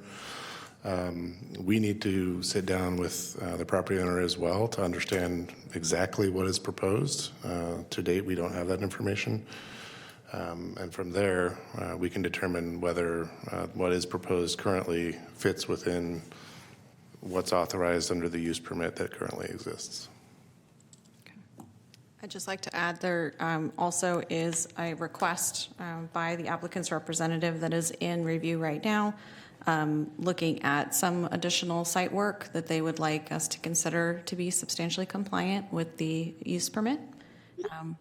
We need to sit down with the property owner as well to understand exactly what is proposed. To date, we don't have that information. And from there, we can determine whether what is proposed currently fits within what's authorized under the use permit that currently exists. I'd just like to add there also is a request by the applicant's representative that is in review right now, looking at some additional site work that they would like us to consider to be substantially compliant with the use permit.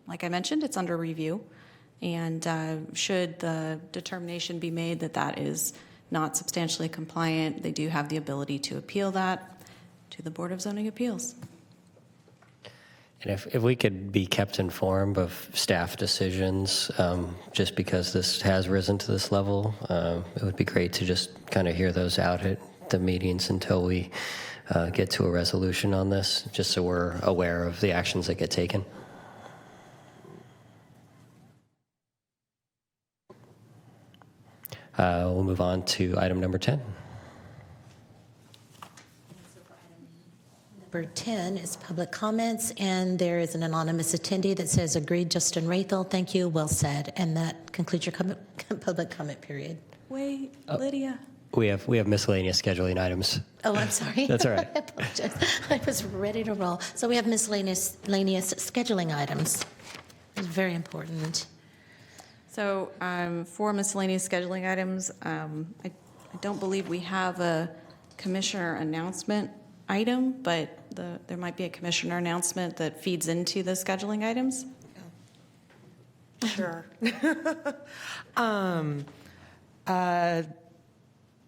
Like I mentioned, it's under review, and should the determination be made that that is not substantially compliant, they do have the ability to appeal that to the Board of Zoning Appeals. And if we could be kept informed of staff decisions, just because this has risen to this level, it would be great to just kind of hear those out at the meetings until we get to a resolution on this, just so we're aware of the actions that get taken. We'll move on to item number 10. Number 10 is public comments, and there is an anonymous attendee that says, agreed, Justin Rethel, thank you, well said. And that concludes your public comment period. Wait, Lydia. We have miscellaneous scheduling items. Oh, I'm sorry. That's all right. I apologize. I was ready to roll. So we have miscellaneous scheduling items. It's very important. So for miscellaneous scheduling items, I don't believe we have a commissioner announcement item, but there might be a commissioner announcement that feeds into the scheduling items. Sure.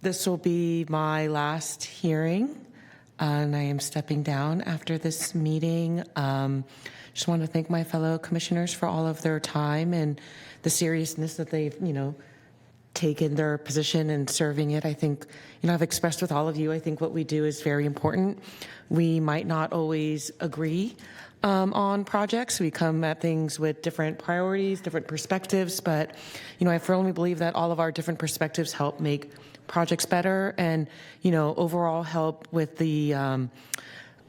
This will be my last hearing, and I am stepping down after this meeting. Just want to thank my fellow commissioners for all of their time and the seriousness that they've, taken their position and serving it. I think, I've expressed with all of you, I think what we do is very important. We might not always agree on projects. We come at things with different priorities, different perspectives, but, I firmly believe that all of our different perspectives help make projects better and, overall help with the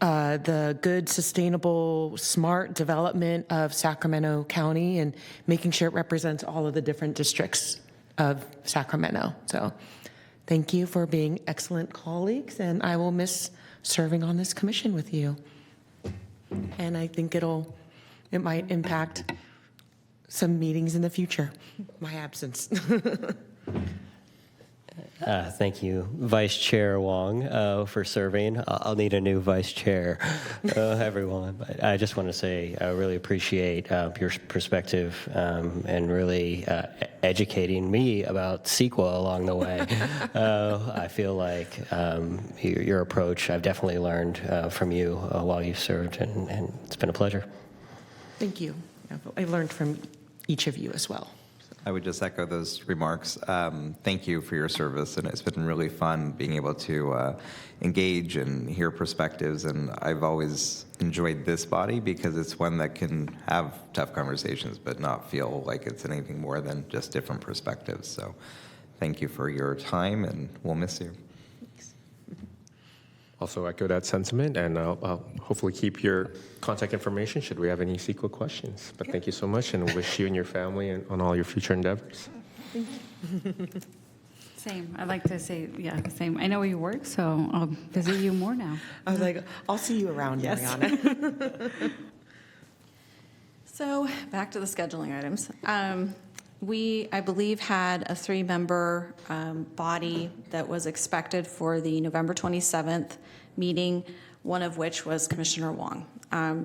good, sustainable, smart development of Sacramento County and making sure it represents all of the different districts of Sacramento. So thank you for being excellent colleagues, and I will miss serving on this commission with you. And I think it might impact some meetings in the future, my absence. Thank you, Vice Chair Wong, for serving. I'll need a new vice chair, everyone. But I just want to say I really appreciate your perspective and really educating me about CEQA along the way. I feel like your approach, I've definitely learned from you while you've served, and it's been a pleasure. Thank you. I've learned from each of you as well. I would just echo those remarks. Thank you for your service, and it's been really fun being able to engage and hear perspectives, and I've always enjoyed this body because it's one that can have tough conversations but not feel like it's anything more than just different perspectives. So thank you for your time, and we'll miss you. Also echo that sentiment, and I'll hopefully keep your contact information should we have any CEQA questions. But thank you so much, and wish you and your family and on all your future endeavors. Thank you. Same. I'd like to say, same. I know where you work, so I'll visit you more now. I was like, I'll see you around, Yes. Mariana. So back to the scheduling items. We, I believe, had a 3-member body that was expected for the November 27th meeting, one of which was Commissioner Wong.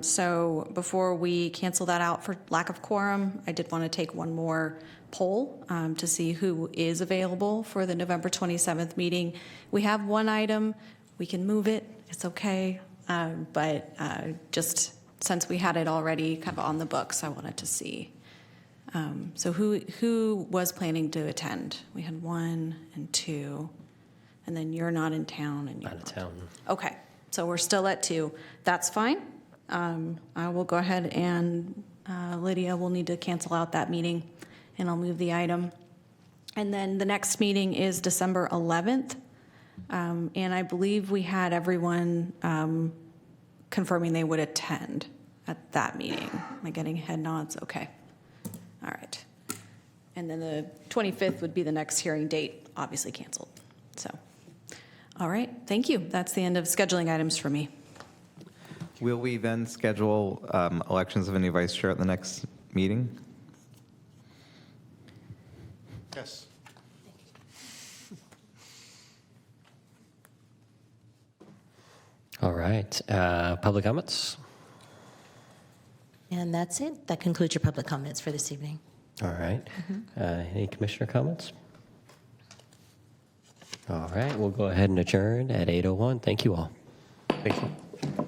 So before we cancel that out for lack of quorum, I did want to take one more poll to see who is available for the November 27th meeting. We have one item. We can move it. It's okay. But just since we had it already kind of on the books, I wanted to see. So who was planning to attend? We had 1 and 2, and then you're not in town. And Out of town. Okay, so we're still at 2. That's fine. I will go ahead and Lydia will need to cancel out that meeting, and I'll move the item. And then the next meeting is December 11th, and I believe we had everyone confirming they would attend at that meeting. Am I getting head nods? Okay. All right. And then the 25th would be the next hearing date, obviously canceled. So, all right, thank you. That's the end of scheduling items for me. Will we then schedule elections of a new vice chair at the next meeting? Yes. All right. Public comments? And that's it. That concludes your public comments for this evening. All right. Any commissioner comments? All right. We'll go ahead and adjourn at 8:01. Thank you all. Thank you.